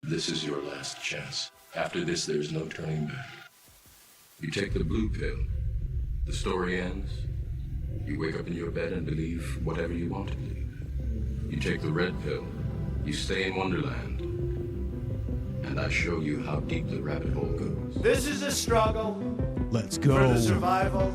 This is your last chance. After this, there's no turning back. You take the blue pill. The story ends. You wake up in your bed and believe whatever you want to believe. You take the red pill. You stay in Wonderland. And I show you how deep the rabbit hole goes. This is a struggle. Let's go. For the survival.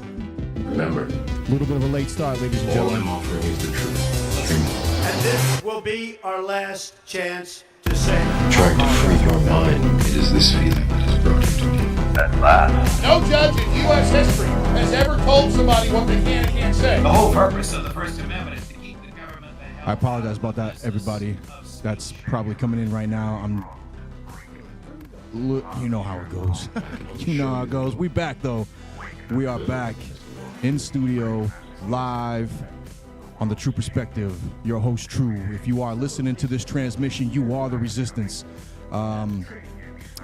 Remember, A little bit of a late start, ladies and all gentlemen. I'm offering is the truth. Dream on. And this will be our last chance to say. Trying to free your mind. It is this feeling that has brought you to me. At last. No judge in U.S. history has ever told somebody what they can and can't say. The whole purpose of the First Amendment is to keep the government the hell. I apologize about that, everybody. That's probably coming in right now. You know how it goes. You know how it goes. We back, though. We are back in studio, live on the Tru Perspective. Your host, Tru. If you are listening to this transmission, you are the resistance.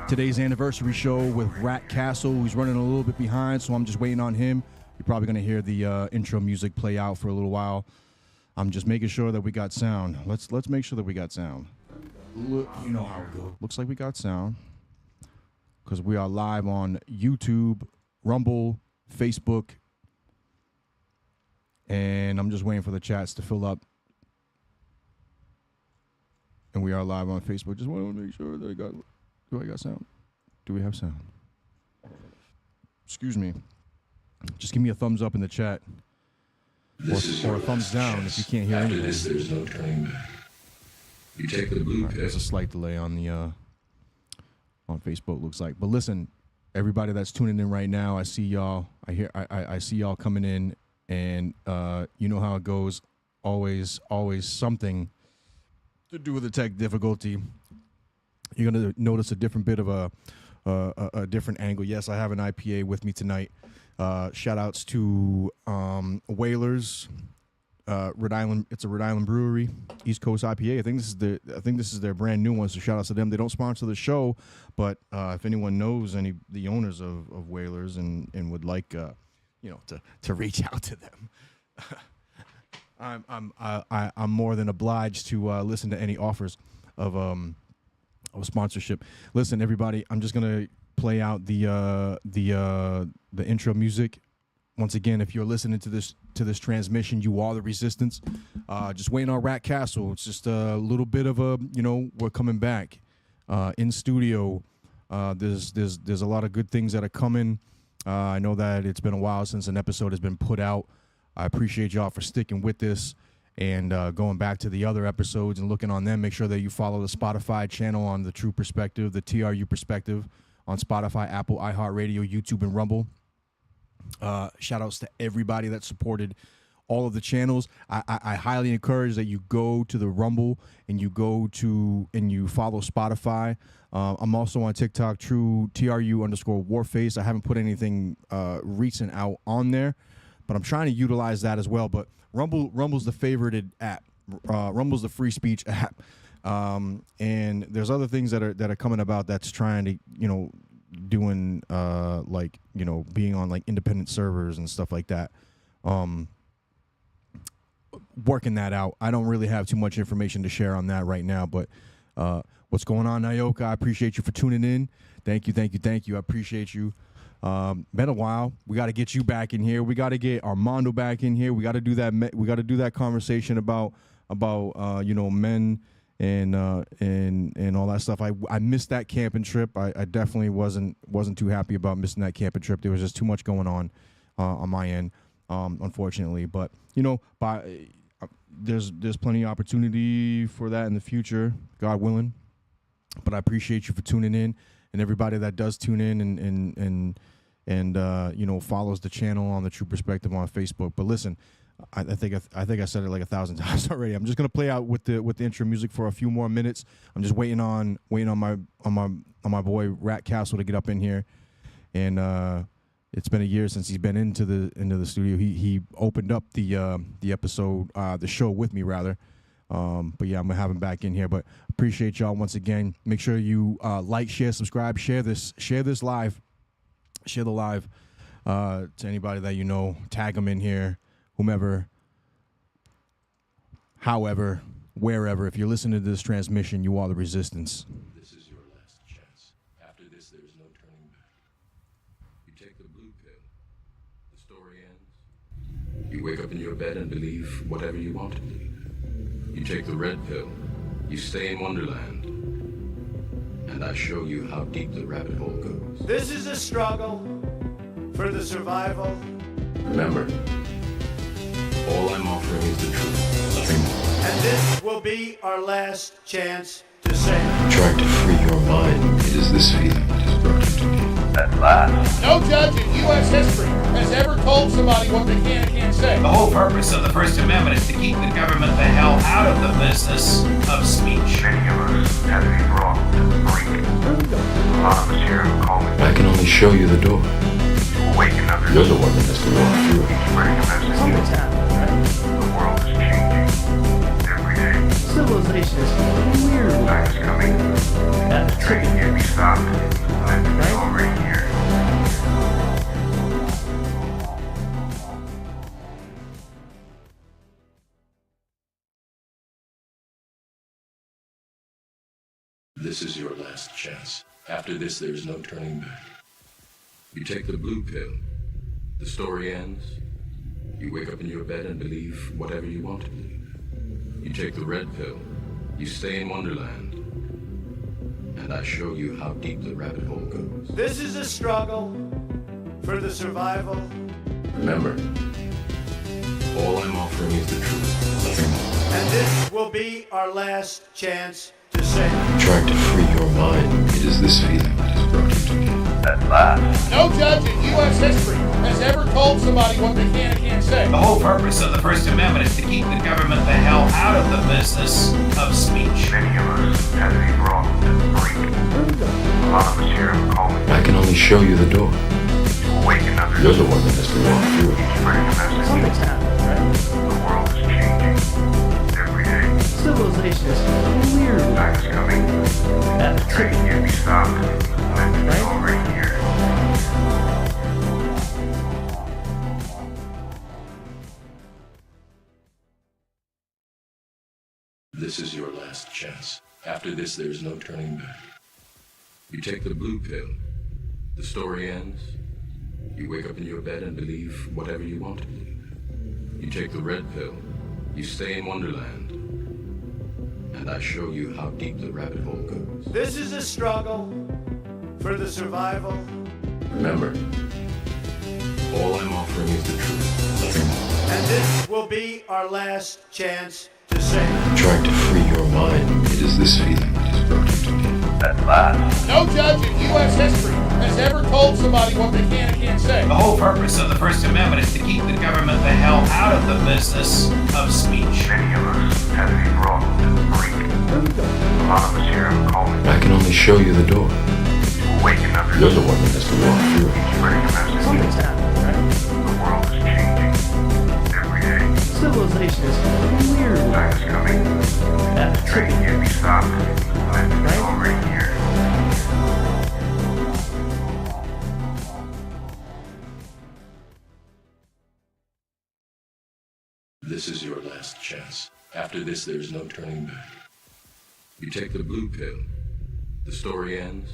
Today's anniversary show with Rat Castle, who's running a little bit behind, so I'm just waiting on him. You're probably going to hear the intro music play out for a little while. I'm just making sure that we got sound. Let's make sure that we got sound. You know how it goes. Looks like we got sound because we are live on YouTube, Rumble, Facebook, and I'm just waiting for the chats to fill up. And we are live on Facebook. Just want to make sure that do I got sound? Do we have sound? Excuse me. Just give me a thumbs up in the chat. Or a thumbs down if you can't hear After anything. this, there's no turning back. You take the blue pill. There's a slight delay on the on Facebook, looks like. But listen, everybody that's tuning in right now, I see y'all. I see y'all coming in, and you know how it goes. Always something to do with the tech difficulty. You're gonna notice a different bit of a different angle. Yes, I have an IPA with me tonight. Shout outs to Whalers, Rhode Island. It's a Rhode Island brewery, East Coast IPA. I think this is their brand new one. So shout outs to them. They don't sponsor the show, but if anyone knows the owners of Whalers and would like to reach out to them, I'm more than obliged to listen to any offers of sponsorship. Listen, everybody, I'm just gonna play out the intro music. Once again, if you're listening to this transmission, you are the resistance. Just waiting on Rat Castle. It's just a little bit of we're coming back in studio. There's a lot of good things that are coming. I know that it's been a while since an episode has been put out. I appreciate y'all for sticking with this and going back to the other episodes and looking on them. Make sure that you follow the Spotify channel on the Tru Perspective, the TRU Perspective on Spotify, Apple, iHeartRadio, YouTube, and Rumble. Shout outs to everybody that supported all of the channels. I highly encourage that you go to the Rumble and you follow Spotify. I'm also on TikTok, TRU_Warface. I haven't put anything recent out on there, but I'm trying to utilize that as well. But Rumble's the favorited app. Rumble's the free speech app. And there's other things that are coming about that's trying to, doing being on like independent servers and stuff like that. Working that out. I don't really have too much information to share on that right now, but what's going on, Nayoka? I appreciate you for tuning in. Thank you. I appreciate you. Been a while. We got to get you back in here. We got to get Armando back in here. We got to do that. We got to do that conversation about men and all that stuff. I missed that camping trip. I definitely wasn't too happy about missing that camping trip. There was just too much going on my end, unfortunately. But there's plenty of opportunity for that in the future, God willing. But I appreciate you for tuning in, and everybody that does tune in and follows the channel on the Tru Perspective on Facebook. But listen, I think I said it like 1,000 times already. I'm just gonna play out with the intro music for a few more minutes. I'm just waiting on my boy Rat Castle to get up in here, and it's been a year since he's been into the studio. He opened up the episode, the show with me rather. But yeah, I'm gonna have him back in here. But appreciate y'all once again. Make sure you like, share, subscribe, share this live, share the live to anybody that you know. Tag them in here. Whomever, however, wherever, if you're listening to this transmission, you are the resistance. This is your You wake up in your bed and believe whatever you want to believe. You take the red pill, you stay in Wonderland, and I show you how deep the rabbit hole goes. This is a struggle for the survival. Remember, all I'm offering is the truth, nothing more. And this will be our last chance to say. Trying to free your mind, it is this feeling that has brought you to me. At last. No judge in U.S. history has ever told somebody what they can and can't say. The whole purpose of the First Amendment is to keep the government the hell out of the business of speech. Many of us had to be brought to the brink. A lot of us here have called it I can only show you the door. waking up. You're the one that has to walk through it. Spreading a message. Something's happening, right? The world is changing every day. Civilization is weird. Time is coming. At the Train tipping. can't be stopped. And it's already here. This is your last chance. After this, there is no turning back. You take the blue pill. The story ends. You wake up in your bed and believe whatever you want to believe. You take the red pill. You stay in Wonderland. And I show you how deep the rabbit hole goes. This is a struggle for the survival. Remember, all I'm offering is the truth, nothing more. And this will be our last chance to say. Trying to free your mind, it is this feeling that has brought you to me. At last. No judge in U.S. history has ever told somebody what they can and can't say. The whole purpose of the First Amendment is to keep the government the hell out of the business of speech. Many of us had to be brought to the brink. A lot of us here have called it I can only show you the door. waking up. You're the one that has to walk through it. Spreading a message. Something's happening, right? The world is changing every day. Civilization is weird. Time is coming. At the Train tipping. can't be stopped. And it's already here. This is your last chance. After this, there is no turning back. You take the blue pill. The story ends. You wake up in your bed and believe whatever you want to believe. You take the red pill. You stay in Wonderland. And I show you how deep the rabbit hole goes. This is a struggle for the survival. Remember, all I'm offering is the truth, nothing more. And this will be our last chance to say. Trying to free your mind, it is this feeling that has brought you to me. At last. No judge in U.S. history has ever told somebody what they can and can't say. The whole purpose of the First Amendment is to keep the government the hell out of the business of speech. Many of us had to be brought to the brink. A lot of us here have called it I can only show you the door. waking up. You're the one that has to walk through it. Spreading a message. Something's happening, right? The world is changing every day. Civilization is weird. Time is coming. At the Train tipping. can't be stopped. And it's already here. This is your last chance. After this, there is no turning back. You take the blue pill. The story ends.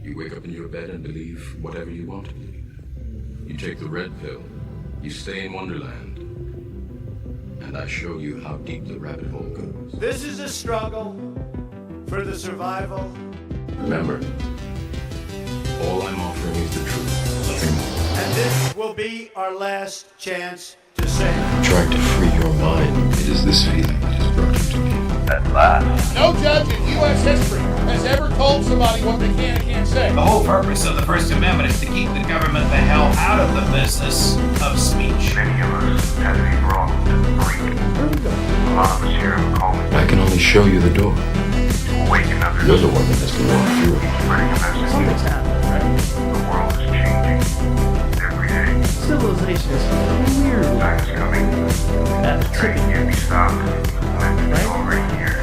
You wake up in your bed and believe whatever you want to believe. You take the red pill. You stay in Wonderland. And I show you how deep the rabbit hole goes. This is a struggle for the survival. Remember, all I'm offering is the truth, nothing more. And this will be our last chance to say. Trying to free your mind, it is this feeling that has brought you to me. At last. No judge in U.S. history has ever told somebody what they can and can't say. The whole purpose of the First Amendment is to keep the government the hell out of the business of speech. Many of us had to be brought to the brink. A lot of us here have called it I can only show you the door. waking up. You're the one that has to walk through it. Spreading a message. Something's happening, right? The world is changing every day. Civilization is weird. Time is coming. At the Train tipping. can't be stopped. And it's already here.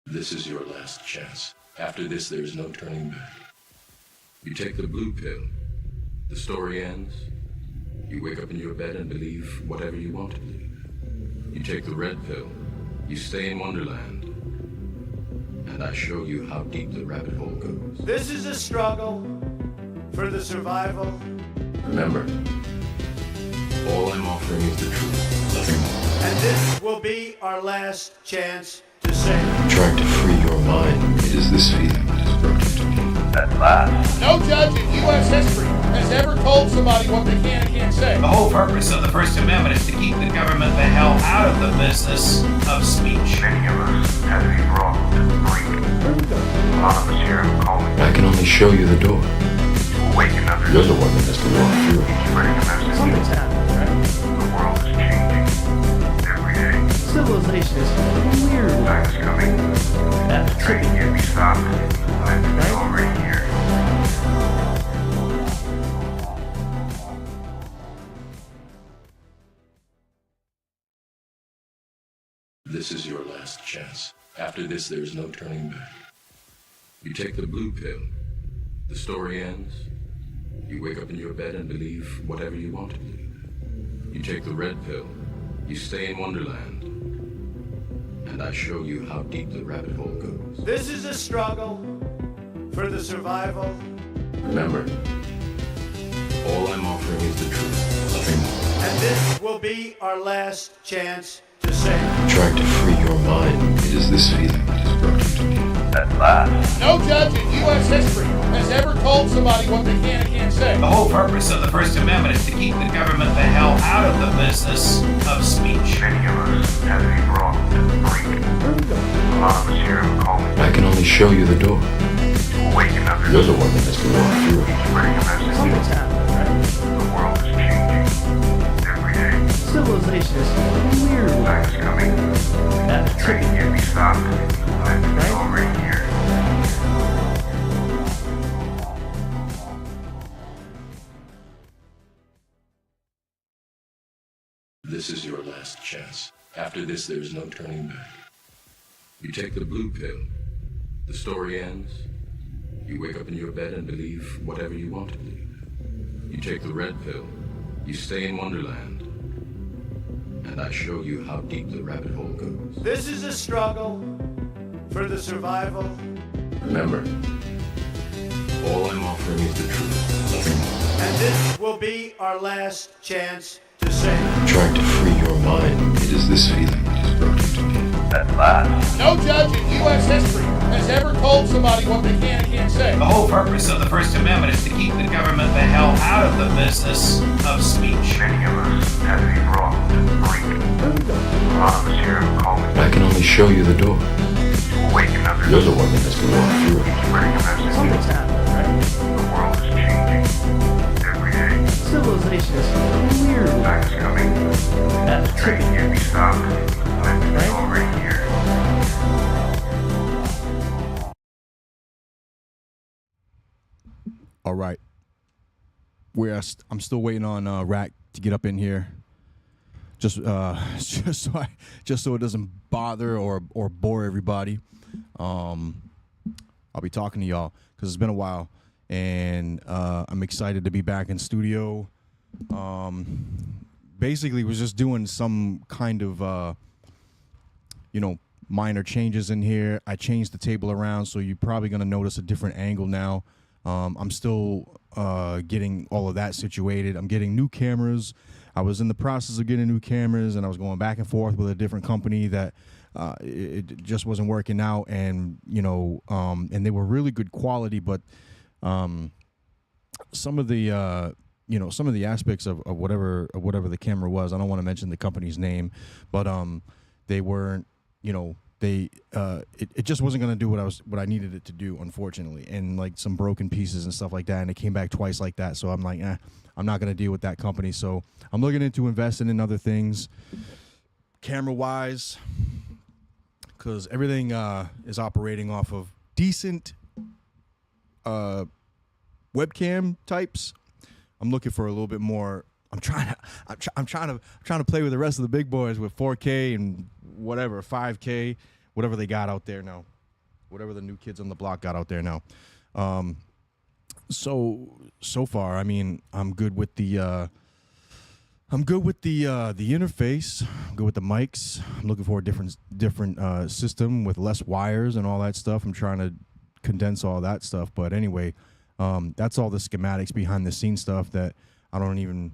This is your last chance. After this, there is no turning back. You take the blue pill. The story ends. You wake up in your bed and believe whatever you want to believe. You take the red pill. You stay in Wonderland. and I show you how deep the rabbit hole goes. This is a struggle for the survival. Remember, all I'm offering is the truth, nothing more. And this will be our last chance to say. I'm trying to free your mind. It is this feeling that has brought you to me. At last. No judge in U.S. history has ever told somebody what they can and can't say. The whole purpose of the First Amendment is to keep the government the hell out of the business of speech. Many of us have to be brought to the brink. A lot of us here are calling I can only show you the door. to awaken others. You're the one that has to walk through it. Spreading a message. Something's happening, right? The world is changing every day. Civilization is weird. Time is coming. That's Train trippy. can't be stopped. And it's already here. This is your last chance. After this, there is no turning back. You take the blue pill. The story ends. You wake up in your bed and believe whatever you want to believe. You take the red pill. You stay in Wonderland. And I show you how deep the rabbit hole goes. This is a struggle for the survival. Remember, all I'm offering is the truth, nothing more. And this will be our last chance to say. I'm trying to free your mind. It is this feeling that has brought you to me. At last. No judge in U.S. history has ever told somebody what they can and can't say. The whole purpose of the First Amendment is to keep the government the hell out of the business of speech. Many of us have to be brought to the brink. A lot of us here are calling I can only show you the door. to awaken others. You're the one that has to walk through it. Spreading a message. Something's happening, right? The world is changing every day. Civilization is weird. Time is coming. That's Train trippy. can't be stopped. And it's already here. This is your last chance. After this, there is no turning back. You take the blue pill. The story ends. You wake up in your bed and believe whatever you want to believe. You take the red pill. You stay in Wonderland. And I show you how deep the rabbit hole goes. This is a struggle for the survival. Remember, all I'm offering is the truth, nothing more. And this will be our last chance to say. I'm trying to free your mind. It is this feeling that has brought you to me. At last. No judge in U.S. history has ever told somebody what they can and can't say. The whole purpose of the First Amendment is to keep the government the hell out of the business of speech. Many of us have to be brought to the brink. A lot of us here are calling I can only show you the door. to awaken others. You're the one that has to walk through it. Spreading a message. Something's happening, right? The world is changing every day. Civilization is weird. Time is coming. That's Train trippy. can't be stopped. And it's already here. All right. I'm still waiting on Rack to get up in here. Just so it doesn't bother or bore everybody. I'll be talking to y'all because it's been a while, and I'm excited to be back in studio. Basically, was just doing some kind of minor changes in here. I changed the table around, so you're probably gonna notice a different angle now. I'm still getting all of that situated. I'm getting new cameras. I was in the process of getting new cameras, and I was going back and forth with a different company that it just wasn't working out. And and they were really good quality, but some of the aspects of whatever the camera was, I don't want to mention the company's name, but they weren't, it just wasn't going to do what I needed it to do, unfortunately, and like some broken pieces and stuff like that, and it came back twice like that. So I'm like, I'm not going to deal with that company. So I'm looking into investing in other things, camera wise, because everything is operating off of decent webcam types. I'm looking for a little bit more. I'm trying to play with the rest of the big boys with 4K and whatever, 5K, whatever they got out there now, whatever the new kids on the block got out there now. So far, I mean, I'm good with the I'm good with the interface. I'm good with the mics. I'm looking for a different system with less wires and all that stuff. I'm trying to condense all that stuff. But anyway, that's all the schematics behind the scenes stuff that I don't even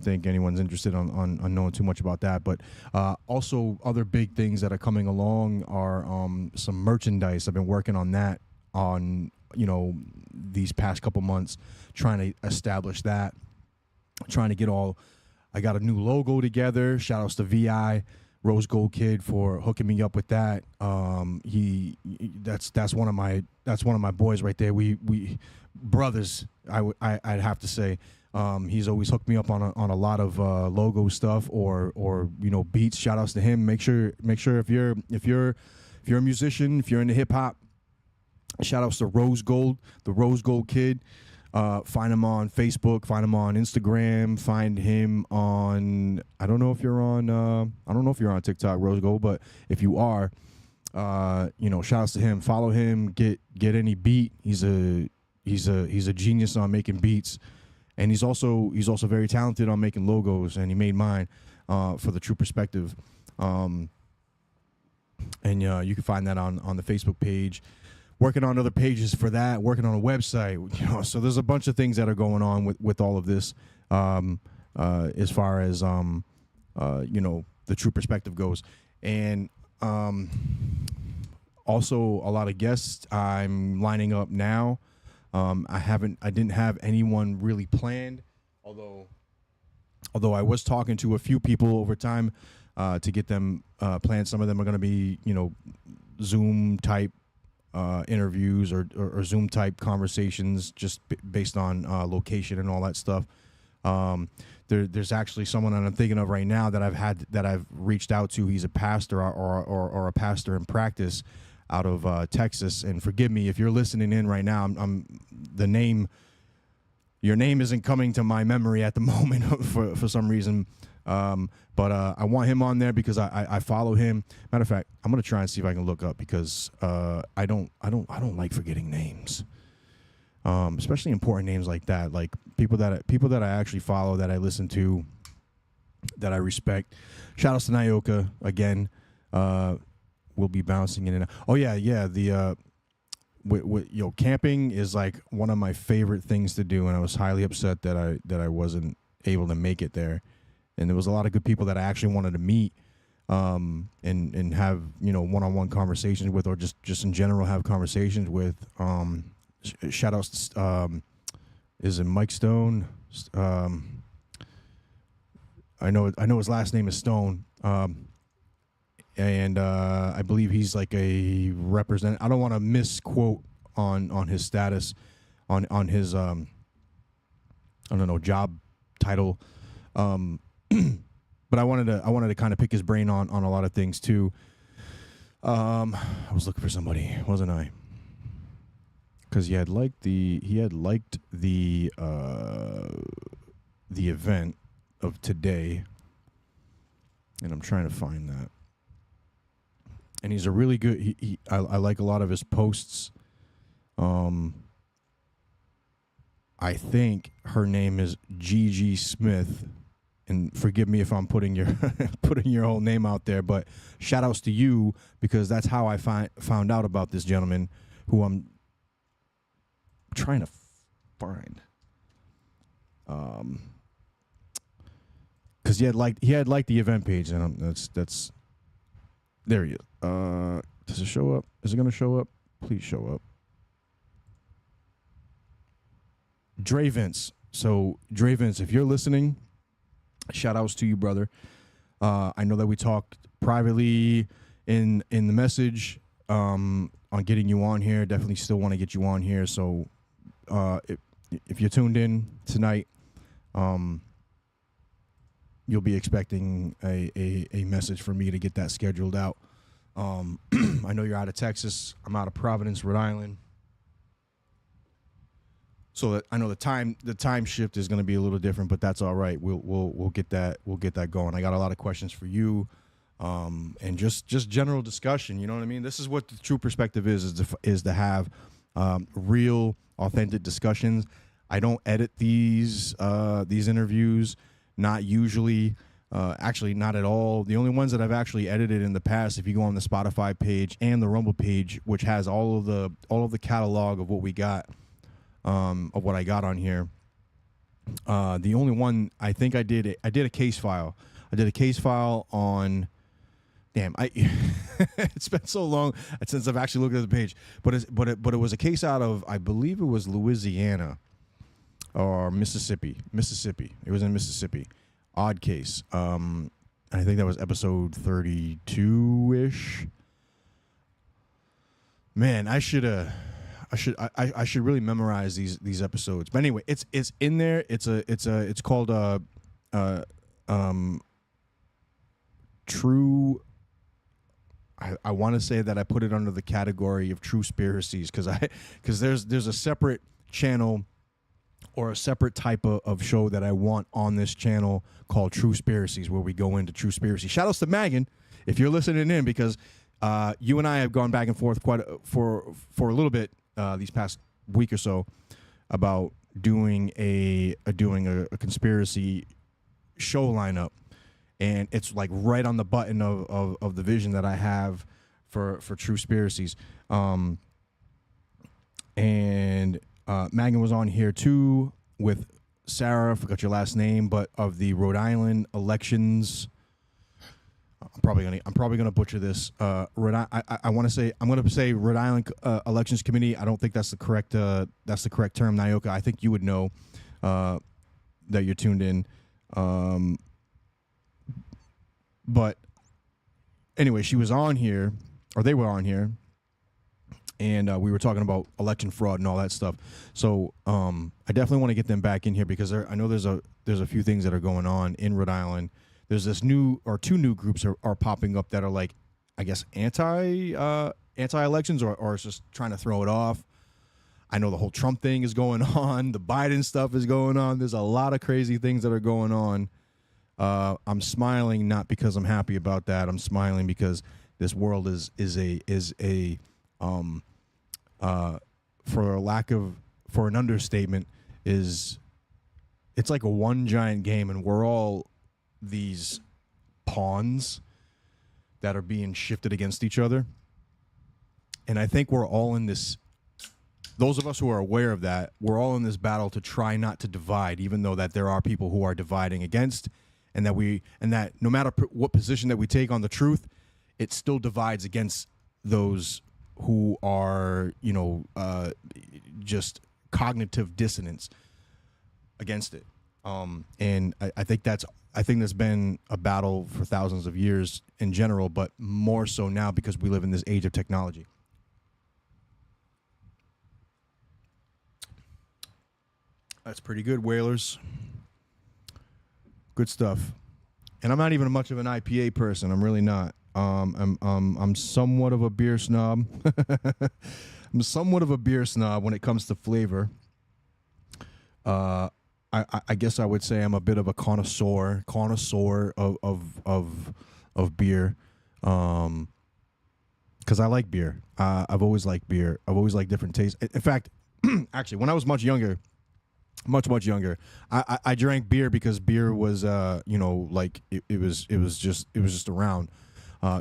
think anyone's interested on knowing too much about that. But also other big things that are coming along are some merchandise. I've been working on that on these past couple months, trying to establish that. Trying to get I got a new logo together. Shout outs to VI, Rose Gold Kid, for hooking me up with that. That's one of my boys right there. We brothers, I'd have to say. He's always hooked me up on a lot of logo stuff or beats. Shout outs to him. Make sure if you're a musician, if you're into hip hop, shout outs to Rose Gold, the Rose Gold Kid. Find him on Facebook, find him on Instagram, find him on, I don't know if you're on TikTok, Rose Gold, but if you are, shout outs to him. Follow him, get any beat. He's a genius on making beats, and he's also very talented on making logos, and he made mine for the Tru Perspective. And you can find that on the Facebook page. Working on other pages for that, working on a website, so there's a bunch of things that are going on with all of this, as far as the Tru Perspective goes, and also a lot of guests I'm lining up now. I didn't have anyone really planned, although I was talking to a few people over time to get them planned. Some of them are going to be Zoom type interviews or Zoom type conversations, just based on location and all that stuff. There's actually someone that I'm thinking of right now that I've reached out to. He's a pastor or a pastor in practice out of Texas. And forgive me if you're listening in right now. Your name isn't coming to my memory at the moment for some reason. But I want him on there because I follow him. Matter of fact, I'm gonna try and see if I can look up, because I don't like forgetting names, especially important names like that. Like people that I actually follow, that I listen to, that I respect. Shout outs to Nyoka again. We'll be bouncing in and out. Oh yeah. The camping is like one of my favorite things to do, and I was highly upset that I wasn't able to make it there. And there was a lot of good people that I actually wanted to meet, and have one-on-one conversations with, or just in general have conversations with. Shout outs to is it Mike Stone? I know his last name is Stone, and I believe he's like a representative. I don't want to misquote on his status, on his I don't know, job title. But I wanted to kind of pick his brain on a lot of things too. I was looking for somebody, wasn't I? Because he had liked the event of today, and I'm trying to find that. And he's a really good. I like a lot of his posts. I think her name is Gigi Smith. And forgive me if I'm putting your whole name out there, but shout outs to you, because that's how I found out about this gentleman, who I'm trying to find. Because he had liked the event page, and that's there he is. Does it show up? Is it going to show up? Please show up. Dre Vince. So Dre Vince, if you're listening, shout outs to you, brother. I know that we talked privately in the message on getting you on here. Definitely still want to get you on here. So if you're tuned in tonight, you'll be expecting a message from me to get that scheduled out. I know you're out of Texas. I'm out of Providence, Rhode Island. So that I know the time shift is going to be a little different, but that's all right. We'll get that going. I got a lot of questions for you, and just general discussion. You know what I mean? This is what the Tru Perspective is to have real, authentic discussions. I don't edit these interviews. not usually. Actually, not at all. The only ones that I've actually edited in the past, if you go on the Spotify page and the Rumble page, which has all of the catalog of what we got, of what I got on here. The only one I think I did a case file. I did a case file on. Damn, it's been so long since I've actually looked at the page, but it was a case out of, I believe it was Louisiana or Mississippi. It was in Mississippi. Odd case. I think that was episode 32-ish. Man, I should really memorize these episodes. But anyway, it's in there. It's called True. I want to say that I put it under the category of True Spiracies because there's a separate channel or a separate type of show that I want on this channel called True Spiracies, where we go into True Spiracy. Shout outs to Megan, if you're listening in, because you and I have gone back and forth for a little bit these past week or so about doing a conspiracy show lineup. And it's like right on the button of the vision that I have for True Spiracies. And Megan was on here too with Sarah, forgot your last name, but of the Rhode Island elections. I'm probably gonna butcher this. I want to say, I'm gonna say Rhode Island Elections Committee. I don't think that's the correct term, Nyoka. I think you would know that you're tuned in. But anyway, she was on here, or they were on here, and we were talking about election fraud and all that stuff. So I definitely want to get them back in here because I know there's a few things that are going on in Rhode Island. There's this two new groups are popping up that are like, I guess, anti-elections or it's just trying to throw it off. I know the whole Trump thing is going on. The Biden stuff is going on. There's a lot of crazy things that are going on. I'm smiling not because I'm happy about that. I'm smiling because this world is for an understatement, it's like a one giant game, and we're all these pawns that are being shifted against each other. And I think we're all in this. Those of us who are aware of that, we're all in this battle to try not to divide, even though that there are people who are dividing against. And that no matter what position that we take on the truth, it still divides against those who are, just cognitive dissonance against it. And I think that's been a battle for thousands of years in general, but more so now because we live in this age of technology. That's pretty good, Whalers. Good stuff. And I'm not even much of an IPA person. I'm really not. I'm somewhat of a beer snob. I'm somewhat of a beer snob when it comes to flavor. I guess I would say I'm a bit of a connoisseur of beer. Because I like beer. I've always liked beer. I've always liked different tastes. In fact, actually, when I was much younger, I drank beer because beer was, like it was just around.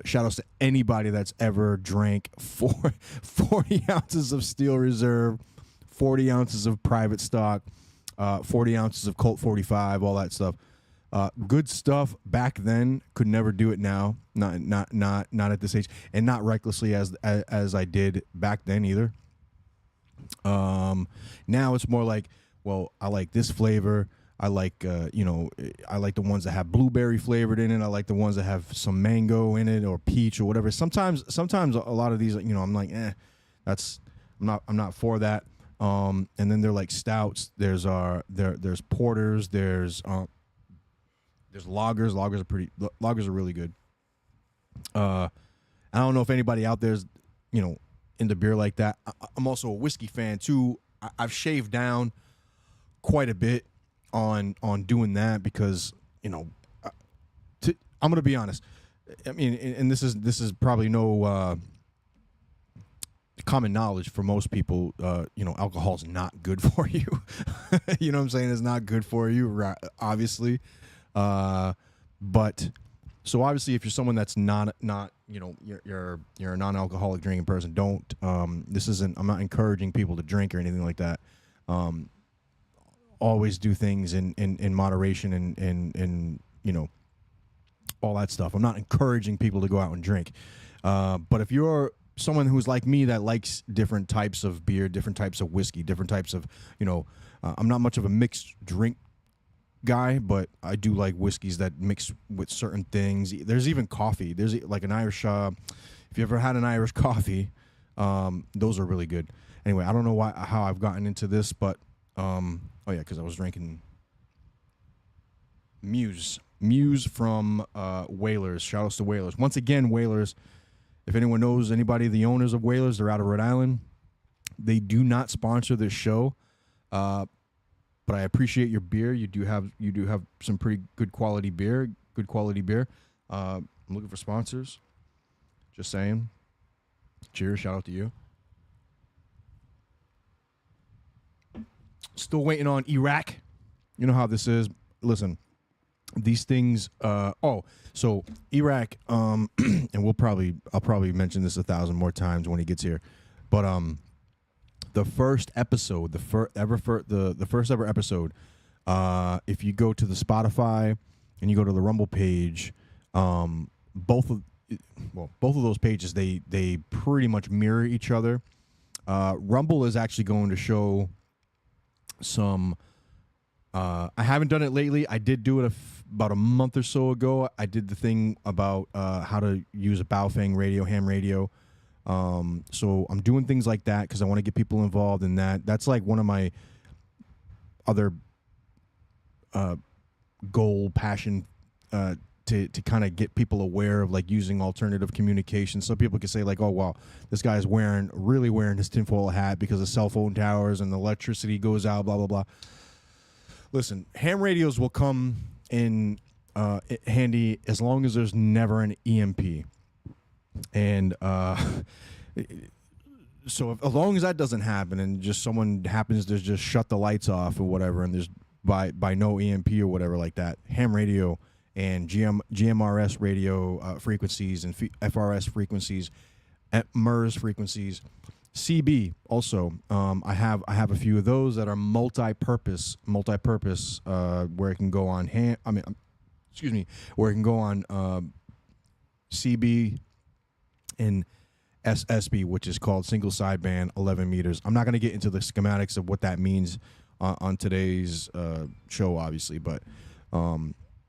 Shout outs to anybody that's ever drank 40 ounces of Steel Reserve, 40 ounces of Private Stock, 40 ounces of Colt 45, all that stuff. Good stuff back then. Could never do it now. Not at this age, and not recklessly as I did back then either. Now it's more like, well, I like this flavor. I like, I like the ones that have blueberry flavored in it. I like the ones that have some mango in it or peach or whatever. Sometimes a lot of these, I'm like, I'm not for that. And then they're like stouts. There's porters. There's lagers. Lagers are really good. I don't know if anybody out there's, into beer like that. I'm also a whiskey fan too. I've shaved down quite a bit on doing that because I'm gonna be honest. I mean, and this is probably no common knowledge for most people. Alcohol is not good for you. You know what I'm saying? It's not good for you, obviously. But so obviously, if you're someone that's not you're a non-alcoholic drinking person, don't. This isn't. I'm not encouraging people to drink or anything like that. Always do things in moderation and all that stuff. I'm not encouraging people to go out and drink. But if you're someone who's like me that likes different types of beer, different types of whiskey, different types of, I'm not much of a mixed drink guy, but I do like whiskeys that mix with certain things. There's even coffee. There's like an Irish, if you ever had an Irish coffee, those are really good. Anyway, I don't know how I've gotten into this, but, because I was drinking Muse from Whalers. Shout outs to Whalers. Once again, Whalers, if anyone knows anybody, the owners of Whalers, they're out of Rhode Island. They do not sponsor this show, but I appreciate your beer. You do have some pretty good quality beer. I'm looking for sponsors. Just saying. Cheers. Shout out to you. Still waiting on Iraq. You know how this is. Listen. These things, so Iraq, and I'll probably mention this 1,000 more times when he gets here, but the first episode, the first ever episode, if you go to the Spotify and you go to the Rumble page, both of those pages they pretty much mirror each other. Rumble is actually going to show some. I haven't done it lately. I did do it about a month or so ago. I did the thing about how to use a Baofeng radio, ham radio. So I'm doing things like that because I want to get people involved in that. That's like one of my other goal, passion to kind of get people aware of like using alternative communication. So people can say like, oh, well, this guy's really wearing his tinfoil hat because of cell phone towers and the electricity goes out, blah, blah, blah. Listen, ham radios will come in handy as long as there's never an EMP. And so as long as that doesn't happen and just someone happens to just shut the lights off or whatever and there's by no EMP or whatever like that, ham radio and GMRS radio frequencies and FRS frequencies, MERS frequencies, CB also. I have a few of those that are multi-purpose, where it can go on where it can go on CB and SSB, which is called single sideband 11 meters. I'm not going to get into the schematics of what that means on today's show, obviously, but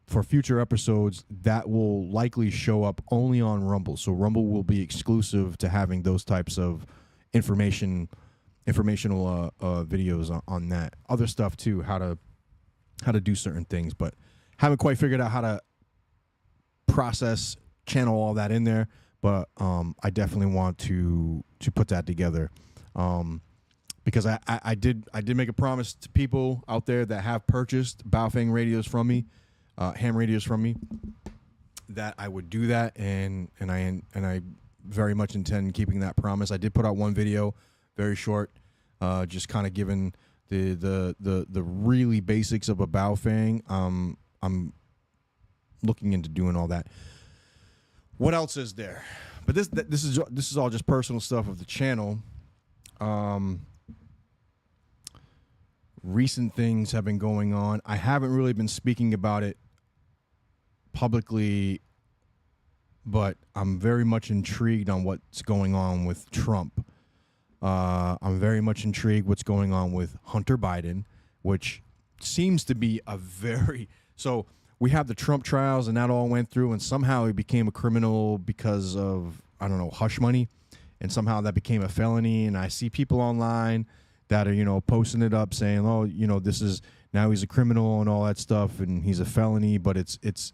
for future episodes, that will likely show up only on Rumble. So Rumble will be exclusive to having those types of informational videos on that. Other stuff too, how to do certain things, but haven't quite figured out how to channel all that in there. But I definitely want to put that together, because I did make a promise to people out there that have purchased Baofeng radios from me, ham radios from me, that I would do that, and I very much intend keeping that promise. I did put out one video, very short, just kind of giving the really basics of a Baofeng. I'm looking into doing all that. What else is there? But this is all just personal stuff of the channel. Recent things have been going on. I haven't really been speaking about it publicly, but I'm very much intrigued on what's going on with Trump. I'm very much intrigued what's going on with Hunter Biden, which seems to be so we have the Trump trials and that all went through, and somehow he became a criminal because of, I don't know, hush money, and somehow that became a felony. And I see people online that are, posting it up saying, oh, this is, now he's a criminal and all that stuff and he's a felony, but it's the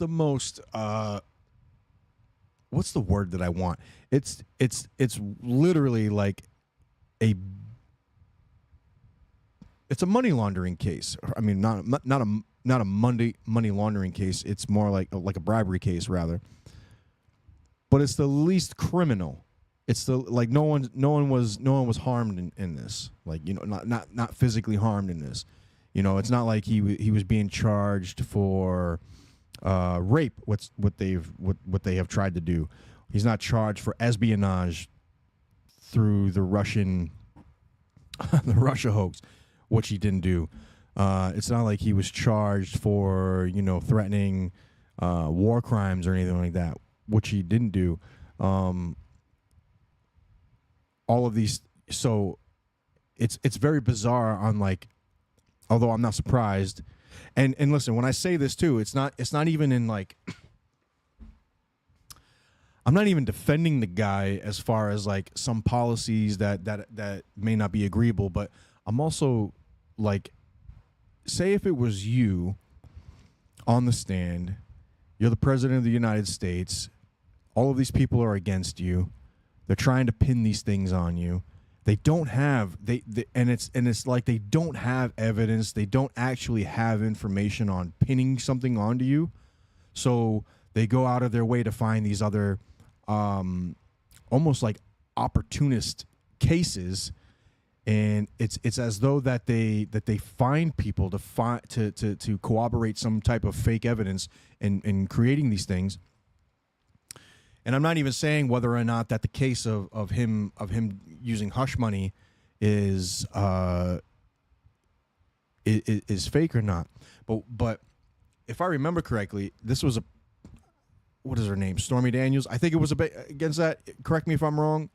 most what's the word that I want? It's literally like it's a money laundering case. I mean, not a money laundering case. It's more like a bribery case rather. But it's the least criminal it's the like no one was harmed in this, like, you know, not physically harmed in this. You know, it's not like he was being charged for rape. What they have tried to do. He's not charged for espionage through the Russian the Russia hoax, which he didn't do. It's not like he was charged for, you know, threatening war crimes or anything like that, which he didn't do. All of these, so it's very bizarre on, like, although I'm not surprised. And listen, when I say this too, it's not even in, like, I'm not even defending the guy as far as, like, some policies that may not be agreeable, but I'm also, like, say if it was you on the stand, you're the president of the United States, all of these people are against you, they're trying to pin these things on you. They don't have and it's like they don't have evidence. They don't actually have information on pinning something onto you. So they go out of their way to find these other almost like opportunist cases, and it's as though that they find people to corroborate some type of fake evidence in creating these things. And I'm not even saying whether or not that the case of him using hush money is fake or not. But if I remember correctly, this was what is her name? Stormy Daniels. I think it was a bit against that. Correct me if I'm wrong.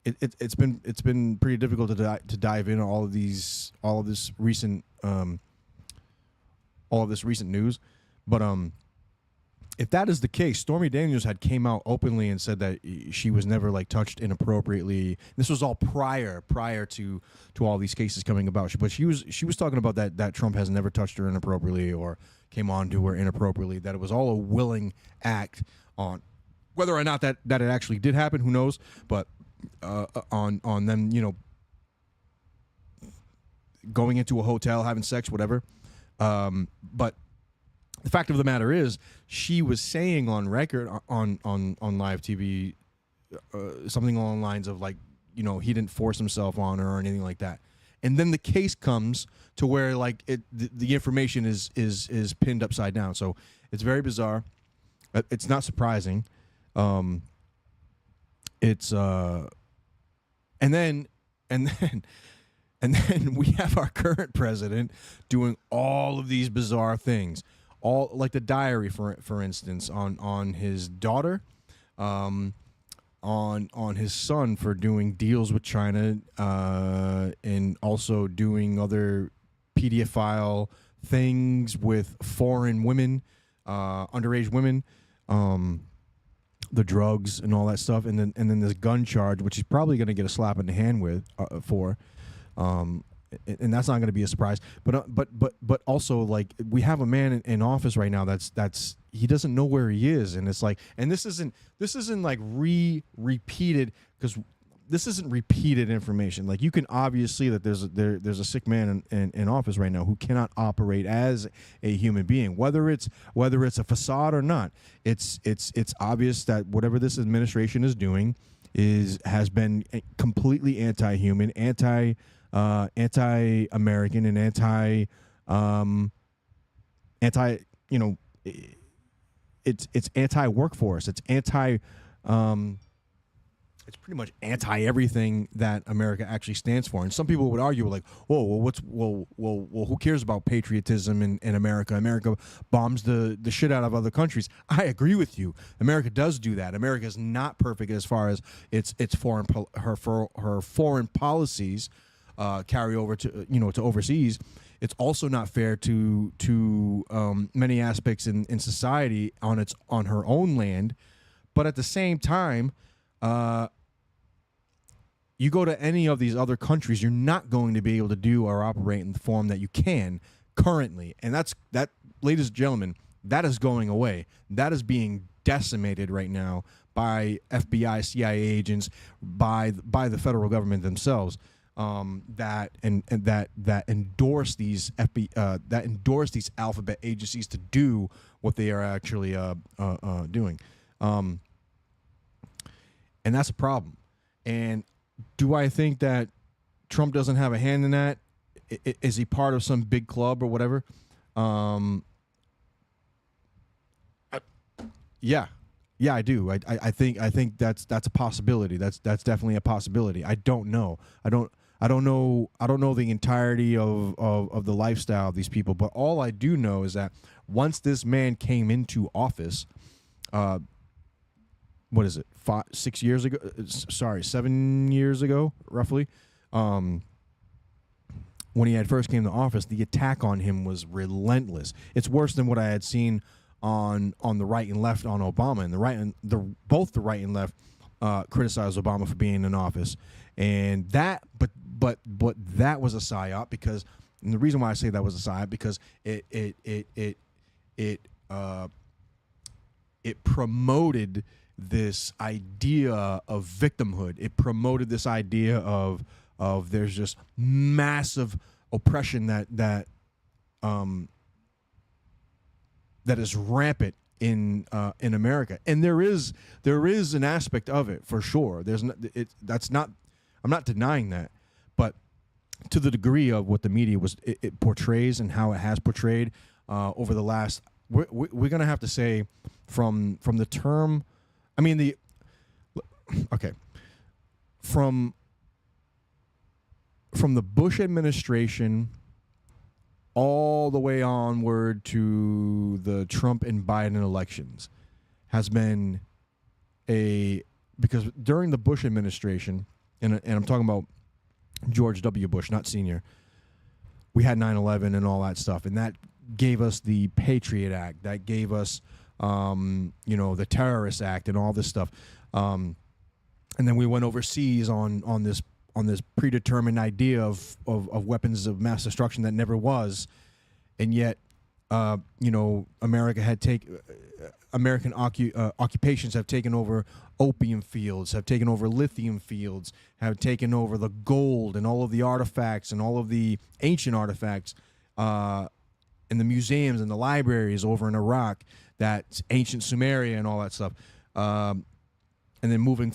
It's been pretty difficult to dive into all of this recent news, but if that is the case, Stormy Daniels had came out openly and said that she was never, like, touched inappropriately. This was all prior to all these cases coming about. But she was talking about that Trump has never touched her inappropriately or came on to her inappropriately. That it was all a willing act on whether or not that it actually did happen. Who knows? But on them, you know, going into a hotel, having sex, whatever. But the fact of the matter is, she was saying on record on live TV something along the lines of, like, you know, he didn't force himself on her or anything like that. And then the case comes to where, like, the information is pinned upside down. So it's very bizarre. It's not surprising. It's and then we have our current president doing all of these bizarre things. All, like the diary, for instance, on his daughter, on his son for doing deals with China, and also doing other pedophile things with foreign women, underage women, the drugs and all that stuff, and then this gun charge, which he's probably going to get a slap in the hand with for. And that's not going to be a surprise, but also, like, we have a man in office right now that's he doesn't know where he is, and it's like, and this isn't like repeated, because this isn't repeated information. Like, you can obviously see that there's a sick man in office right now who cannot operate as a human being, whether it's a facade or not. It's obvious that whatever this administration is doing has been completely anti-human, anti-American, and anti, you know, it's anti-workforce. It's it's pretty much anti-everything that America actually stands for. And some people would argue, like, whoa, who cares about patriotism in America? America bombs the shit out of other countries. I agree with you. America does do that. America is not perfect as far as its her foreign policies carry over to, you know, to overseas. It's also not fair to many aspects in society on her own land. But at the same time, you go to any of these other countries, you're not going to be able to do or operate in the form that you can currently. And that, ladies and gentlemen, that is going away. That is being decimated right now by FBI, CIA agents, by the federal government themselves, that endorse these alphabet agencies to do what they are actually doing. and that's a problem. And do I think that Trump doesn't have a hand in that? Is he part of some big club or whatever? Yeah, I do. I think that's a possibility. That's definitely a possibility. I don't know. I don't know the entirety of the lifestyle of these people. But all I do know is that once this man came into office, what is it? 6 years ago? Sorry, 7 years ago, roughly. When he had first came to office, the attack on him was relentless. It's worse than what I had seen on the right and left on Obama. And both the right and left criticized Obama for being in office, and that. But that was a psyop because, and the reason why I say that was a psyop because it promoted this idea of victimhood. It promoted this idea of there's just massive oppression that is rampant in America, and there is an aspect of it for sure. I'm not denying that, but to the degree of what the media it portrays and how it has portrayed over the last, we're gonna have to say from the term, I mean from the Bush administration all the way onward to the Trump and Biden elections has been because during the Bush administration, and I'm talking about George W. Bush, not Sr., we had 9/11 and all that stuff, and that gave us the Patriot Act, that gave us the Terrorist Act and all this stuff, and then we went overseas on this predetermined idea of weapons of mass destruction that never was, and yet American occupations have taken over opium fields, have taken over lithium fields, have taken over the gold and all of the artifacts and all of the ancient artifacts in the museums and the libraries over in Iraq, that's ancient Sumeria and all that stuff, and then moving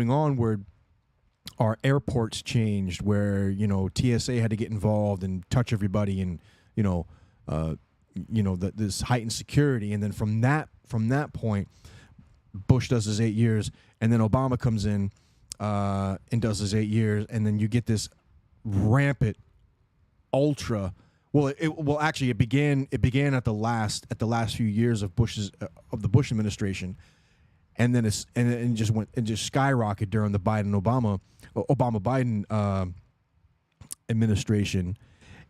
onward. Our airports changed where, TSA had to get involved and touch everybody and, this heightened security. And then from that point, Bush does his 8 years, and then Obama comes in and does his 8 years. And then you get this rampant ultra. Well, it began at the last few years of the Bush administration. And then it just skyrocketed during the Obama-Biden administration,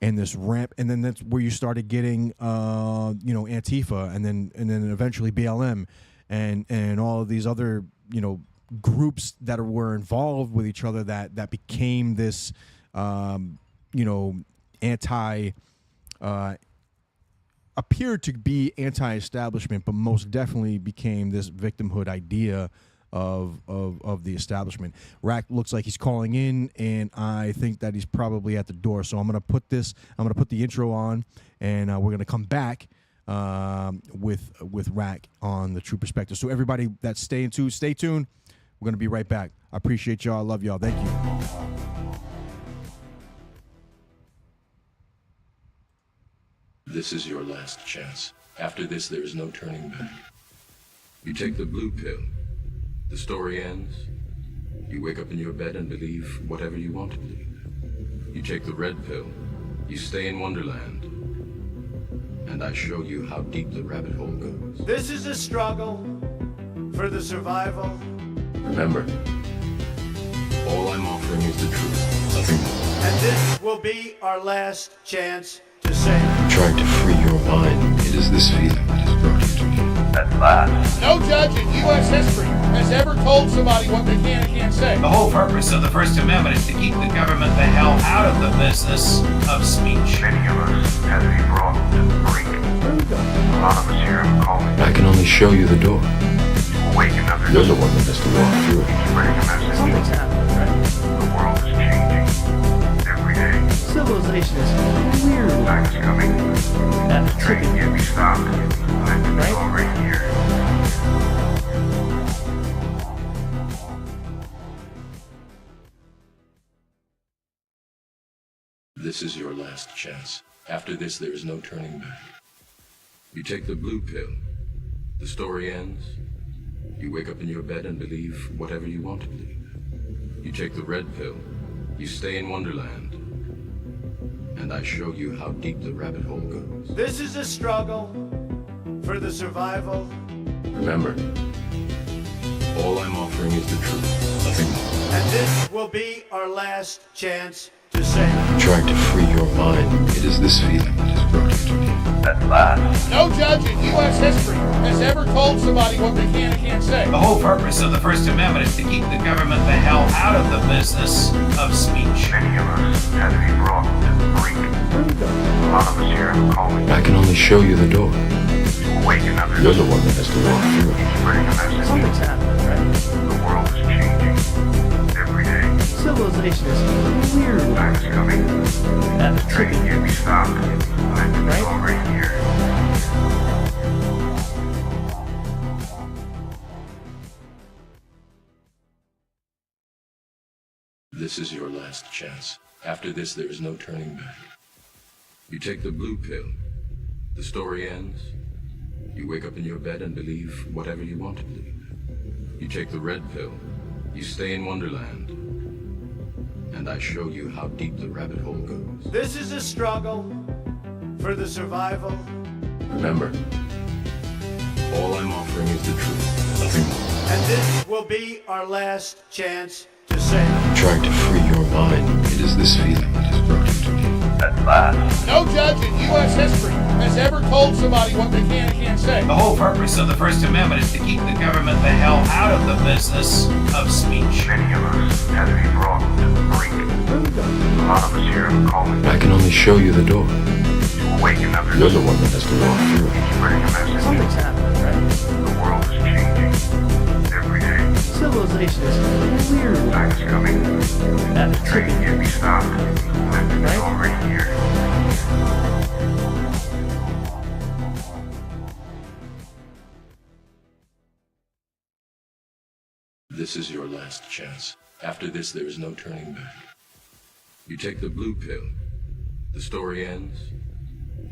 and this ramp, and then that's where you started getting Antifa, and then eventually BLM, and all of these other groups that were involved with each other that became this appeared to be anti-establishment, but most definitely became this victimhood idea of the establishment. Rack looks like he's calling in, and I think that he's probably at the door. So I'm gonna put the intro on, and we're gonna come back with Rack on the Tru Perspective. So everybody that's stay tuned. We're gonna be right back. I appreciate y'all. I love y'all. Thank you. This is your last chance. After this, there is no turning back. You take the blue pill. The story ends. You wake up in your bed and believe whatever you want to believe. You take the red pill. You stay in Wonderland. And I show you how deep the rabbit hole goes. This is a struggle for the survival. Remember, all I'm offering is the truth, nothing more. And this will be our last chance to say. I'm trying to free your mind. It is this feeling that has brought you to me. At last. No judge in U.S. history has ever told somebody what they can and can't say. The whole purpose of the First Amendment is to keep the government the hell out of the business of speech. Many of us have a wrong to break. A lot of us here are calling I can only show you the door. to awaken others. You're the one that has to walk through it. Spreading a message. Something's happening, right? The world is changing every day. Civilization is weird. Time is coming. That The train tipping. can't be stopped. Momentum is Right? already here. This is your last chance. After this, there is no turning back. You take the blue pill. The story ends. You wake up in your bed and believe whatever you want to believe. You take the red pill. You stay in Wonderland. And I show you how deep the rabbit hole goes. This is a struggle for the survival. Remember, all I'm offering is the truth, nothing more. And this will be our last chance to say. Trying to free your mind. It is this feeling that has brought you to me. At last. No judge in U.S. history has ever told somebody what they can and can't say. The whole purpose of the First Amendment is to keep the government the hell out of the business of speech. Many of us had to be brought to the brink. A lot of us here have calling I can only show you the door. to awaken others. You're the one that has to walk through it. Spreading a message. Something's happening, right? The world is changing every day. Civilization is weird. Time is coming. That The train can't be stopped. Momentum is Right? already here. This is your last chance. After this, there is no turning back. You take the blue pill. The story ends. You wake up in your bed and believe whatever you want to believe. You take the red pill. You stay in Wonderland. And I show you how deep the rabbit hole goes. This is a struggle for the survival. Remember, all I'm offering is the truth, nothing more. And this will be our last chance to say. Trying to free your mind. It is this feeling that has brought you to me. At last. No judge in U.S. history has ever told somebody what they can and can't say. The whole purpose of the First Amendment is to keep the government the hell out of the business of speech. Many of us had to be brought to the brink. A lot of us here have calling I can only show you the door. to awaken others. You're the one that has to walk through it. Spreading a message. Something's happening, right? The world is changing every day. Civilization is weird. Time is coming. That The train can't be stopped. Momentum is Right? already here. This is your last chance. After this, there is no turning back. You take the blue pill. The story ends.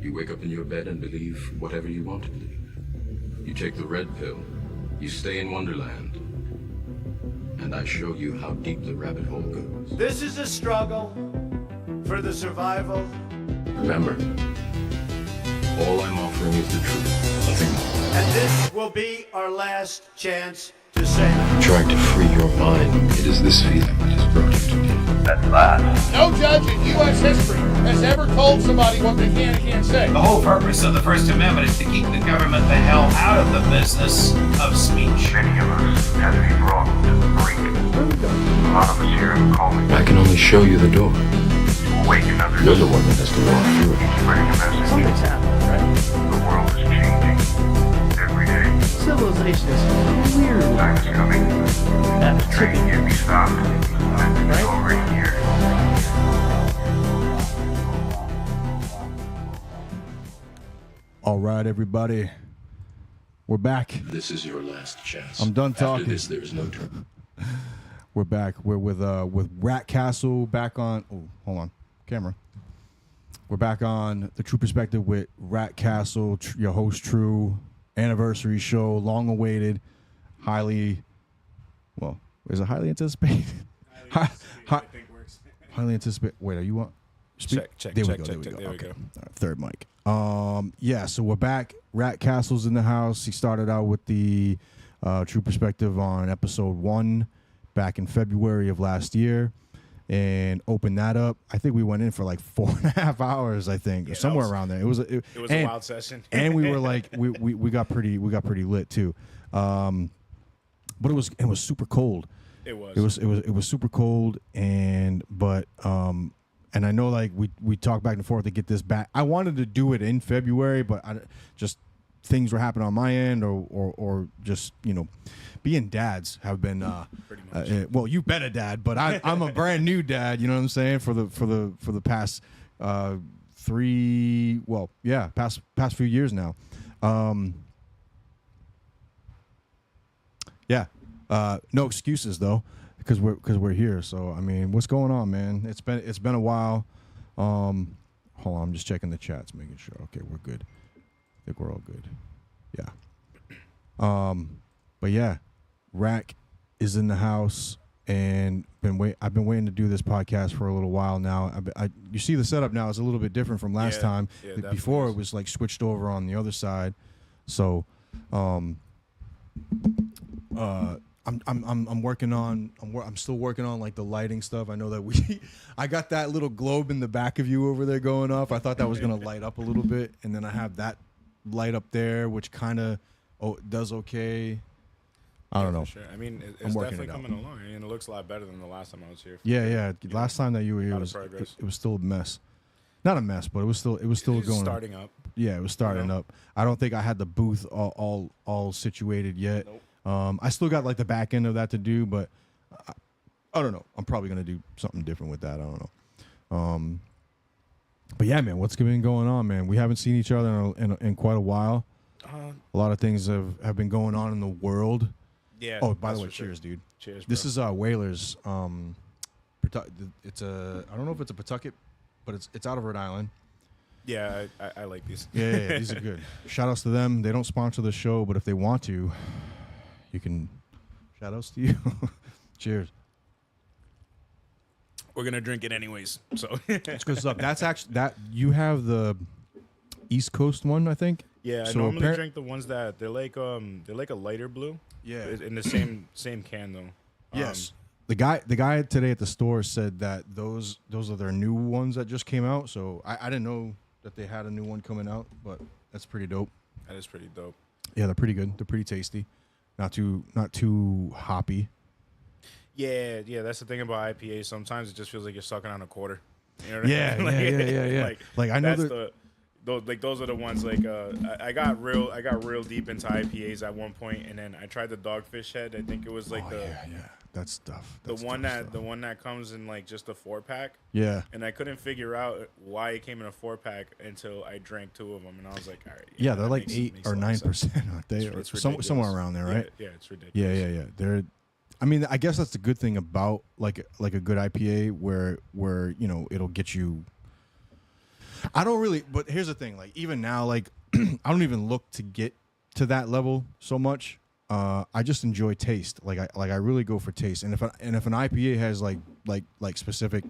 You wake up in your bed and believe whatever you want to believe. You take the red pill. You stay in Wonderland. And I show you how deep the rabbit hole goes. This is a struggle for the survival. Remember, all I'm offering is the truth, nothing more. And this will be our last chance to say. Trying to free your mind. It is this feeling that has brought you to me. At last. No judge in U.S. history has ever told somebody what they can and can't say. The whole purpose of the First Amendment is to keep the government the hell out of the business of speech. Many of us had to be brought to the brink. A lot of us here have calling I can only show you the door. to awaken others. You're the one that has to walk through it. Spreading a message. Something's happening, right? The world is changing every day. Civilization is weird. Time is coming. That The train can't be stopped. Momentum is Right? already here. All right, everybody. We're back. This is your last chance. I'm done talking. After this, there is no turn. We're back. We're with Rat Castle back on. Oh, hold on, camera. We're back on the Tru Perspective with Rat Castle, your host Tru. Anniversary show, long awaited, highly, well, is it highly anticipated? Highly anticipated. Wait, are you on? Speak? Check, There we check, go. check, There we check, go. there we Okay. go. All right, third mic. Yeah. So we're back. Rat Castle's in the house. He started out with the Tru Perspective on episode 1 back in February of last year, and opened that up. I think we went in for like 4.5 hours. I think, Yeah, or somewhere that was- around there. It was a wild session. and we were like, we got pretty lit too. But it was super cold. It was super cold, and I know like we talked back and forth to get this back. I wanted to do it in February, but just things were happening on my end, or just being dads have been Pretty much. well, you've been a dad, but I'm a brand new dad. You know what I'm saying? For the past past few years now. No excuses though, because we're here. So I mean, what's going on, man? It's been a while. Hold on, I'm just checking the chats, making sure. Okay, we're good. I think we're all good. Yeah. But yeah, Rack is in the house, and I've been waiting to do this podcast for a little while now. You see the setup now is a little bit different from last time. Yeah, Before it was like switched over on the other side. So, I'm working on. I'm still working on like the lighting stuff. I know that I got that little globe in the back of you over there going off. I thought that was gonna light up a little bit, and then I have that light up there, which kind of does okay. I don't know. Sure. I mean, it's definitely coming along. I mean, it looks a lot better than the last time I was here. Yeah. Last time that you were here, it was still a mess. Not a mess, but it was still going. Starting up. Yeah, it was starting up. I don't think I had the booth all situated yet. Nope. I still got like the back end of that to do, but I don't know. I'm probably gonna do something different with that. I don't know. But yeah, man, what's been going on, man? We haven't seen each other in quite a while. A lot of things have been going on in the world. Yeah. Oh, by the way, cheers, dude. Cheers. This is Whalers. It's I don't know if it's a Pawtucket, but it's out of Rhode Island. Yeah, I like these. Yeah, these are good. Shout outs to them. They don't sponsor the show, but if they want to, you can. Shout outs to you. Cheers. We're gonna drink it anyways. So it's good stuff. That's actually that you have the East Coast one, I think. Yeah, I normally drink the ones that they're like a lighter blue. Yeah, in the same can though. Yes. The guy today at the store said that those are their new ones that just came out. So I didn't know that they had a new one coming out, but that's pretty dope. That is pretty dope. Yeah, they're pretty good. They're pretty tasty. Not too hoppy. Yeah, that's the thing about IPA. Sometimes it just feels like you're sucking on a quarter. You know what I mean? Yeah. Like I know those are the ones like I got real deep into IPAs at one point, and then I tried the Dogfish Head. I think it was like that stuff. The one that comes in like just a 4-pack. Yeah. And I couldn't figure out why it came in a 4-pack until I drank 2 of them, and I was like, all right. Yeah, they're like 8 or 9%, aren't they? It's somewhere around there, right? Yeah, it's ridiculous. Yeah. They're. I mean, I guess that's the good thing about like a good IPA where it'll get you. I don't really, but here's the thing. Like even now, like I don't even look to get to that level so much. I just enjoy taste. Like I really go for taste. And if an IPA has like specific,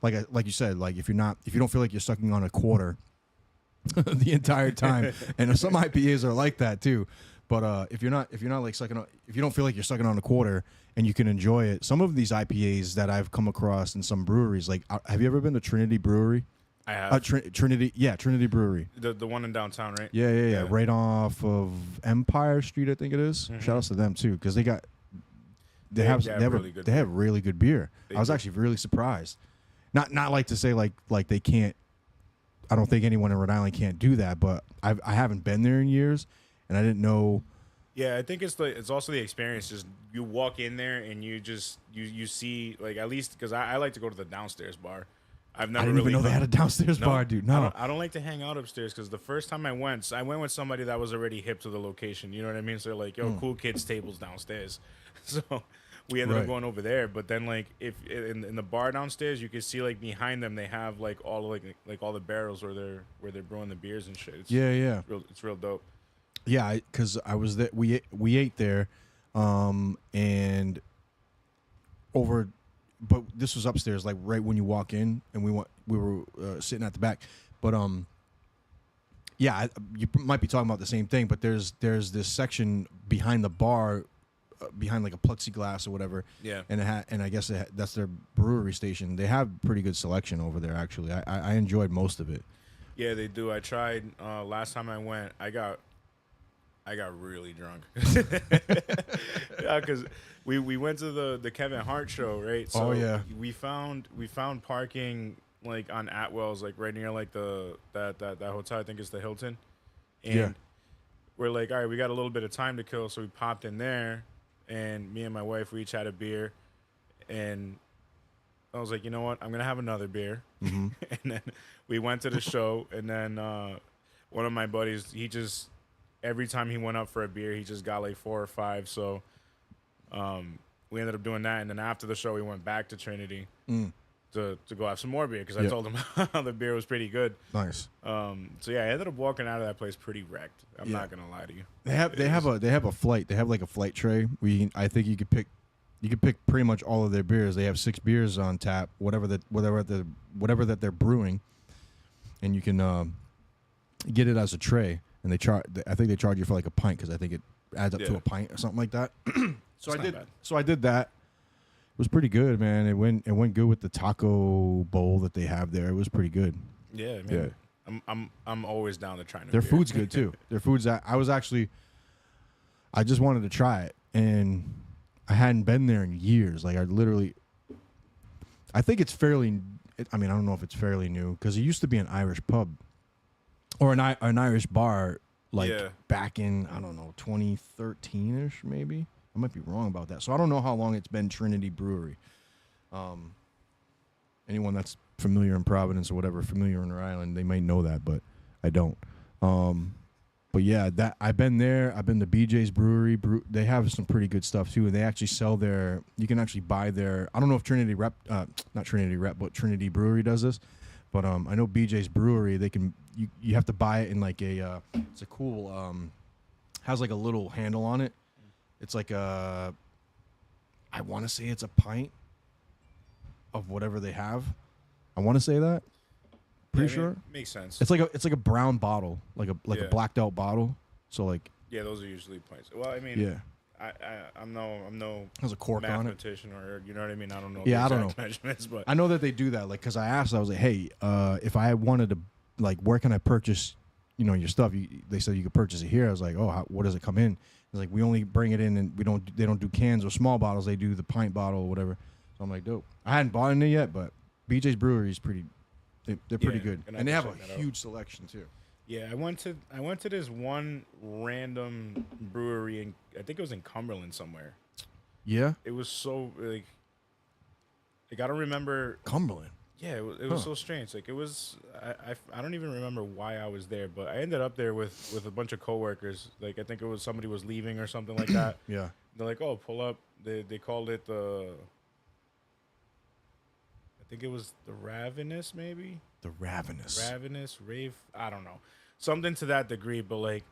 like you said, like if you don't feel like you're sucking on a quarter the entire time, and some IPAs are like that too. But if you're not like sucking on, if you don't feel like you're sucking on a quarter and you can enjoy it, some of these IPAs that I've come across in some breweries, like have you ever been to Trinity Brewery? I have. Trinity Brewery. The one in downtown, right? Yeah. Right off of Empire Street, I think it is. Mm-hmm. Shout outs to them too, because they have really good beer. I was actually really surprised. Not like to say like they can't. I don't think anyone in Rhode Island can't do that, but I haven't been there in years, and I didn't know. Yeah, I think it's also the experience. Just you walk in there and you just you see, like, at least because I like to go to the downstairs bar. I didn't even know they had a downstairs bar, dude. No, I don't like to hang out upstairs because the first time I went with somebody that was already hip to the location. You know what I mean? So they're like, yo, cool kids tables downstairs. So we ended up going over there. But then like if in the bar downstairs, you can see like behind them they have like all the barrels where they're brewing the beers and shit. It's real dope. Yeah, because I was there. We ate there, and over. But this was upstairs, like right when you walk in, and we were sitting at the back. But yeah, you might be talking about the same thing. But there's this section behind the bar, behind like a plexiglass or whatever. Yeah. And I guess that's their brewery station. They have pretty good selection over there. Actually, I enjoyed most of it. Yeah, they do. I tried last time I went. I got really drunk. Yeah, because we went to the Kevin Hart show, right? So we found parking like on Atwell's, like right near like that hotel. I think it's the Hilton. And we're like, all right, we got a little bit of time to kill, so we popped in there, and me and my wife, we each had a beer, and I was like, you know what, I'm gonna have another beer. Mm-hmm. And then we went to the show, and then one of my buddies, he just, every time he went up for a beer, he just got like 4 or 5. So we ended up doing that. And then after the show, we went back to Trinity to go have some more beer because I told them the beer was pretty good. Nice. So yeah, I ended up walking out of that place pretty wrecked. I'm not gonna lie to you. They have a flight. They have like a flight tray. I think you could pick pretty much all of their beers. They have 6 beers on tap, whatever that they're brewing, and you can get it as a tray. And I think they charge you for like a pint because I think it adds up to a pint or something like that. So I did that. It was pretty good, man. It went good with the taco bowl that they have there. It was pretty good. Yeah, man. Yeah. I'm always down to try new Their beer. food's good too. Their food's I just wanted to try it, and I hadn't been there in years. Like I think it's fairly. I mean, I don't know if it's fairly new because it used to be an Irish pub or an Irish bar, back in, I don't know, 2013-ish maybe. I might be wrong about that. So I don't know how long it's been Trinity Brewery. Anyone that's familiar in Providence or whatever, familiar in Rhode Island, they might know that, but I don't. But yeah, I've been there. I've been to BJ's Brewery. They have some pretty good stuff too. And they actually sell you can actually buy their, I don't know if not Trinity Rep, but Trinity Brewery does this. But I know BJ's Brewery, you have to buy it in like it's a cool, has like a little handle on it. It's like I want to say it's a pint of whatever they have. I want to say that. Pretty sure. Makes sense. It's like a brown bottle, like a blacked out bottle. So like. Yeah, those are usually pints. Well, I mean. Yeah. I'm no. Has a cork on it. Mathematician, or you know what I mean. I don't know. Yeah, I don't know. Measurements, but I know that they do that. Like, cause I asked, I was like, hey, if I wanted to, like, where can I purchase, your stuff? They said you could purchase it here. I was like, oh, what does it come in? It's like, we only bring it in, and they don't do cans or small bottles. They do the pint bottle or whatever. So I'm like, dope. I hadn't bought it yet, but BJ's Brewery is they're pretty good, and they have a huge selection too. Yeah, I went to this one random brewery I think it was in Cumberland somewhere. Yeah, it was so like I don't remember Cumberland. Yeah, it was so strange. Like it was, I don't even remember why I was there, but I ended up there with a bunch of coworkers. Like I think it was somebody was leaving or something like that. Yeah, they're like, oh, pull up. They called it I think it was the Ravenous, maybe. The Ravenous Rave. I don't know, something to that degree. But like,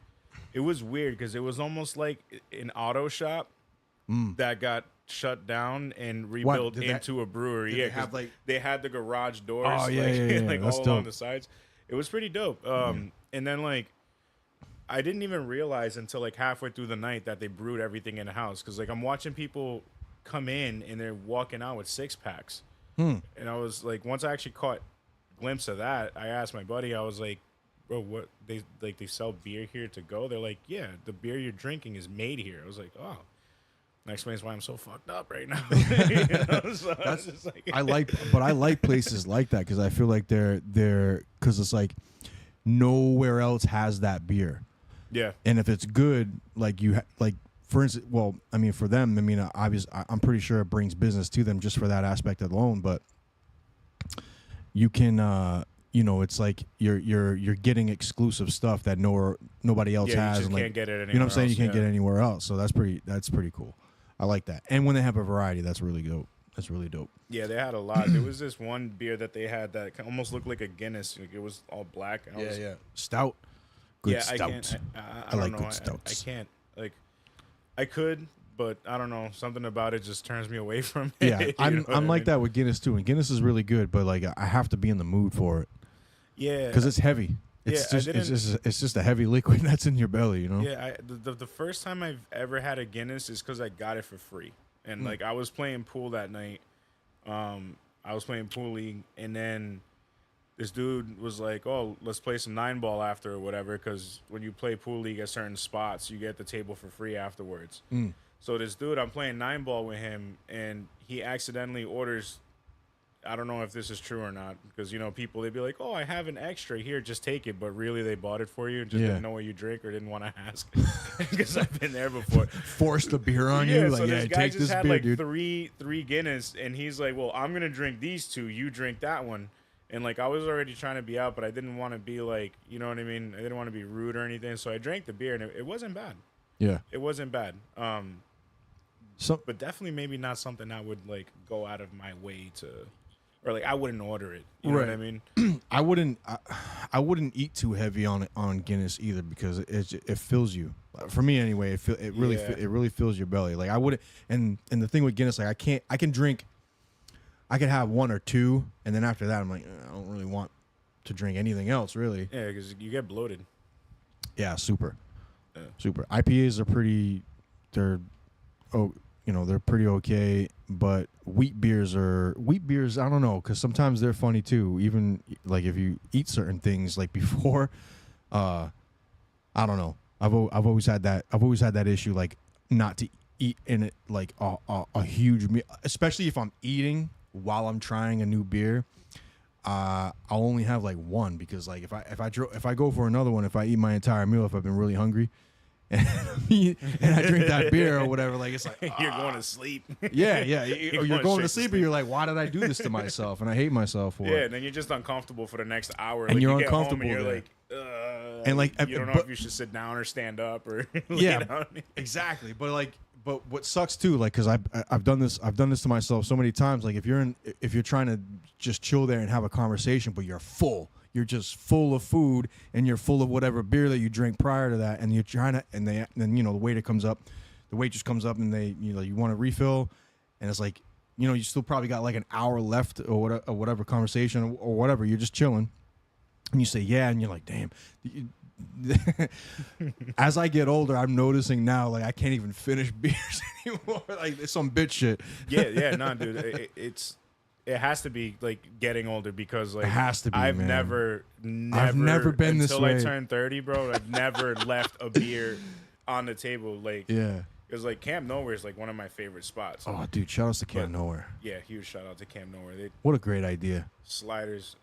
it was weird because it was almost like an auto shop that got shut down and rebuilt into a brewery. Yeah, they had the garage doors. Oh yeah, like that's all dope. along the sides. It was pretty dope. And then like, I didn't even realize until like halfway through the night that they brewed everything in the house. Because like I'm watching people come in and they're walking out with 6-packs. And I was like, once I actually caught a glimpse of that, I asked my buddy. I was like, bro, what they sell beer here to go? They're like, yeah, the beer you're drinking is made here. I was like, oh. That explains why I'm so fucked up right now. So that's just like I like places like that because I feel like they're because it's like nowhere else has that beer. Yeah, and if it's good, like for instance, well, I mean for them, I mean obviously I'm pretty sure it brings business to them just for that aspect alone. But you can, it's like you're getting exclusive stuff that nobody else has. You just and can't get it anywhere. You know what I'm saying? Else, You can't get it anywhere else. So that's pretty cool. I like that. And when they have a variety, that's really dope. That's really dope. Yeah, they had a lot. There was this one beer that they had that almost looked like a Guinness. Like it was all black. And Stout. Good stout. I like good stouts. I can't. Like, I could, but I don't know. Something about it just turns me away from it. Yeah, I'm like that with Guinness too. And Guinness is really good, but like I have to be in the mood for it. Yeah. Because it's heavy. It's just a heavy liquid that's in your belly, Yeah, the first time I've ever had a Guinness is because I got it for free, and like I was playing pool that night. I was playing pool league, and then this dude was like, "Oh, let's play some 9-ball after or whatever," because when you play pool league at certain spots, you get the table for free afterwards. So this dude, I'm playing 9-ball with him, and he accidentally orders. I don't know if this is true or not because, people, they'd be like, oh, I have an extra here. Just take it. But really, they bought it for you and just didn't know what you drink or didn't want to ask because I've been there before. Forced the beer on you. Like, this guy take just this had beer, like dude. three Guinness. And he's like, well, I'm going to drink these 2. You drink that one. And like I was already trying to be out, but I didn't want to be like, you know what I mean? I didn't want to be rude or anything. So I drank the beer and it wasn't bad. Yeah. It wasn't bad. But definitely maybe not something I would like go out of my way to or like I wouldn't order it. You know what I mean? I wouldn't eat too heavy on Guinness either because it fills you. For me anyway, it really fills your belly. Like I wouldn't, and the thing with Guinness, like I can have one or two, and then after that I'm like I don't really want to drink anything else really. Yeah, because you get bloated. Yeah, super. IPAs are pretty. They're pretty okay, but wheat beers. I don't know, because sometimes they're funny too. Even like if you eat certain things like before, I don't know. I've always had that issue, like not to eat in it like a huge meal, especially if I'm eating while I'm trying a new beer. I'll only have like one, because like if I go for another one, if I eat my entire meal, if I've been really hungry, and I drink that beer or whatever, like it's like you're going to sleep. Yeah, or you're going to sleep, and you're like, why did I do this to myself? And I hate myself for it. Yeah, and then you're just uncomfortable for the next hour. And like, you're you uncomfortable. Get home and you're there. like, and like you don't know if you should sit down or stand up or lay down. Exactly. But what sucks too, like, because I've done this to myself so many times. Like if you're trying to just chill there and have a conversation, but you're full. You're just full of food, and you're full of whatever beer that you drank prior to that, and you're trying to, and then the waiter comes up, the waitress comes up, and you want to refill, and it's like, you still probably got like an hour left or whatever conversation or whatever. You're just chilling, and you say yeah, and you're like, damn. As I get older, I'm noticing now, like I can't even finish beers anymore. Like it's some bitch shit. Yeah, no, dude, it has to be like getting older, because like it has to be. I've man. never been this way until I turned 30, bro. I've never left a beer on the table. Like because like Camp Nowhere is like one of my favorite spots. Oh, dude, shout outs to Camp Nowhere. Yeah, huge shout out to Camp Nowhere. What a great idea. Sliders,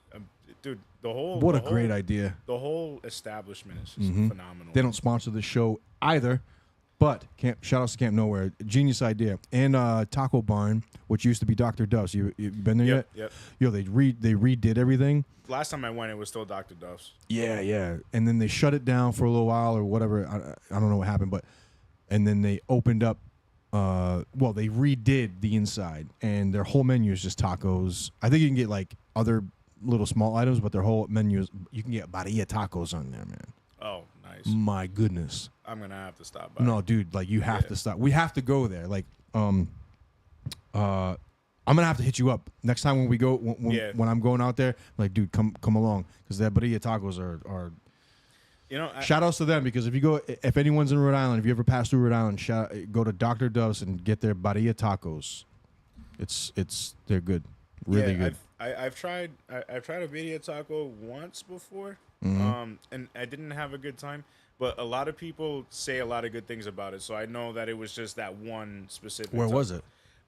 dude. Great idea. The whole establishment is just phenomenal. They don't sponsor the show either, but shout outs to Camp Nowhere. Genius idea. And Taco Barn, which used to be Dr. Duff's. You been there yet? Yep. Yo, they redid everything. Last time I went, it was still Dr. Duff's. Yeah. And then they shut it down for a little while or whatever. I don't know what happened, and then they opened up. They redid the inside, and their whole menu is just tacos. I think you can get like other little small items, but their whole menu is, you can get barilla tacos on there, man. Oh, nice. My goodness. I'm gonna have to stop by. No, dude, like you have to stop. We have to go there. Like, I'm gonna have to hit you up next time when we go. When I'm going out there, like, dude, come along, because their barilla tacos are. Shout outs to them, because if anyone's in Rhode Island, if you ever pass through Rhode Island, go to Dr. Dove's and get their barilla tacos. They're good, really good. I've tried a barilla taco once before, and I didn't have a good time. But a lot of people say a lot of good things about it, so I know that it was just that one specific. Where was it?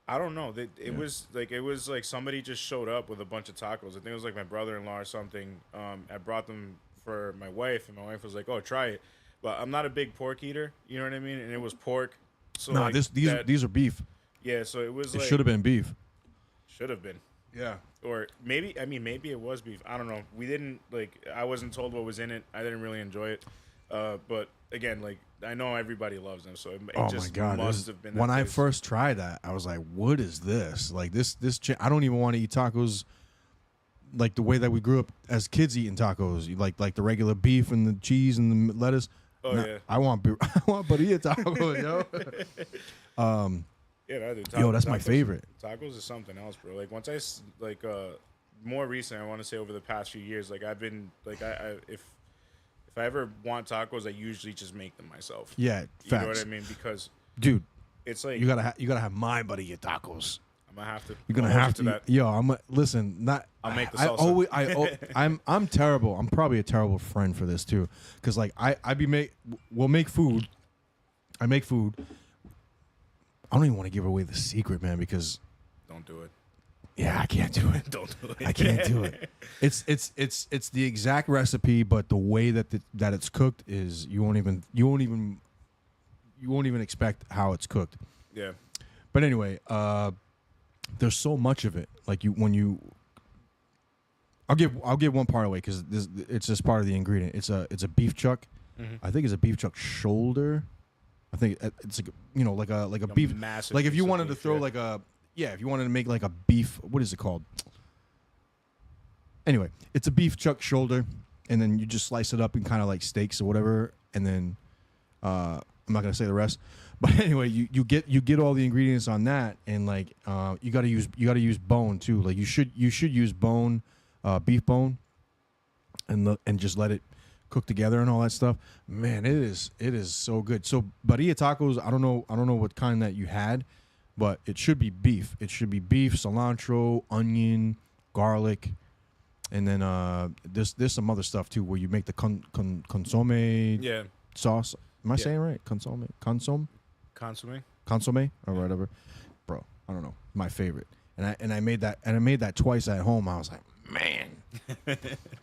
I don't know. It was like somebody just showed up with a bunch of tacos. I think it was like my brother-in-law or something. I brought them for my wife, and my wife was like, "Oh, try it." But I'm not a big pork eater, you know what I mean? And it was pork. So no, these are beef. Yeah, so it was. It should have been beef. Should have been. Yeah. Or maybe it was beef. I don't know. We didn't I wasn't told what was in it. I didn't really enjoy it. But again, like I know everybody loves them, so it just must have been. When I first tried that, I was like, "What is this? Like this? I don't even want to eat tacos like the way that we grew up as kids eating tacos, like the regular beef and the cheese and the lettuce. Oh yeah, I want barilla tacos, yo. Yeah, dude, yo, that's my favorite. Tacos is something else, bro. Like once more recent, I want to say over the past few years, like I've been like if I ever want tacos, I usually just make them myself. Yeah, facts. You know what I mean? Because dude, it's like you gotta have my barilla tacos. I'm gonna have to. You're gonna have to. Yo, listen. Not. I'll make the salsa. I'm terrible. I'm probably a terrible friend for this too, because like we'll make food. I make food. I don't even want to give away the secret, man, because. Don't do it. Yeah, I can't do it. Don't do it. I can't do it. It's the exact recipe, but the way that it's cooked is you won't even expect how it's cooked. Yeah. But anyway, there's so much of it. Like I'll give one part away because it's just part of the ingredient. It's a beef chuck. Mm-hmm. I think it's a beef chuck shoulder. I think it's like a beef. Massive. Like if you wanted beef, to throw if you wanted to make like a beef, what is it called? Anyway, it's a beef chuck shoulder, and then you just slice it up in kind of like steaks or whatever, and then I'm not gonna say the rest. But anyway, you get all the ingredients on that, and like you gotta use bone too. Like you should use bone, beef bone, and just let it cook together and all that stuff. Man, it is so good. So barilla tacos, I don't know what kind that you had, but it should be beef. It should be beef, cilantro, onion, garlic, and then there's some other stuff too where you make the consomme sauce. Am I saying it right? Consomme or whatever. Bro, I don't know. My favorite. And I made that twice at home. I was like, man,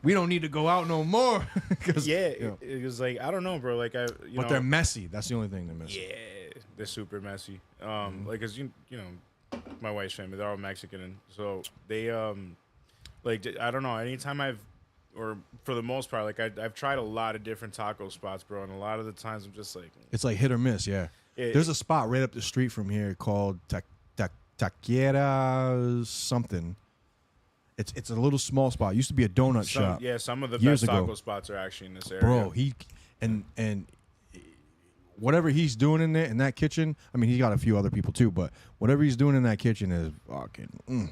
we don't need to go out no more. It was like, I don't know, bro. Like but they're messy. That's the only thing they're messy. Yeah, they're super messy. Like, cause you know, my wife's family, they're all Mexican, and so they like, I don't know. Anytime for the most part, like I've tried a lot of different taco spots, bro, and a lot of the times I'm just like, it's like hit or miss. Yeah, there's a spot right up the street from here called Taquera something. It's a little small spot. It used to be a donut shop. Yeah, some of the years best ago. taco spots are actually in this area. Bro, he and whatever he's doing in there in that kitchen. I mean, he's got a few other people too, but whatever he's doing in that kitchen is fucking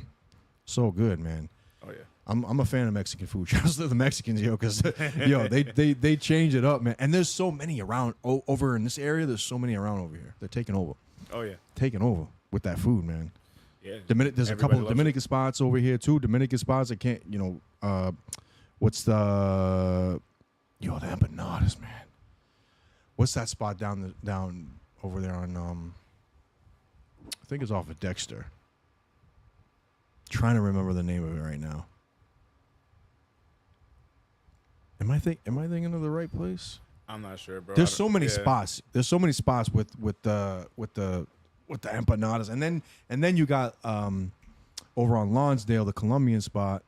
so good, man. Oh yeah. I'm a fan of Mexican food. Shout out to the Mexicans, yo, because yo, they change it up, man. And there's so many around over in this area. There's so many around over here. They're taking over. Oh yeah. Taking over with that food, man. Yeah. There's a couple of Dominican spots over here too. Dominican spots. I can't, what's the empanadas, man. What's that spot down over there on I think it's off of Dexter. Trying to remember the name of it right now. Am I thinking of the right place? I'm not sure, bro. There's so many spots. There's so many spots with the empanadas, and then you got over on Lonsdale, the Colombian spot.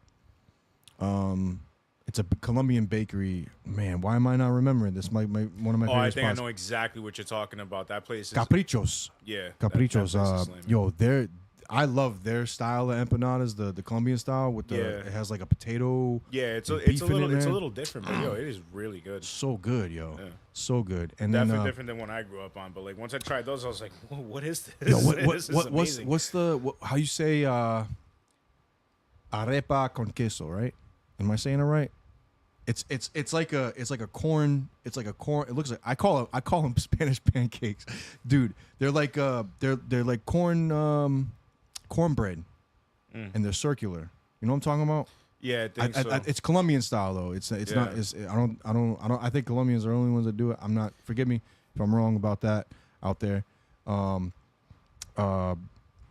It's a Colombian bakery. Man, why am I not remembering this? One of my favorite I think spots. I know exactly what you're talking about. That place is Caprichos. Yeah, Caprichos. That place is lame. I love their style of empanadas, the Colombian style with it has like a potato. Yeah, it's a beef in little it, it's a man. little different, but yo, it is really good. So good, yo. Yeah. So good. And Definitely then different than what I grew up on. But like once I tried those, I was like, whoa, what is this? yo, This is amazing. what's the how you say arepa con queso, right? Am I saying it right? It's like a corn. It's like a corn. It looks like I call them Spanish pancakes, dude. They're like they're like cornbread, and they're circular. You know what I'm talking about? Yeah, I think so. It's Colombian style though. It's not. I don't. I think Colombians are the only ones that do it. I'm not. Forgive me if I'm wrong about that out there.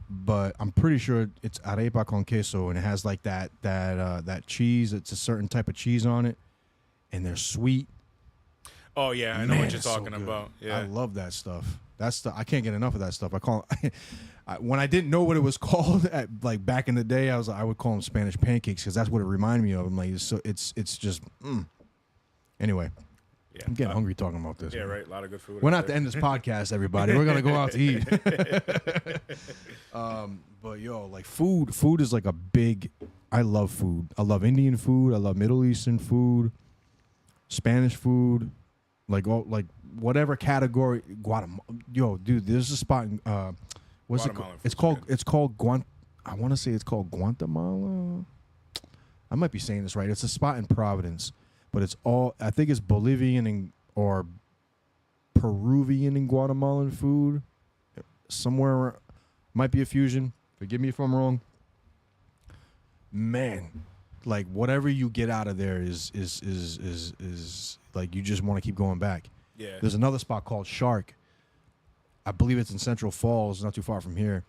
But I'm pretty sure it's arepa con queso, and it has like that cheese. It's a certain type of cheese on it, and they're sweet. Oh yeah, I know what you're talking about. Yeah, I love that stuff. I can't get enough of that stuff. I call when I didn't know what it was called like back in the day, I would call them Spanish pancakes because that's what it reminded me of. I'm like, it's just. Anyway, yeah, I'm getting hungry talking about this. Yeah, man. right. A lot of good food. We're not to end this podcast, everybody. We're gonna go out to eat. But yo, like food is like a big. I love food. I love Indian food. I love Middle Eastern food, Spanish food, like whatever category. Guatemala. Yo, dude, there's a spot in what's it called? It's called I want to say it's called Guatemala. I might be saying this right. It's a spot in Providence, but I think it's Bolivian or Peruvian and Guatemalan food. Somewhere might be a fusion. Forgive me if I'm wrong. Man, like whatever you get out of there is like you just want to keep going back. Yeah. There's another spot called Shark. I believe it's in Central Falls, not too far from here.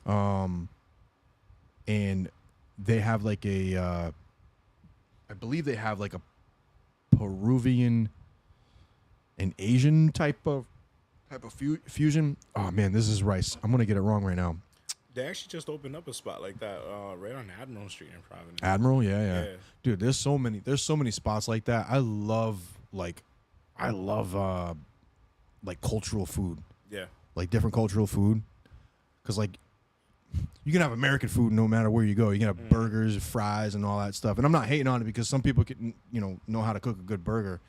And they have like I believe they have like a Peruvian and Asian type of fusion. Oh man, this is rice. I'm gonna get it wrong right now. They actually just opened up a spot like that right on Admiral Street in Providence. Admiral, yeah. Dude, there's so many spots like that. I love like cultural food. Yeah. Like different cultural food. Cause like you can have American food no matter where you go. You can have burgers, fries, and all that stuff. And I'm not hating on it because some people can, know how to cook a good burger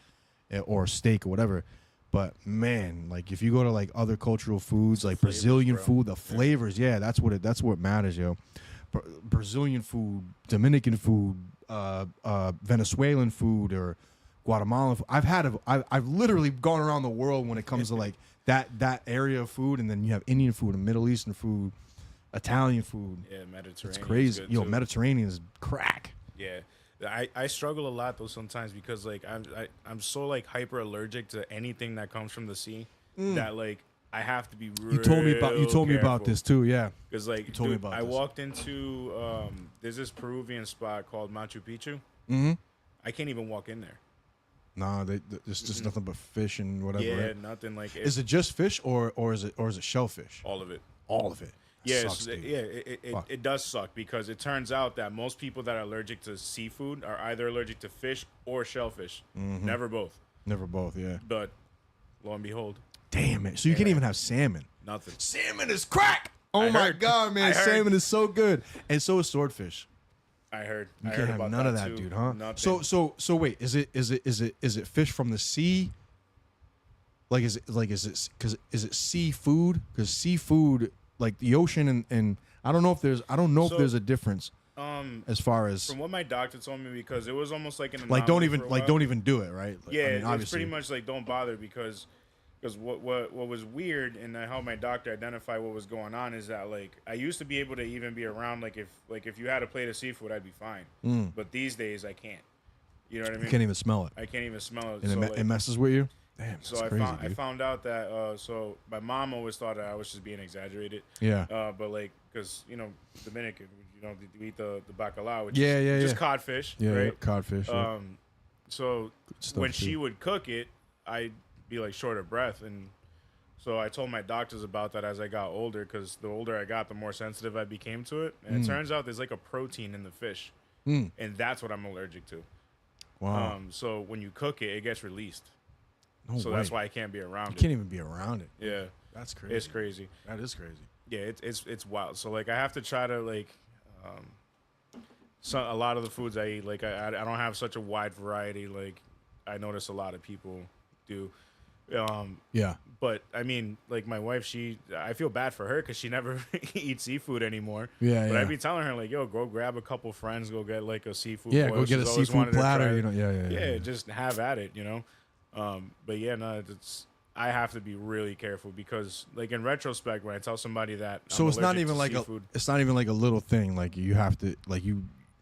or steak or whatever. But man, like if you go to like other cultural foods, like Brazilian food, the flavors, that's what matters, yo. Brazilian food, Dominican food, Venezuelan food, or Guatemalan food. I've literally gone around the world when it comes to like that area of food, and then you have Indian food and Middle Eastern food, Italian food. Yeah, Mediterranean. It's crazy. Yo, Mediterranean is crack. Yeah. I struggle a lot though sometimes because like I'm so like hyper allergic to anything that comes from the sea that like I have to be real You told me about this too, yeah. Because like I this. walked into there's this Peruvian spot called Machu Picchu. Mm-hmm. I can't even walk in there. Nah, there's just nothing but fish and whatever. Yeah, right? nothing like it. Is it just fish or is it shellfish? All of it. All of it. Yeah, Sucks, it does suck because it turns out that most people that are allergic to seafood are either allergic to fish or shellfish. Mm-hmm. Never both. Never both, yeah. But lo and behold. Damn it. So you can't even have salmon. Nothing. Salmon is crack. Oh my God, man. Salmon is so good. And so is swordfish. I heard. You I can't heard have about none of that, too. dude, huh? Nothing. So wait, is it fish from the sea? Like is it seafood? Because seafood, like the ocean and I don't know if there's a difference. As far as from what my doctor told me, because it was almost like an like don't even do it, right? Like, yeah, I mean, it's pretty much like don't bother because what was weird and how my doctor identified what was going on is that like I used to be able to even be around like if you had a plate of seafood I'd be fine, but these days I can't. You know what I mean? You can't even smell it. I can't even smell it. And so, it messes with you. Damn, so that's crazy, I found out that so my mom always thought that I was just being exaggerated. Yeah. But like because Dominican, we eat the bacalao, which is just codfish. Yeah, right? yeah, codfish. Yeah. So when too. she would cook it, I'd be like short of breath, and so I told my doctors about that as I got older, because the older I got, the more sensitive I became to it. And it turns out there's like a protein in the fish, and that's what I'm allergic to. Wow. So when you cook it, it gets released. No So way. that's why I can't be around it. You can't even be around it. Yeah, That's crazy. it's crazy. That is crazy. Yeah, it's wild. So like I have to try to like, so a lot of the foods I eat, like I don't have such a wide variety. Like I notice a lot of people do. Yeah. But I mean, like my wife, I feel bad for her because she never eats seafood anymore. Yeah, But yeah. I'd be telling her like, "Yo, go grab a couple friends, go get like a seafood. Yeah, boil." go get She's a always seafood wanted to try platter. it. Yeah. Just have at it, But yeah, no, I have to be really careful because, like in retrospect, when I tell somebody that, So I'm it's not allergic even to like seafood, it's not even like a little thing. Like you have to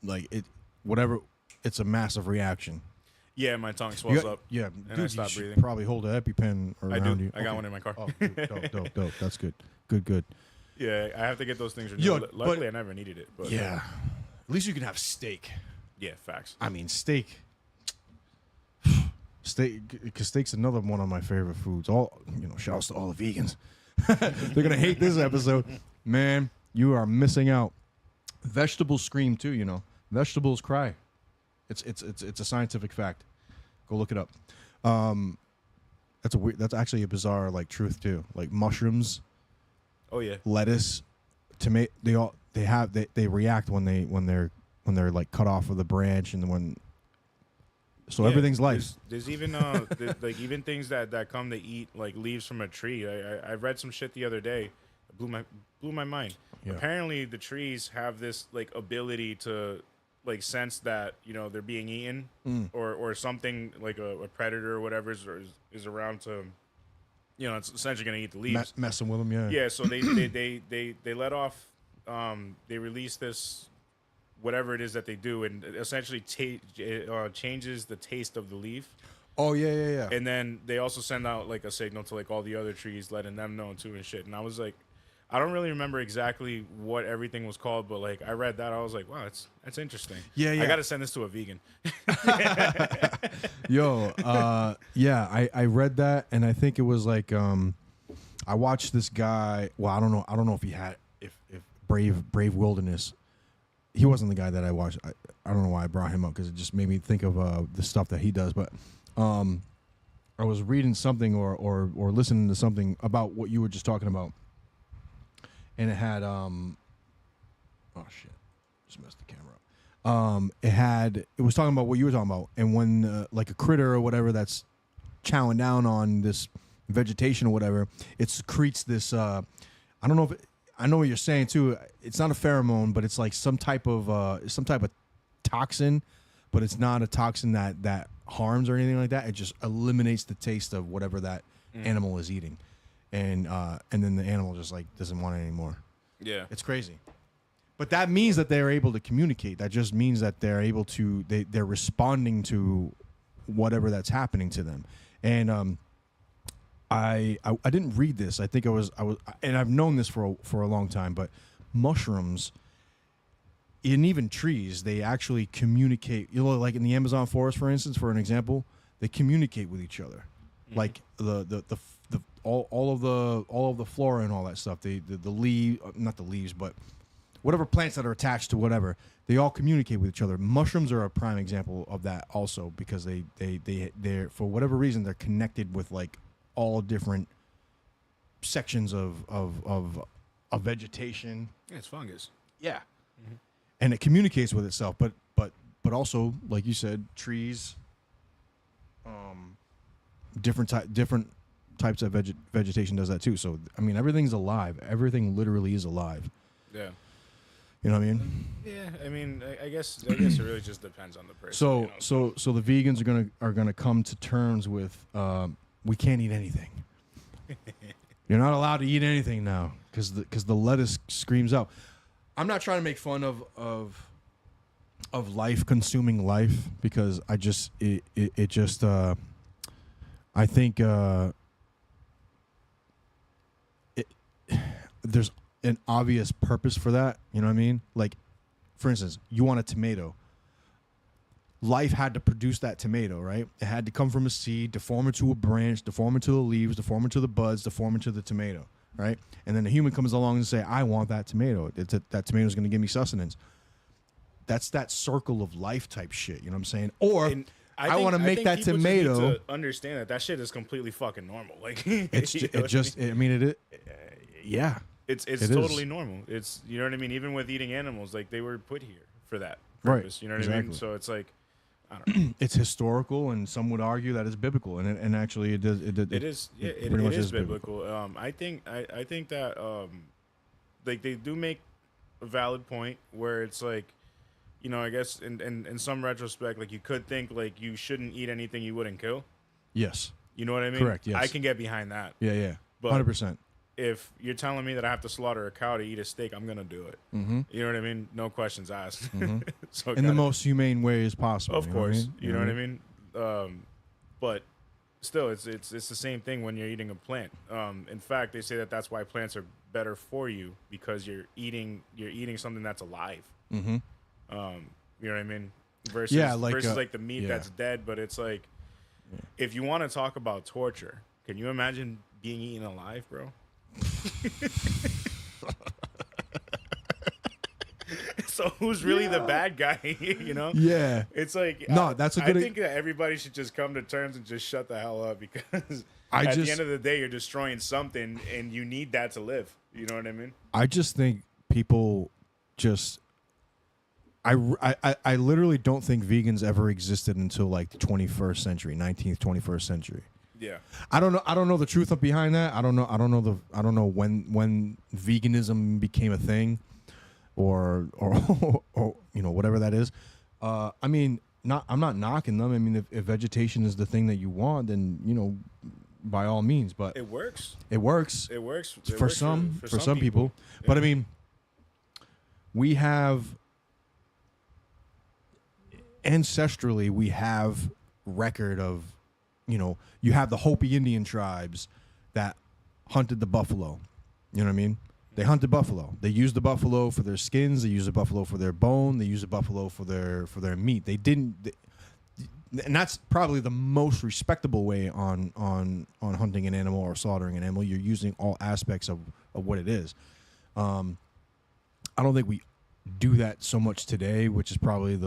it whatever. It's a massive reaction. yeah, my tongue swells up. Yeah, and dude, I you stop should breathing. probably hold an EpiPen around I do. you. I got one in my car. Oh, dude, dope. That's good. Good. Yeah, I have to get those things renewed. Yo, Luckily, but- I never needed it. But Yeah. At least you can have steak. yeah, facts. I mean, steak. Because steak's another one of my favorite foods. Shouts to all the vegans. They're gonna hate this episode, man. You are missing out. Vegetables scream too. Vegetables cry. It's a scientific fact. Go look it up. That's actually a bizarre like truth too. Like mushrooms, Oh yeah. lettuce, tomato. They react when they're like cut off of the branch and when. So Yeah, everything's life. There's even like even things that come to eat like leaves from a tree. I read some shit the other day. It blew my mind. Yeah. Apparently the trees have this like ability to like sense that they're being eaten or something like a predator or whatever is around to it's essentially gonna eat the leaves. Messing with them, yeah. Yeah, so they let off they release this whatever it is that they do, and it essentially changes the taste of the leaf. Oh yeah. And then they also send out like a signal to like all the other trees, letting them know too and shit. And I was like, I don't really remember exactly what everything was called, but like I read that, I was like, wow, that's interesting. Yeah. I gotta send this to a vegan. Yo, yeah, I read that, and I think it was like I watched this guy. Well, I don't know if Brave Wilderness. He wasn't the guy that I watched. I don't know why I brought him up because it just made me think of the stuff that he does. But I was reading something or listening to something about what you were just talking about, and it had Oh shit, just messed the camera up. It was talking about what you were talking about, and when like a critter or whatever that's chowing down on this vegetation or whatever, it secretes this. I don't know if I know what you're saying too. It's not a pheromone, but it's like some type of toxin, but it's not a toxin that harms or anything like that. It just eliminates the taste of whatever that animal is eating, and then the animal just like doesn't want it anymore. Yeah, it's crazy. But that means that they're able to communicate. That just means that they're able to they're responding to whatever that's happening to them. And I didn't read this. I think I was and I've known this for a long time, but mushrooms and even trees, they actually communicate. You know, like in the Amazon forest, for instance, for an example, they communicate with each other. Like all of the flora and all that stuff. The leaf, not the leaves, but whatever plants that are attached to whatever, they all communicate with each other. Mushrooms are a prime example of that also, because they're for whatever reason they're connected with like all different sections of vegetation. Yeah, it's fungus. Yeah. And it communicates with itself, but also, like you said, trees, different types of vegetation does that too. So I mean, everything's alive. Everything literally is alive. Yeah. You know what I mean? Yeah, I mean, I guess it really just depends on the person. So you know? so the vegans are gonna come to terms with we can't eat anything. You're not allowed to eat anything now because the lettuce screams out. I'm not trying to make fun of life consuming life, because I just I think there's an obvious purpose for that. You know what I mean? Like, for instance, you want a tomato. Life had to produce that tomato, right? It had to come from a seed, to form into a branch, to form into the leaves, to form into the buds, to form into the tomato, right? And then the human comes along and say, I want that tomato. That tomato is going to give me sustenance. That's that circle of life type shit. You know what I'm saying? Or I want to make that tomato. Just need to understand that shit is completely fucking normal. Like it's just. I mean, yeah. It's totally normal. It's, you know what I mean. Even with eating animals, like they were put here for that purpose. Right. You know what I mean. So it's like, I don't know. It's historical, and some would argue that it's biblical, and actually it is. It is biblical. I think that like they do make a valid point where it's like, you know, I guess in some retrospect, like you could think like you shouldn't eat anything you wouldn't kill. Yes. You know what I mean? Correct. Yes. I can get behind that. Yeah. But 100%. If you're telling me that I have to slaughter a cow to eat a steak, I'm gonna do it. Mm-hmm. You know what I mean? No questions asked. Mm-hmm. So in the most humane way as possible. Of course. You know what I mean? But still, it's the same thing when you're eating a plant. In fact, they say that that's why plants are better for you, because you're eating something that's alive. Mm-hmm. You know what I mean? Versus like the meat that's dead. But it's like, if you want to talk about torture, can you imagine being eaten alive, bro? So who's really the bad guy? You know? Yeah. It's like, no, that's a good. I think that everybody should just come to terms and just shut the hell up, because at the end of the day, you're destroying something, and you need that to live. You know what I mean? I just think people just. I literally don't think vegans ever existed until like the 21st century, 19th, 21st century. Yeah. I don't know the truth behind that. I don't know when veganism became a thing, or you know, whatever that is. I mean, I'm not knocking them. I mean, if vegetation is the thing that you want, then, you know, by all means. But it works. It works for some people. Yeah. But I mean, we have ancestrally record of, you know, you have the Hopi Indian tribes that hunted the buffalo. You know what I mean? They hunted buffalo. They used the buffalo for their skins. They used the buffalo for their bone. They used the buffalo for their meat. And that's probably the most respectable way on hunting an animal or slaughtering an animal. You're using all aspects of what it is. I don't think we do that so much today, which is probably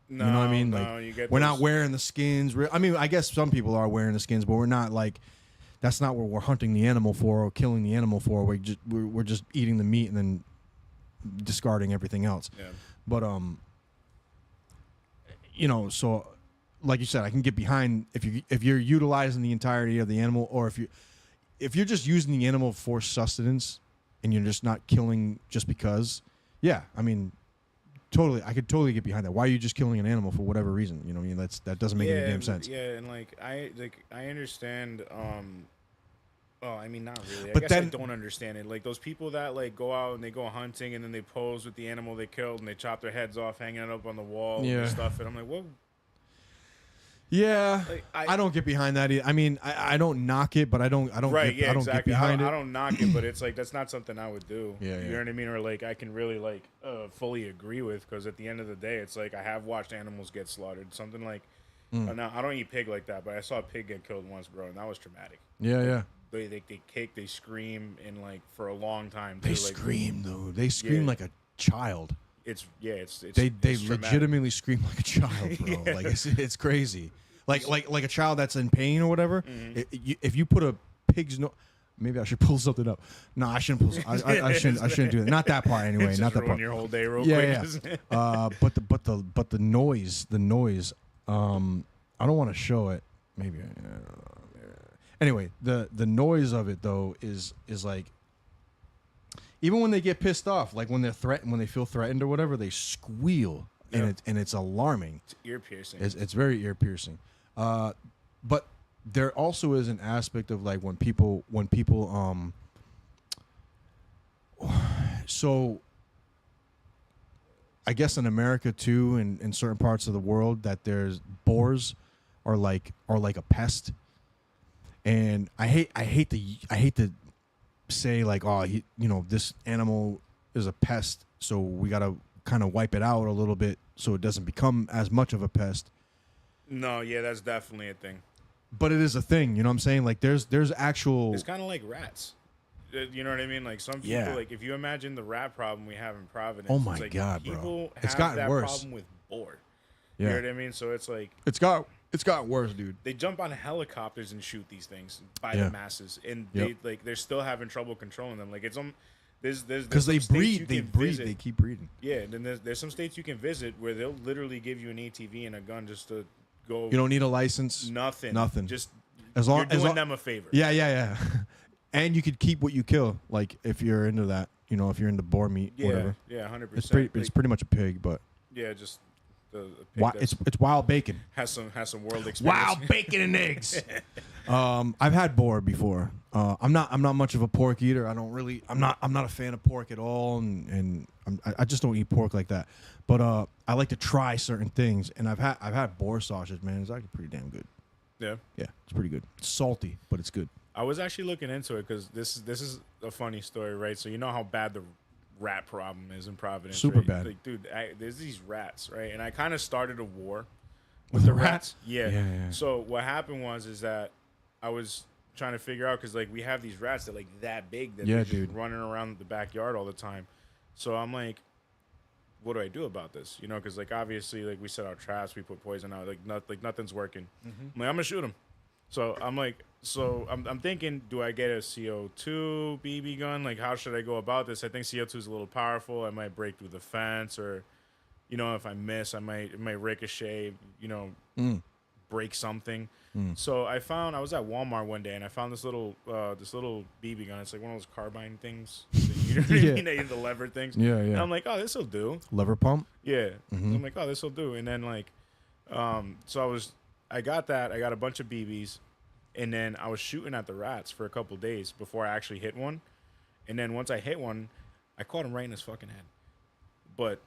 you know what I mean? Like, we're not wearing the skins. I mean, I guess some people are wearing the skins, but we're not like, that's not what we're hunting the animal for or killing the animal for. We're just eating the meat and then discarding everything else. Yeah. But you know, so like you said, I can get behind if you're utilizing the entirety of the animal, or if you're just using the animal for sustenance and you're just not killing just because. Yeah, I mean, totally, I could totally get behind that. Why are you just killing an animal for whatever reason? You know, what I mean, that doesn't make any damn sense. Yeah, and I understand. Well, I mean, not really. I But guess then, I don't understand it. Like those people that like go out and they go hunting and then they pose with the animal they killed and they chop their heads off, hanging it up on the wall and stuff. And I'm like, what? Yeah, Like, I don't get behind that either. I mean, I don't knock it, but I don't Right? get, Yeah, I don't exactly. get behind I it. don't knock it, but it's like that's not something I would do. Yeah, You yeah. know what I mean? Or like I can really like fully agree with, because at the end of the day, it's like I have watched animals get slaughtered. Something like now I don't eat pig like that, but I saw a pig get killed once, bro, and that was traumatic. Yeah. They kick, they scream, and like for a long time. They like, scream though. They scream Yeah. like a child. It's They it's traumatic. legitimately scream like a child, bro. Yeah. Like it's crazy. Like a child that's in pain or whatever. Mm-hmm. If you put a pig's maybe I should pull something up. No, I shouldn't pull. I shouldn't do that. Not that part anyway. Just not that ruin part. your whole day real Yeah, quick. yeah. But the noise. I don't want to show it. Maybe. Anyway, the noise of it though is like, even when they get pissed off, like when they're threatened, when they feel threatened or whatever, they squeal, and it's alarming. It's ear piercing. It's very ear piercing. But there also is an aspect of like when people so I guess in America too, and in certain parts of the world, that there's boars are like a pest. And I hate to say like, oh, this animal is a pest, so we gotta kind of wipe it out a little bit so it doesn't become as much of a pest. No, yeah, that's definitely a thing. But it is a thing, you know what I'm saying? Like there's actual. It's kind of like rats. You know what I mean? Like some people, Yeah. like if you imagine the rat problem we have in Providence. Oh my it's like God, bro. people It's have gotten that worse. problem with boar. Yeah. You know what I mean? So it's like It's got worse, dude. they jump on helicopters and shoot these things by Yeah. the masses, and Yep. they're still having trouble controlling them. Like it's there's Because they some states breed, you they can breed, visit. they keep breeding. Yeah, and then there's some states you can visit where they'll literally give you an ATV and a gun just to go. You don't need a license. Nothing. Just As long you're doing as long, them a favor. Yeah. And you could keep what you kill, like if you're into that. You know, if you're into boar meat, whatever. Yeah, 100%. It's pretty much a pig, but Yeah, just the pig it's wild bacon. has some world experience. Wild bacon and eggs. I've had boar before. I'm not much of a pork eater. I'm not a fan of pork at all, and I just don't eat pork like that. But I like to try certain things, and I've had boar sausage, man. It's actually pretty damn good. Yeah. Yeah, it's pretty good. It's salty, but it's good. I was actually looking into it because this is a funny story, right? So you know how bad the rat problem is in Providence. Super right? bad. Like, dude, there's these rats, right? And I kind of started a war with the rats. Yeah. Yeah. So what happened is that I was trying to figure out, because like we have these rats that like that big that they're just running around the backyard all the time. So I'm like, what do I do about this? You know, because like obviously like we set out traps, we put poison out, like nothing's working. I'm like, I'm gonna shoot them. So I'm like, I'm thinking, do I get a CO2 BB gun? Like, how should I go about this? I think CO2 is a little powerful. I might break through the fence, or, you know, if I miss, it might ricochet, you know, break something. So I was at Walmart one day and I found this little BB gun. It's like one of those carbine things. You know what I mean? They use the lever things. Yeah. And I'm like, oh, this will do. Lever pump. Yeah. I'm like, oh, this will do. And then like, so I got that. I got a bunch of BBs, and then I was shooting at the rats for a couple days before I actually hit one. And then once I hit one, I caught him right in his fucking head. But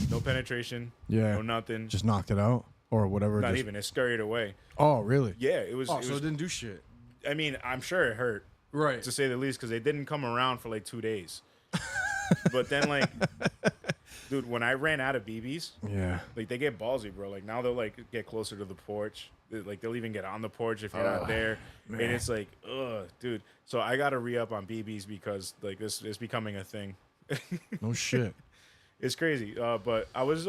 no penetration. Yeah. No nothing. Just knocked it out or whatever. Not even. It scurried away. Oh, really? Yeah. It was. So it didn't do shit. I mean, I'm sure it hurt. Right. To say the least, because they didn't come around for like 2 days. But then, like, dude, when I ran out of BBs, Yeah. like they get ballsy, bro. Like now they'll like get closer to the porch. Like they'll even get on the porch if you're not there. Man. And it's like, ugh, dude. So I gotta re-up on BBs because like this is becoming a thing. No shit. It's crazy. But I was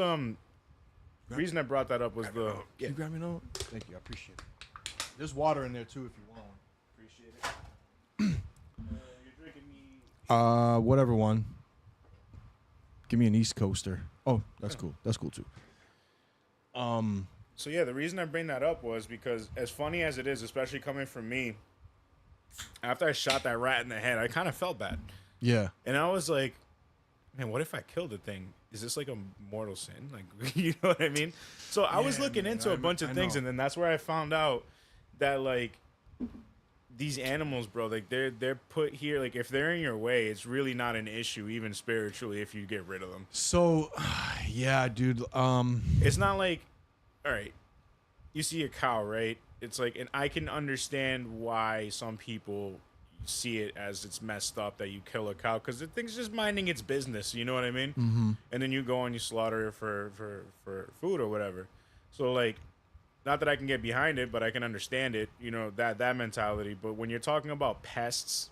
reason I brought that up was Can you grab me a note? Thank you. I appreciate it. There's water in there too if you want. Appreciate it. You're drinking me. Whatever one. Give me an East Coaster. Oh, that's cool. That's cool too. So yeah, the reason I bring that up was because as funny as it is, especially coming from me, after I shot that rat in the head, I kind of felt bad. Yeah. And I was like, man, what if I killed the thing? Is this like a mortal sin? Like, you know what I mean? So I was looking into a bunch of things, and then that's where I found out that like these animals, bro, like they're put here. Like if they're in your way, it's really not an issue, even spiritually, if you get rid of them. So, yeah, dude. It's not like, all right, you see a cow, right? It's like, and I can understand why some people see it as it's messed up that you kill a cow because the thing's just minding its business. You know what I mean? Mm-hmm. And then you go and you slaughter it for food or whatever. So like, not that I can get behind it, but I can understand it. You know that mentality. But when you're talking about pests,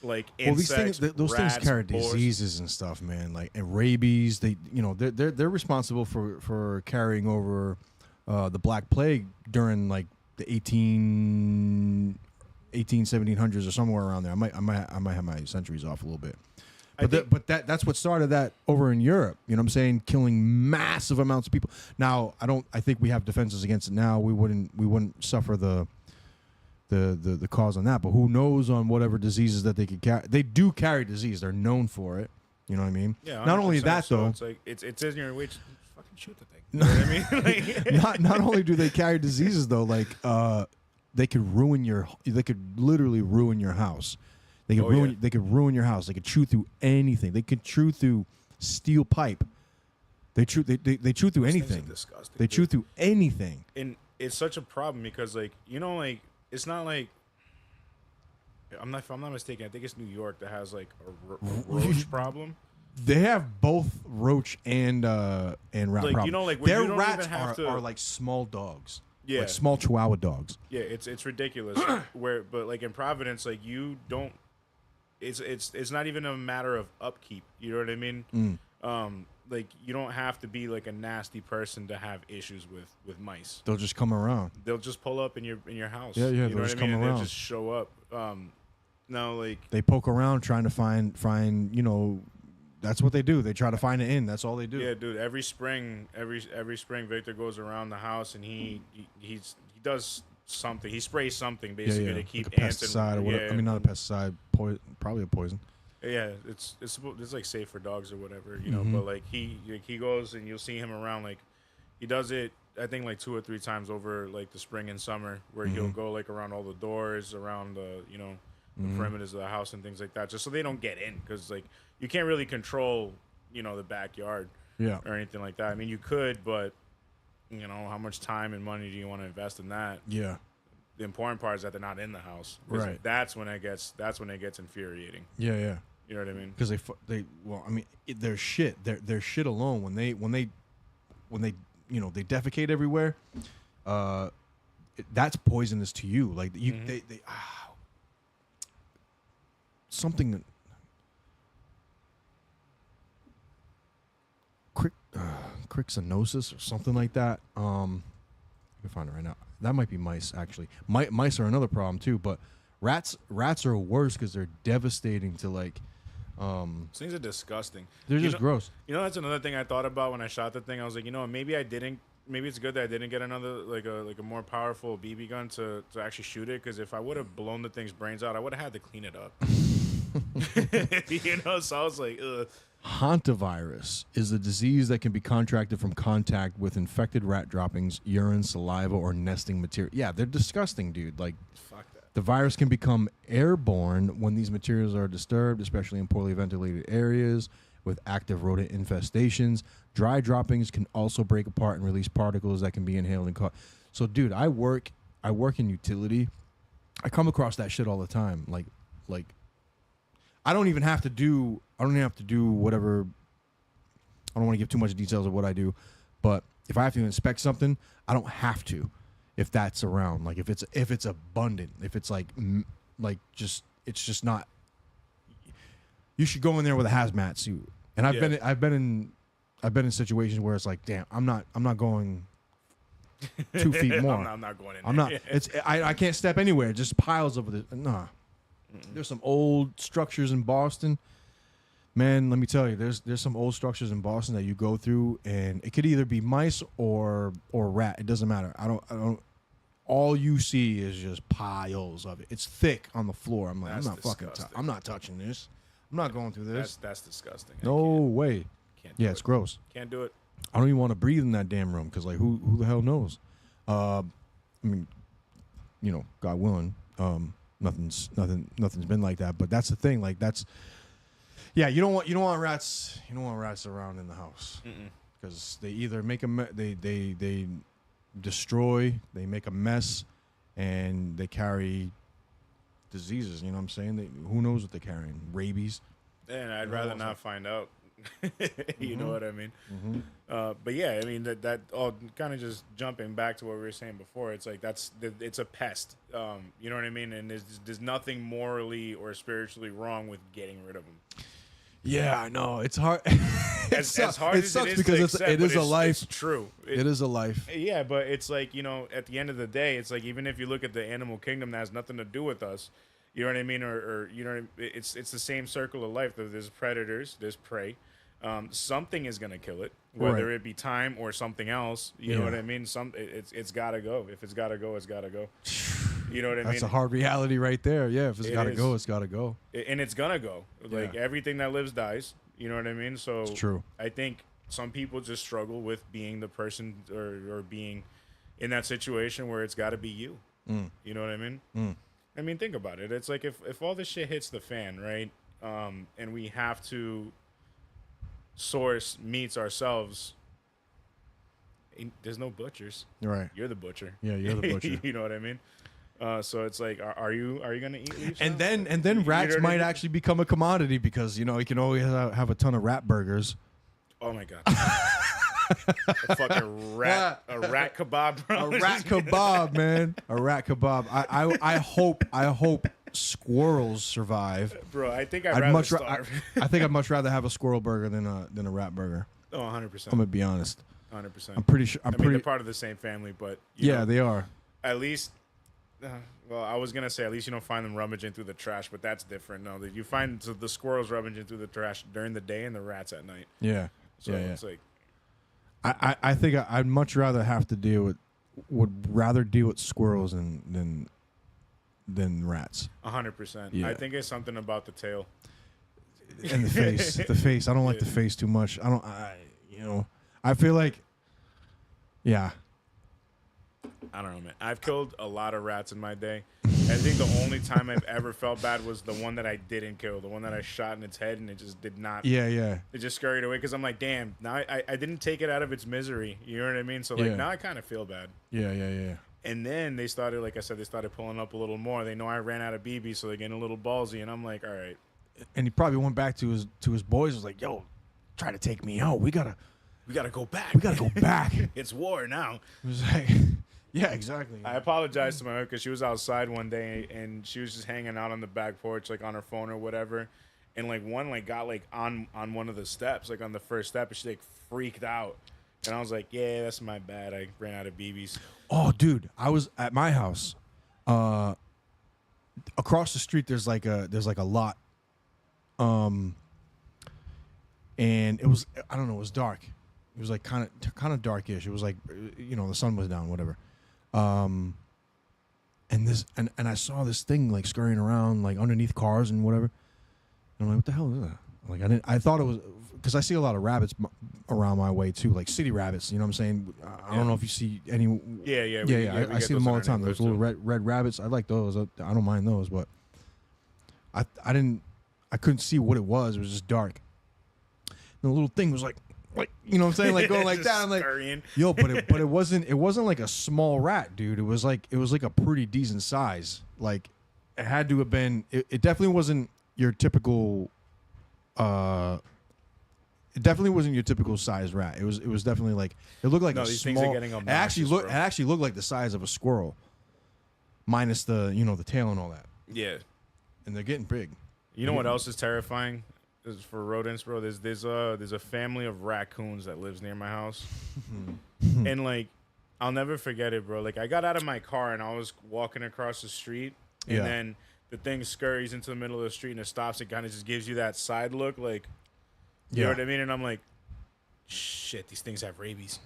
like insects, those rats, things carry boars, diseases and stuff, man. Like and rabies. They're responsible for carrying over the Black Plague during like the 1700s or somewhere around there. I might have my centuries off a little bit. But that's what started that over in Europe. You know what I'm saying? Killing massive amounts of people. Now, I think we have defenses against it now. We wouldn't suffer the cause on that. But who knows on whatever diseases that they could carry. They do carry disease. They're known for it. You know what I mean? Yeah. Not only that so though. It's like it's in your way. Just fucking shoot the thing. You know what I mean? Like, not only do they carry diseases though, like they could literally ruin your house. They could ruin your house. They could chew through anything. They could chew through steel pipe. They chew through anything. They chew through anything. And it's such a problem because like, you know, like it's not like if I'm not mistaken, I think it's New York that has like a roach problem. They have both roach and rat problem. You know, like their you don't rats even have are like small dogs. Yeah. Like small Chihuahua dogs. Yeah, it's ridiculous. But like in Providence, like you don't. It's not even a matter of upkeep. You know what I mean? Like you don't have to be like a nasty person to have issues with mice. They'll just come around. They'll just pull up in your house. Yeah, You know they'll what just I mean? come And around. they'll just show up. No, like They poke around trying to find. You know, that's what they do. They try to find it in. That's all they do. yeah, dude. Every spring, Victor goes around the house and he does something. He sprays something basically to keep like a ants pesticide or whatever. yeah, I mean, not a pesticide. Probably a poison. Yeah, it's like safe for dogs or whatever, you know. But like he goes and you'll see him around. Like he does it, I think like 2 or 3 times over like the spring and summer, where he'll go like around all the doors, around the the perimeters of the house and things like that, just so they don't get in, because like you can't really control the backyard or anything like that. I mean, you could, but how much time and money do you want to invest in that? Yeah. The important part is that they're not in the house. Right. That's when it gets infuriating. Yeah. You know what I mean? Because their shit. Their shit alone when they they defecate everywhere. That's poisonous to you. Like something that. Crixinosis or something like that. I can find it right now. That might be mice, actually. Mice are another problem too, but rats are worse because they're devastating to like. These things are disgusting. They're just gross. That's another thing I thought about when I shot the thing. I was like, maybe it's good that I didn't get another like a more powerful BB gun to actually shoot it, because if I would have blown the thing's brains out, I would have had to clean it up. So I was like, ugh. Hantavirus is a disease that can be contracted from contact with infected rat droppings, urine, saliva, or nesting material. Yeah, they're disgusting, dude. Like, Fuck that. the virus can become airborne when these materials are disturbed, especially in poorly ventilated areas with active rodent infestations. Dry droppings can also break apart and release particles that can be inhaled and caught. So, dude, I work in utility. I come across that shit all the time. Like. I don't even have to do whatever. I don't want to give too much details of what I do, but if I have to inspect something, I don't have to. If that's around, like if it's abundant, if it's it's just not. You should go in there with a hazmat suit. And I've been in situations where it's like, damn, I'm not going 2 feet more. I'm not going in there. I'm not. I can't step anywhere. Just piles of it. Nah. There's some old structures in Boston Man, let me tell you, there's some old structures in Boston that you go through, and it could either be mice or rat. It doesn't matter. I don't. All you see is just piles of it. It's thick on the floor. I'm like, That's I'm not disgusting. I'm not touching this. I'm not going through this. That's disgusting. No way. Can't do Yeah, it. it's gross. Can't do it. I don't even want to breathe in that damn room because, like, who the hell knows? I mean, you know, God willing, nothing's been like that. But that's the thing. Like, yeah, you don't want rats. You don't want rats around in the house because they either make they destroy, they make a mess, and they carry diseases. You know what I'm saying? Who knows what they're carrying? Rabies. And I'd rather not find out. You know what I mean? Mm-hmm. But yeah, I mean that all kind of just jumping back to what we were saying before. It's like it's a pest. You know what I mean? And there's nothing morally or spiritually wrong with getting rid of them. Yeah, I know. It's hard. As hard as it is because to accept, it is but a life. It's true. It is a life. Yeah, but it's like, you know, at the end of the day, it's like even if you look at the animal kingdom that has nothing to do with us, you know what I mean? Or you know, it's the same circle of life. There's predators, there's prey. Something is gonna kill it, whether it be time or something else. You know what I mean? It's gotta go. If it's gotta go, it's gotta go. You know what I mean? That's a hard reality right there. Yeah, if it's gotta go, it's gotta go. And it's gonna go. Like everything that lives dies. You know what I mean? So it's true. I think some people just struggle with being the person or being in that situation where it's got to be you. You know what I mean? I mean, think about it. It's like if all this shit hits the fan, right? And we have to source meats ourselves. There's no butchers. Right. You're the butcher. Yeah, you're the butcher. You know what I mean? So it's like, are you gonna eat leaves? And now? then rats might actually become a commodity because, you know, you can always have a ton of rat burgers. Oh my god. A fucking rat, a rat kebab, bro. A rat kebab, man. A rat kebab. I hope squirrels survive. Bro, I think I'd rather starve. I think I'd much rather have a squirrel burger than a rat burger. Oh, 100%. I'm gonna be honest. 100%. I'm pretty sure. I mean, they're part of the same family, but you know, they are. At least, well, I was gonna say at least you don't find them rummaging through the trash, but that's different. No, that you find the squirrels rummaging through the trash during the day and the rats at night. Yeah. So it's like, I think I'd much rather have to would rather deal with squirrels than rats. 100%. Yeah. I think it's something about the tail and the face. The face. I don't like the face too much. I feel like, yeah. I don't know, man. I've killed a lot of rats in my day. I think the only time I've ever felt bad was the one that I didn't kill, the one that I shot in its head and it just did not. Yeah, yeah. It just scurried away because I'm like, damn, now I didn't take it out of its misery. You know what I mean? So, like, now I kind of feel bad. Yeah, yeah, yeah. And then they started, like I said, they started pulling up a little more. They know I ran out of BB, so they're getting a little ballsy. And I'm like, all right. And he probably went back to his boys. Was like, yo, try to take me out. We gotta go back. We gotta go back. It's war now. It was like, yeah, exactly. I apologized to my wife because she was outside one day and she was just hanging out on the back porch, like on her phone or whatever. And like one like got like on one of the steps, like on the first step, and she like freaked out. And I was like, yeah, that's my bad. I ran out of BBs. Oh, dude, I was at my house. Across the street, there's like a lot. And it was, I don't know, it was dark. It was like kind of darkish. It was like, you know, the sun was down, whatever. And I saw this thing like scurrying around like underneath cars and whatever. And I'm like, what the hell is that? Like I thought it was, because I see a lot of rabbits around my way too, like city rabbits. You know what I'm saying? I don't know if you see any. Yeah. I see them all the time. Those little red rabbits. I like those. I don't mind those, but I couldn't see what it was. It was just dark. And the little thing was like, you know what I'm saying? Like going like that. I'm like, yo, but it wasn't like a small rat, dude. It was like a pretty decent size. Like it had to have been. It definitely wasn't your typical. It definitely wasn't your typical size rat. It was definitely like, it looked like a these small. Things are getting obnoxious, it actually looked like the size of a squirrel, minus the the tail and all that. Yeah, and they're getting big. You know what else is terrifying? Is for rodents, bro. There's a family of raccoons that lives near my house, and like I'll never forget it, bro. Like I got out of my car and I was walking across the street, and then the thing scurries into the middle of the street and it stops. It kind of just gives you that side look, like You know Yeah. what I mean? And I'm like, shit, these things have rabies.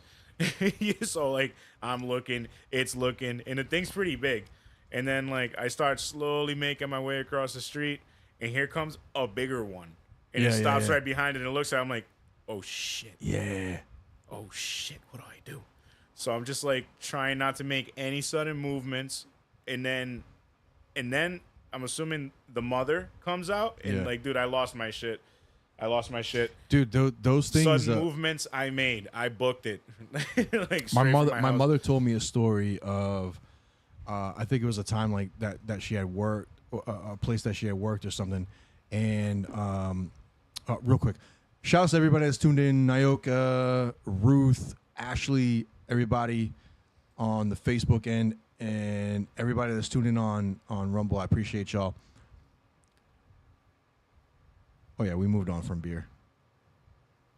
So like I'm looking, it's looking, and the thing's pretty big. And then like I start slowly making my way across the street, and here comes a bigger one. And it stops right behind it and it looks at it. I'm like, oh shit. Yeah. Oh shit, what do I do? So I'm just like trying not to make any sudden movements, and then I'm assuming the mother comes out and like, dude, I lost my shit. Dude, those things. Sudden movements I made. I booked it. Like My straight from my house. mother told me a story of, I think it was a time like that she had worked, a place that she had worked or something, and real quick, shout out to everybody that's tuned in, Nyoka, Ruth, Ashley, everybody on the Facebook end, and everybody that's tuned in on Rumble. I appreciate y'all. Oh yeah, we moved on from beer.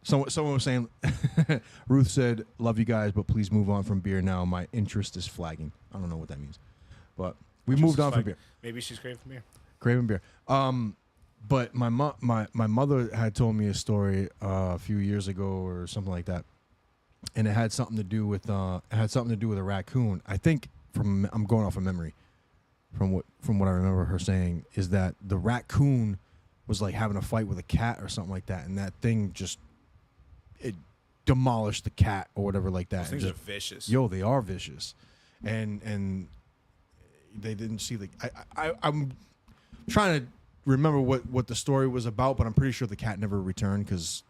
Someone was saying, Ruth said, "Love you guys, but please move on from beer now. My interest is flagging." I don't know what that means, but we moved on from beer. Maybe she's craving for beer. Craving beer. But my mother had told me a story a few years ago or something like that, and it had something to do with a raccoon. I think I'm going off of memory, from what I remember her saying is that the raccoon was like having a fight with a cat or something like that, and that thing it demolished the cat or whatever like that. Those things are vicious. Yo, they are vicious, and they didn't see the. I'm trying to remember what the story was about, but I'm pretty sure the cat never returned because,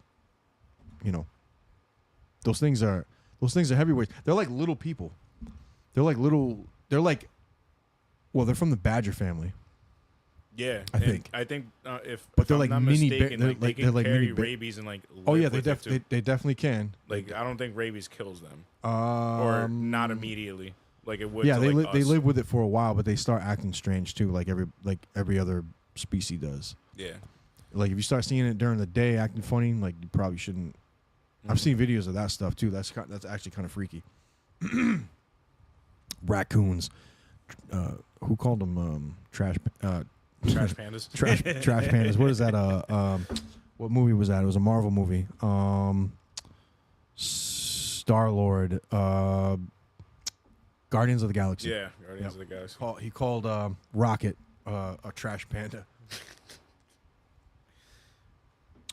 those things are heavyweights. They're like little people. They're from the badger family. Yeah, I think if But they're I'm like not mini mistaken, they're like they like- can they're like carry mini rabies and like Oh yeah, live they with it, too. they definitely can. Like I don't think rabies kills them, or not immediately. Like it would. Yeah, to, they us. live with it for a while, but they start acting strange too, like every other species does. Yeah. Like if you start seeing it during the day acting funny, like you probably shouldn't. I've seen videos of that stuff too. That's actually kind of freaky. Raccoons. Who called them trash Pandas. trash pandas? What is that? What movie was that? It was a Marvel movie. Star-Lord. Guardians of the Galaxy. Yeah, Guardians of the Galaxy. He called Rocket a trash panda.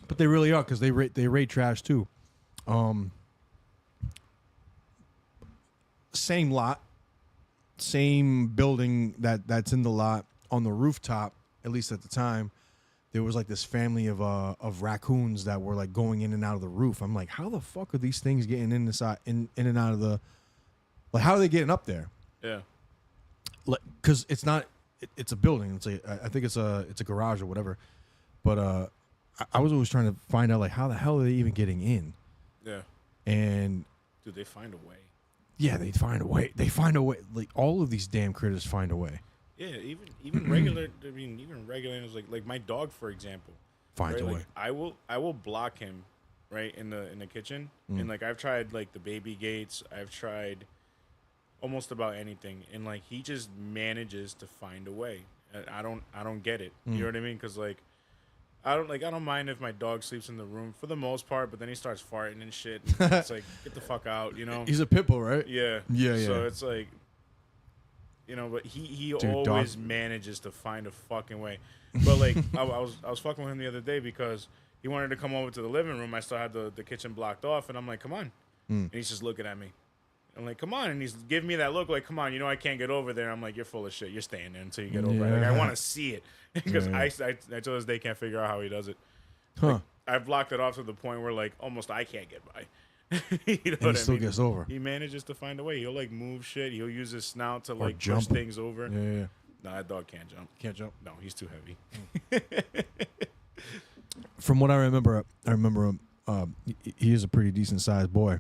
But they really are, because they rate trash too. Same lot, same building that's in the lot. On the rooftop, at least at the time, there was like this family of raccoons that were like going in and out of the roof. I'm like, how the fuck are these things getting in and out of the? Like, how are they getting up there? Yeah. Like, because it's not, it's a building. I think it's a garage or whatever. But I was always trying to find out like how the hell are they even getting in? Yeah. And dude, they find a way. Yeah, they find a way. They find a way. Like all of these damn critters find a way. Yeah, even regular. I mean, even regular animals like my dog, for example, Finds right? a Like, way. I will block him, right in the kitchen, and like I've tried like the baby gates. I've tried almost about anything, and like he just manages to find a way. I don't get it. You know what I mean? Because like I don't mind if my dog sleeps in the room for the most part, but then he starts farting and shit. And it's like, get the fuck out, you know? He's a pit bull, right? Yeah. Yeah. So it's like, you know, but he Dude, always manages to find a fucking way. But like I was fucking with him the other day because he wanted to come over to the living room. I still had the kitchen blocked off, and I'm like, come on. And he's just looking at me. I'm like, come on. And he's giving me that look like, come on, you know I can't get over there. I'm like, you're full of shit. You're staying there until you get over it. Like, I want to see it. Because I till this day can't figure out how he does it. Huh. Like, I've blocked it off to the point where, like, almost I can't get by. You know And he still gets over. He manages to find a way. He'll, like, move shit. He'll use his snout to, Or like, jump. push things over. Yeah. No, that dog can't jump. Can't jump. No, he's too heavy. From what I remember he is a pretty decent sized boy.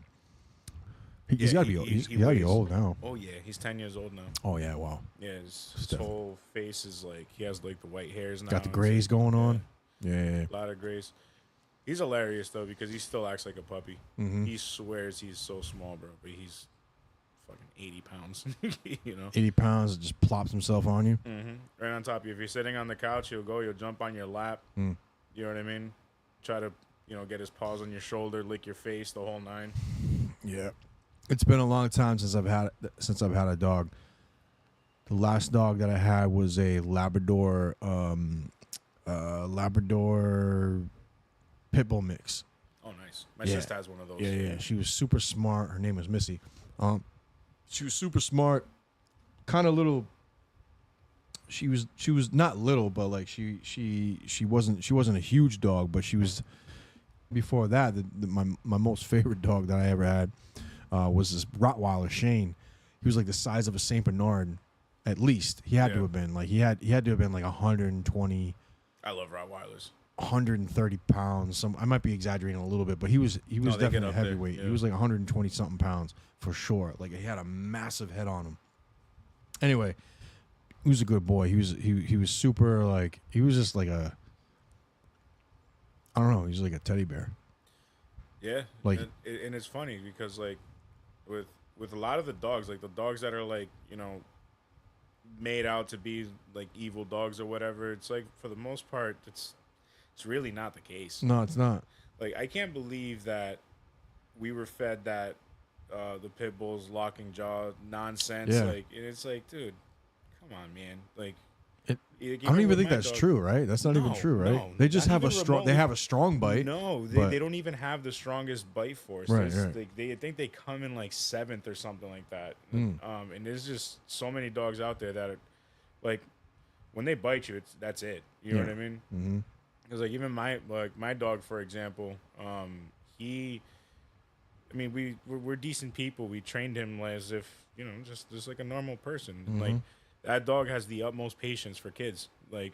He's got to be old. He's got to be old now. Oh, yeah. He's 10 years old now. Oh, yeah. Wow. Yeah, his whole face is, like, he has, like, the white hairs now. Got the It's grays like, going on. Yeah. A lot of grays. He's hilarious, though, because he still acts like a puppy. He swears he's so small, bro, but he's fucking 80 pounds, you know? 80 pounds, just plops himself on you. Right on top of you. If you're sitting on the couch, he'll jump on your lap. You know what I mean? Try to, get his paws on your shoulder, lick your face, the whole nine. Yeah, it's been a long time since I've had a dog. The last dog that I had was a Labrador pit bull mix. Oh, nice. My sister has one of those. Yeah. She was super smart. Her name was Missy. She was super smart. Kind of little. She was not little, but like she wasn't a huge dog, but she was. Before that, my most favorite dog that I ever had was this Rottweiler, Shane. He was like the size of a Saint Bernard, at least. He had to have been like he had to have been like 120. I love Rottweilers. 130 pounds. I might be exaggerating a little bit, but he was definitely a heavyweight. Yeah. He was like 120 something pounds for sure. Like he had a massive head on him. Anyway, he was a good boy. He was super like he was just like a. I don't know. He's like a teddy bear. Yeah, like, and it's funny because like, with a lot of the dogs, like the dogs that are like made out to be like evil dogs or whatever, it's like for the most part, it's really not the case. No, it's not. Like I can't believe that we were fed that the pit bulls locking jaw nonsense. Yeah. Like, and it's like, dude, come on, man. Like. I don't even think that's true, right? That's not even true, right? No, they just have a strong. remotely. They have a strong bite. No, they don't even have the strongest bite force. Right. I think they come in like 7th or something like that. And there's just so many dogs out there that are, like, when they bite you, that's it. You know what I mean? Mm-hmm. Because like even my dog, for example, we're decent people. We trained him as if just like a normal person. Mm-hmm. Like. That dog has the utmost patience for kids. Like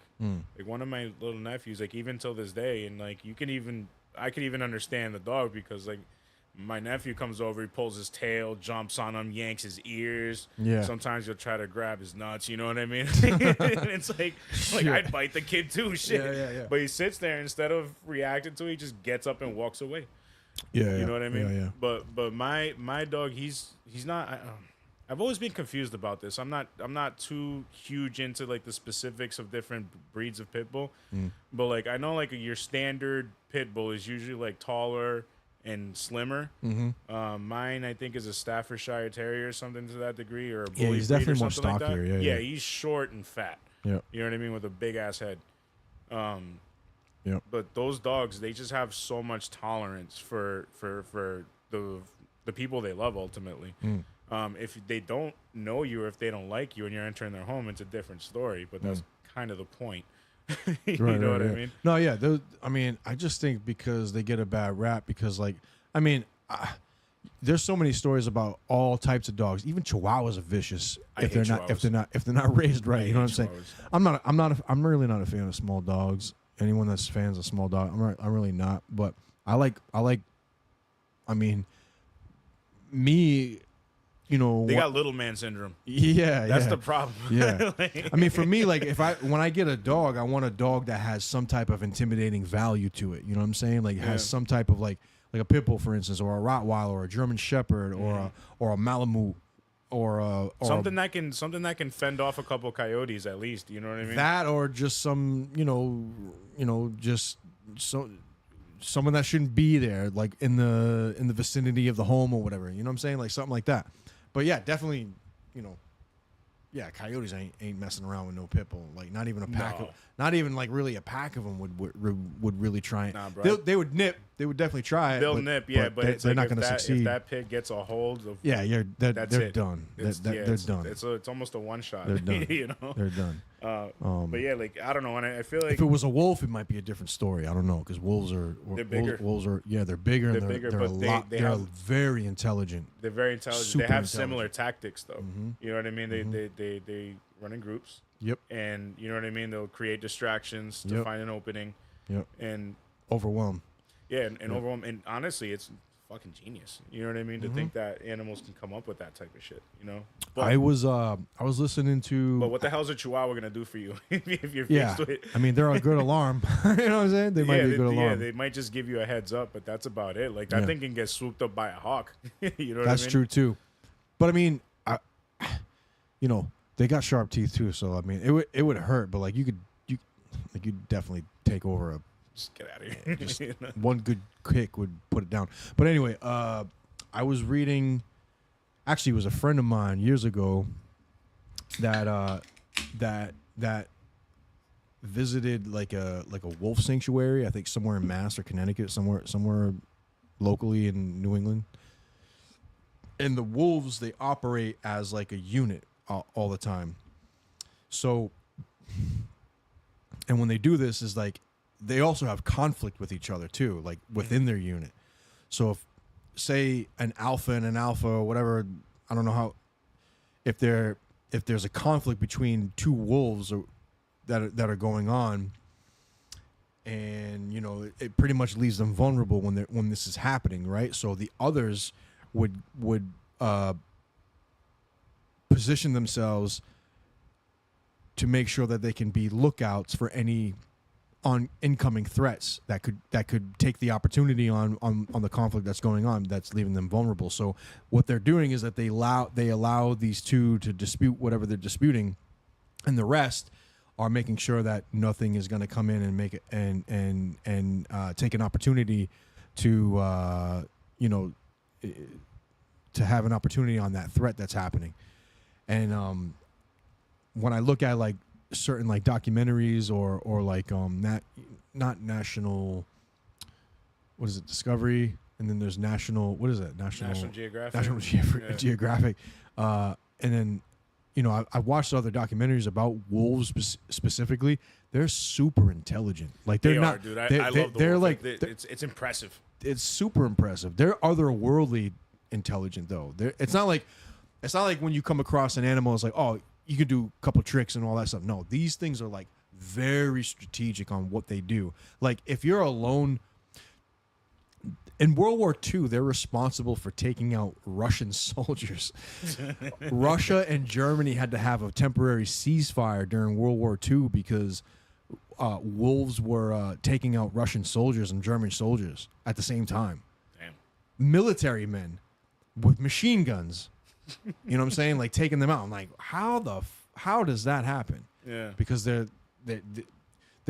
one of my little nephews, like even till this day, and like I could even understand the dog because like my nephew comes over, he pulls his tail, jumps on him, yanks his ears. Yeah. Sometimes you'll try to grab his nuts. You know what I mean? And it's like I'd bite the kid too. Shit. Yeah. But he sits there instead of reacting to it, he just gets up and walks away. Yeah. You know what I mean? Yeah. But my dog, he's not. I've always been confused about this. I'm not too huge into like the specifics of different breeds of pit bull, but like I know like your standard pit bull is usually like taller and slimmer. Mm-hmm. Mine I think is a Staffordshire Terrier or something to that degree, or a Yeah, bully he's breed definitely or more something like stockier. that. Yeah. He's short and fat. Yeah. You know what I mean, with a big ass head. Yep. But those dogs, they just have so much tolerance for the people they love ultimately. If they don't know you or if they don't like you and you're entering their home, it's a different story. But that's kind of the point. You know what I mean? No, yeah. I just think because they get a bad rap because, like, there's so many stories about all types of dogs. Even Chihuahuas are vicious if they're not raised right. You know what I'm saying? I'm really not a fan of small dogs. Anyone that's fans of small dog, I'm really not. But I like. Me. They got little man syndrome. Yeah, that's the problem. Yeah, for me, like when I get a dog, I want a dog that has some type of intimidating value to it. You know what I'm saying? Like has some type of like a pit bull, for instance, or a Rottweiler, or a German Shepherd, or a Malamute, or something that can fend off a couple coyotes at least. You know what I mean? That or just some just someone that shouldn't be there, like in the vicinity of the home or whatever. You know what I'm saying? Like something like that. But yeah, definitely, coyotes ain't messing around with no pit bull. Like not even a pack, not even like really a pack of them would really try it. Nah, bro. They would nip. They would definitely try it. They'll nip, yeah, but they're not going to succeed. If that pit gets a hold of, they're it. done. They're done. It's almost a one shot. They're done. They're done. But yeah, like I don't know, and I feel like if it was a wolf, it might be a different story. I don't know because wolves are bigger. Wolves are they're bigger. They're and bigger, they're but a lot. They're very intelligent. They're very intelligent. Super they have intelligent. similar tactics though. You know what I mean? They run in groups. Yep. And you know what I mean? They'll create distractions to find an opening. Yep. And overwhelm. Yeah, and overwhelm. And honestly, it's fucking genius. You know what I mean? To think that animals can come up with that type of shit. You know. But, I was listening to. But what the hell is a Chihuahua gonna do for you if you're faced with it? They're a good alarm. You know what I'm saying? They might be a good alarm. Yeah, they might just give you a heads up, but that's about it. Like that thing can get swooped up by a hawk. You know what that's I mean? true too. But they got sharp teeth too, so it would hurt. But like you'd definitely take over just get out of here. Just You know? one good kick would put it down. But anyway, I was reading. Actually, it was a friend of mine years ago that visited like a wolf sanctuary. I think somewhere in Mass or Connecticut, somewhere locally in New England. And the wolves, they operate as like a unit all the time. So, and when they do this, is like they also have conflict with each other too, like within their unit. So if say an alpha and an alpha or whatever, I don't know how, if there's a conflict between two wolves that are going on, and you know it pretty much leaves them vulnerable when this is happening, right? So the others would position themselves to make sure that they can be lookouts for any incoming threats that could take the opportunity on the conflict that's going on, that's leaving them vulnerable. So what they're doing is that they allow these two to dispute whatever they're disputing, and the rest are making sure that nothing is going to come in and make it and take an opportunity to to have an opportunity on that threat that's happening. And when I look at like certain like documentaries or like not national, what is it, Discovery, and then there's National Geographic. National Geographic, and then I watched other documentaries about wolves specifically. They're super intelligent. Like they're not, dude. I love the they're wolf. like it's impressive. It's super impressive. They're otherworldly intelligent though. It's not like when you come across an animal, it's like, oh, you could do a couple tricks and all that stuff. No, these things are like very strategic on what they do. Like if you're alone in World War II, they're responsible for taking out Russian soldiers. Russia and Germany had to have a temporary ceasefire during World War II because wolves were taking out Russian soldiers and German soldiers at the same time. Damn. Military men with machine guns. You know what I'm saying? Like taking them out. I'm like, how does that happen? Yeah. Because they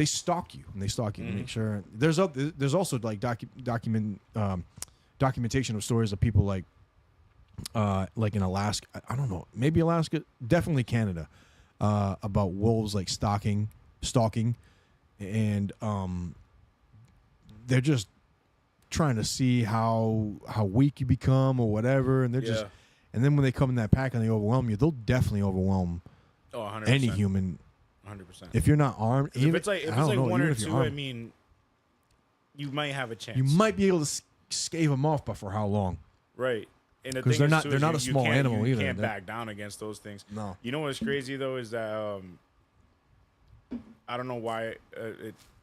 stalk you and to make sure. There's also like documentation of stories of people like in Alaska. I don't know, maybe Alaska, definitely Canada, about wolves like stalking, and they're just trying to see how weak you become or whatever, and they're just. And then when they come in that pack and they overwhelm you, they'll definitely overwhelm 100%. any human. 100%. If you're not armed, if it's like one or two, I mean, you might have a chance. You might be able to scave them off, but for how long? Right. And the because thing they're not a small animal either. You can't back down against those things. No. You know what's crazy though is that I don't know why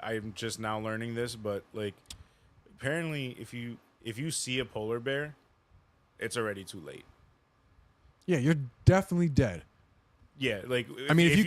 I'm just now learning this, but like apparently if you see a polar bear, it's already too late. Yeah, you're definitely dead. Yeah, like I mean, if you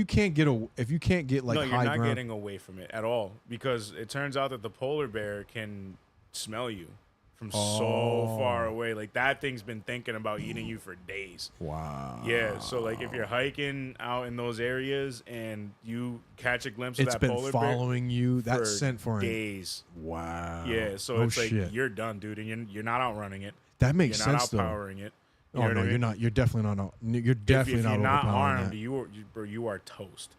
can't get like no, you're high not ground. getting away from it at all, because it turns out that the polar bear can smell you from so far away. Like that thing's been thinking about eating you for days. Wow. Yeah, so like if you're hiking out in those areas and you catch a glimpse of that polar bear, it's been following you. That's sent for days. Wow. Yeah, so no it's like shit. you're done, dude, and you're not outrunning it. That makes you're sense not outpowering it. Oh no, you're not. You're definitely not. You're definitely if not you're not overpowering armed, that. you are toast.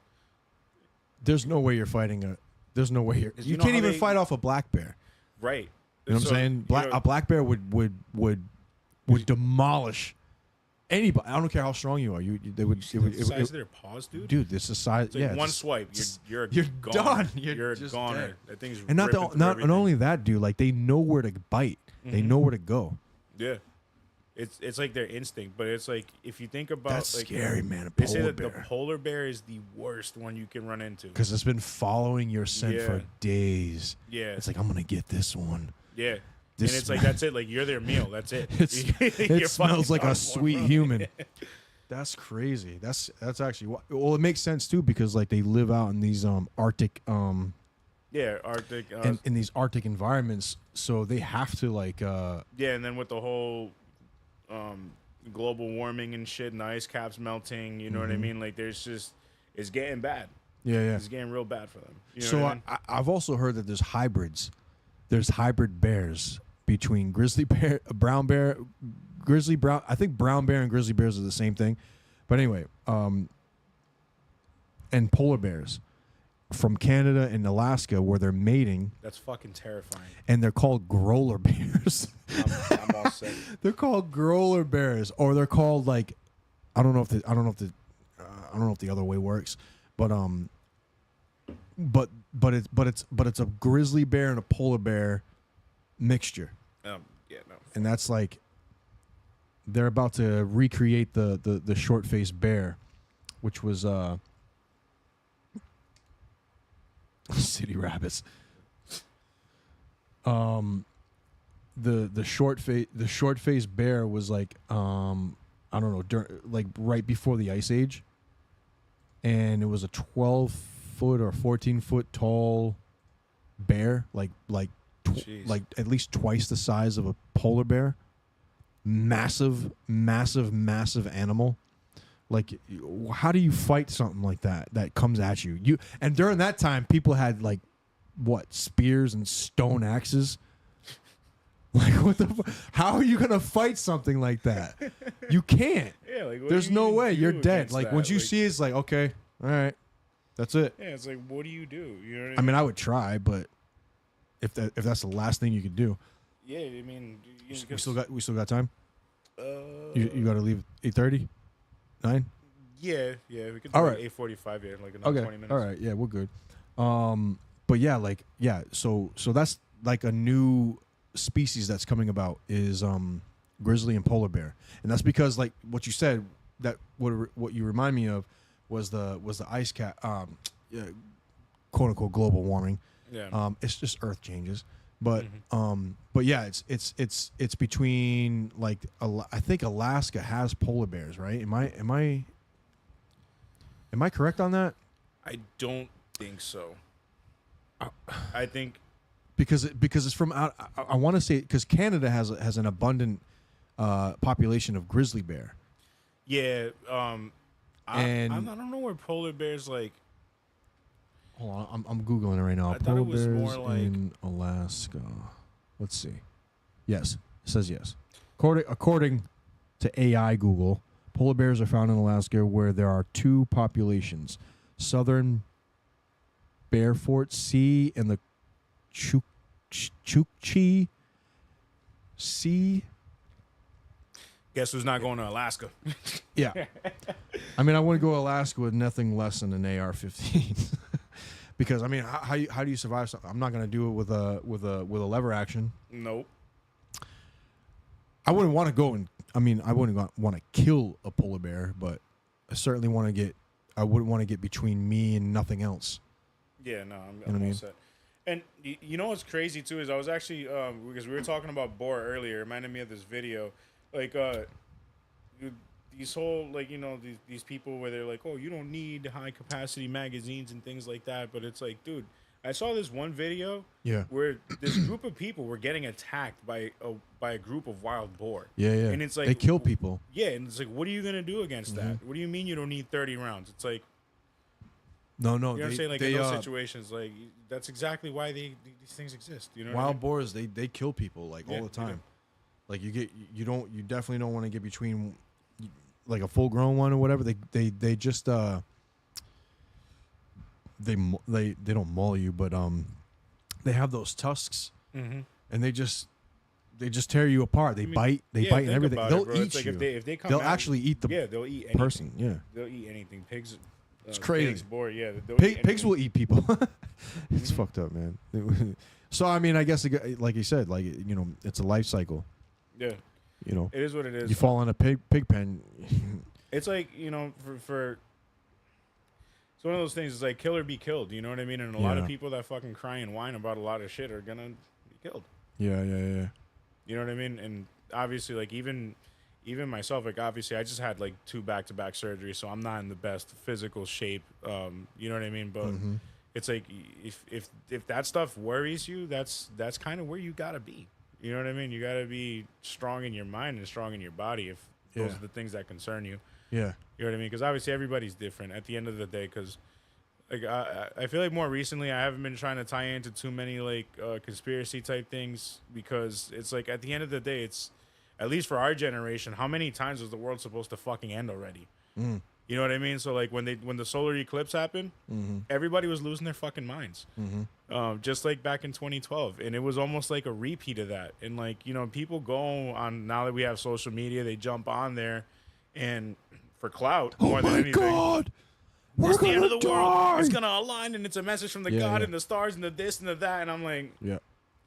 There's no way you're fighting a. There's no way you're. You know can't how even they- fight off a black bear. Right. You know what I'm saying? A black bear would demolish anybody. I don't care how strong you are. They would. The size of their paws, dude. Dude, this is size. It's like yeah, one just- swipe, you're done. gone. You're a just goner. dead. That thing's and not ripping through not everything. only that, dude. Like they know where to bite. They know where to go. Yeah. It's like their instinct, but it's like if you think about That's like scary, man. A they say polar that bear. the polar bear is the worst one you can run into. Because it's been following your scent for days. Yeah. It's like, I'm gonna get this one. Yeah. This and it's like that's it. Like you're their meal. That's it. it You're smells fucking like a done sweet for. human. That's crazy. That's actually well, it makes sense too, because like they live out in these Arctic Yeah, Arctic. in these Arctic environments, so they have to like Yeah, and then with the whole global warming and shit, and the ice caps melting, you know what I mean? Like, there's just, it's getting bad. Yeah. It's getting real bad for them. You know So what I mean? I've also heard that there's hybrids. There's hybrid bears between grizzly bear, brown bear, grizzly brown. I think brown bear and grizzly bears are the same thing. But anyway, and polar bears from Canada and Alaska where they're mating, That's fucking terrifying. and they're called growler bears. I'm all set. They're called growler bears, or they're called like I don't know if the other way works, but it's a grizzly bear and a polar bear mixture, Yeah, no. and that's like they're about to recreate the short-faced bear, which was city rabbits. The short-faced bear was like I don't know, like right before the Ice Age, and it was a 12-foot or 14-foot tall bear, like at least twice the size of a polar bear. Massive animal. Like, how do you fight something like that comes at you? And during that time, people had like what, spears and stone axes. Like, what the? How are you gonna fight something like that? You can't. Yeah, like, what there's do you no even way. do You're dead. against Like, that? once you Like, see it, it's like, okay, all right, that's it. Yeah, it's like, what do? You know what I mean, I would try, but if that's the last thing you could do, yeah, I mean, we still got time. Uh, You got to leave 8:30, 9. yeah, we could do All like right. 8:45. Yeah, like another Okay, 20 minutes. all right, yeah, we're good. But yeah, so that's like a new species that's coming about is grizzly and polar bear, and that's because like what you said, that what you remind me of was the ice cap, quote unquote global warming. Yeah. It's just Earth changes, but yeah, it's between like I think Alaska has polar bears, right? Am I correct on that? I don't think so. I think Because it's from out. I want to say because Canada has an abundant population of grizzly bear. yeah. And- I don't know where polar bears like. Hold on, I'm googling it right now. I thought Polar it was bears more like- in Alaska. Let's see. Yes, it says yes. According to AI Google, polar bears are found in Alaska where there are two populations: southern Beaufort Sea and the Chukchi Sea. Guess who's not going to Alaska? Yeah. I mean, I want to go to Alaska with nothing less than an AR-15. Because I mean, how do you survive something? I'm not going to do it with a lever action. Nope. I wouldn't want to go and I wouldn't want to kill a polar bear, but I certainly I wouldn't want to get between me and nothing else. Yeah, no, what I I'm mean? all set. And you know what's crazy too is I was actually because we were talking about boar earlier, it reminded me of this video, like these whole like these people where they're like, oh, you don't need high capacity magazines and things like that, but it's like, dude, I saw this one video where this group of people were getting attacked by a group of wild boar. Yeah, and it's like they kill people. Yeah, and it's like, what are you gonna do against that? What do you mean you don't need 30 rounds? It's like. No, You know what I'm saying? Like in those situations, like that's exactly why these things exist. You know, wild boars they kill people like all the they do. time. Like you definitely don't want to get between like a full grown one or whatever. They just they don't maul you, but they have those tusks and they just tear you apart. They bite and everything. They'll eat like you. if they come They'll out, actually eat the they'll eat anything. person. Yeah, They'll eat anything. Pigs. It's crazy. Pigs, boar, yeah. Pigs will eat people. It's fucked up, man. So I mean, I guess like you said, like it's a life cycle. Yeah. It is what it is. You fall in a pig pen. It's like for. It's one of those things. It's like kill or be killed. You know what I mean? And a lot of people that fucking cry and whine about a lot of shit are gonna be killed. Yeah. You know what I mean? And obviously, like even myself, like obviously, I just had like 2 back-to-back surgeries, so I'm not in the best physical shape. You know what I mean? But it's like if that stuff worries you, that's kind of where you gotta be. You know what I mean? You gotta be strong in your mind and strong in your body if those are the things that concern you. Yeah. You know what I mean? Because obviously everybody's different at the end of the day. Because Like I feel like more recently I haven't been trying to tie into too many like conspiracy type things, because it's like at the end of the day, it's at least for our generation, how many times was the world supposed to fucking end already? You know what I mean? So like when the solar eclipse happened, everybody was losing their fucking minds, just like back in 2012, and it was almost like a repeat of that. And like, you know, people go on, now that we have social media, they jump on there and for clout more than anything. God. It's the end of the world. It's gonna align, and it's a message from the God and the stars and the this and the that. And I'm like,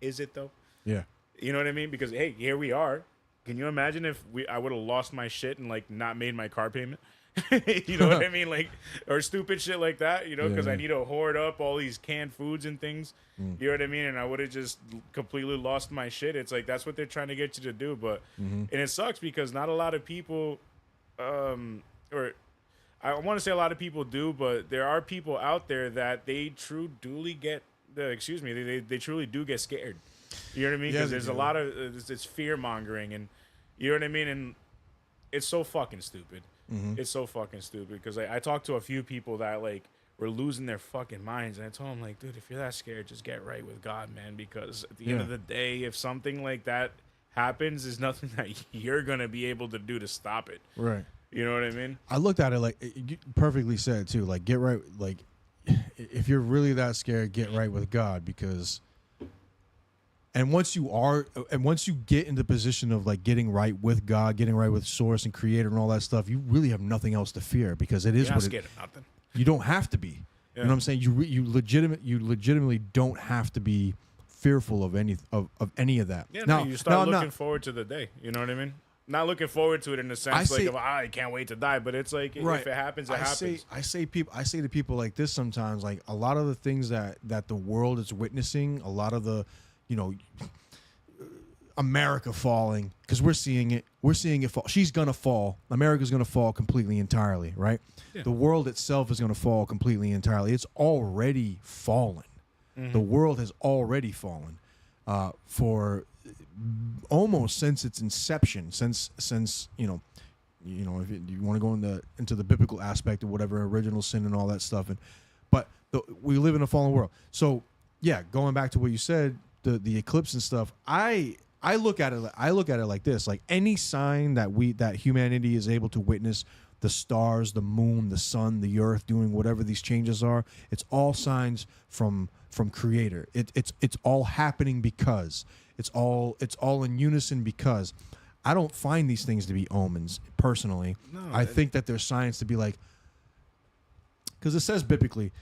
is it though? Yeah. You know what I mean? Because hey, here we are. Can you imagine if I would have lost my shit and like not made my car payment? You know what I mean? Like, or stupid shit like that. You know, because I need to hoard up all these canned foods and things. You know what I mean? And I would have just completely lost my shit. It's like that's what they're trying to get you to do. But and it sucks because not a lot of people, or I want to say a lot of people do, but there are people out there that they truly get they truly do get scared. You know what I mean? Because there's a lot of it's fear mongering, and you know what I mean. And it's so fucking stupid. It's so fucking stupid because I talked to a few people that like were losing their fucking minds, and I told them like, dude, if you're that scared, just get right with God, man. Because at the end of the day, if something like that happens, there's nothing that you're gonna be able to do to stop it. Right. You know what I mean? I looked at it like you perfectly said too. Like get right. Like if you're really that scared, get right with God, because. And once you get in the position of like getting right with God, getting right with Source and Creator and all that stuff, you really have nothing else to fear, because it is You're not what scared of nothing. You don't have to be. You know what I'm saying? You legitimately don't have to be fearful of any of that. Yeah, now, you start looking forward to the day. You know what I mean? Not looking forward to it in the sense I can't wait to die, but it's like if it happens, it happens. I say to people like this sometimes, like a lot of the things that the world is witnessing, a lot of the, you know, America falling, because we're seeing it fall. She's gonna fall. America's gonna fall completely entirely, right? Yeah. The world itself is gonna fall completely entirely. It's already fallen. The world has already fallen for almost since its inception. Since you know, if you want to go into the biblical aspect of whatever, original sin and all that stuff, but we live in a fallen world. So yeah, going back to what you said. The eclipse and stuff, I look at it like this: like any sign that humanity is able to witness, the stars, the moon, the sun, the earth doing whatever these changes are, it's all signs from Creator. It's all happening because it's all in unison, because I don't find these things to be omens personally. No, I think that there's signs to be like, because it says biblically,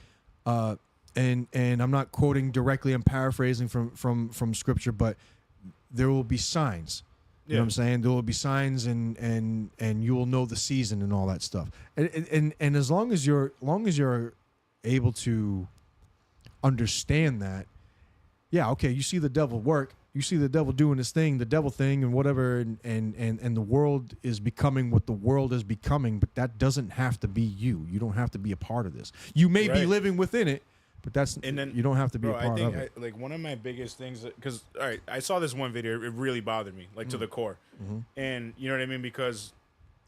and I'm not quoting directly, I'm paraphrasing from scripture, but there will be signs. You know what I'm saying? There will be signs, and you will know the season and all that stuff. And as long as you're able to understand that, yeah, okay, you see the devil work, you see the devil doing his thing, the devil thing and whatever, and the world is becoming what the world is becoming, but that doesn't have to be you. You don't have to be a part of this. You may be living within it, but you don't have to be a part of it. Like one of my biggest things, because all right, I saw this one video, it really bothered me, like to the core, and you know what I mean, because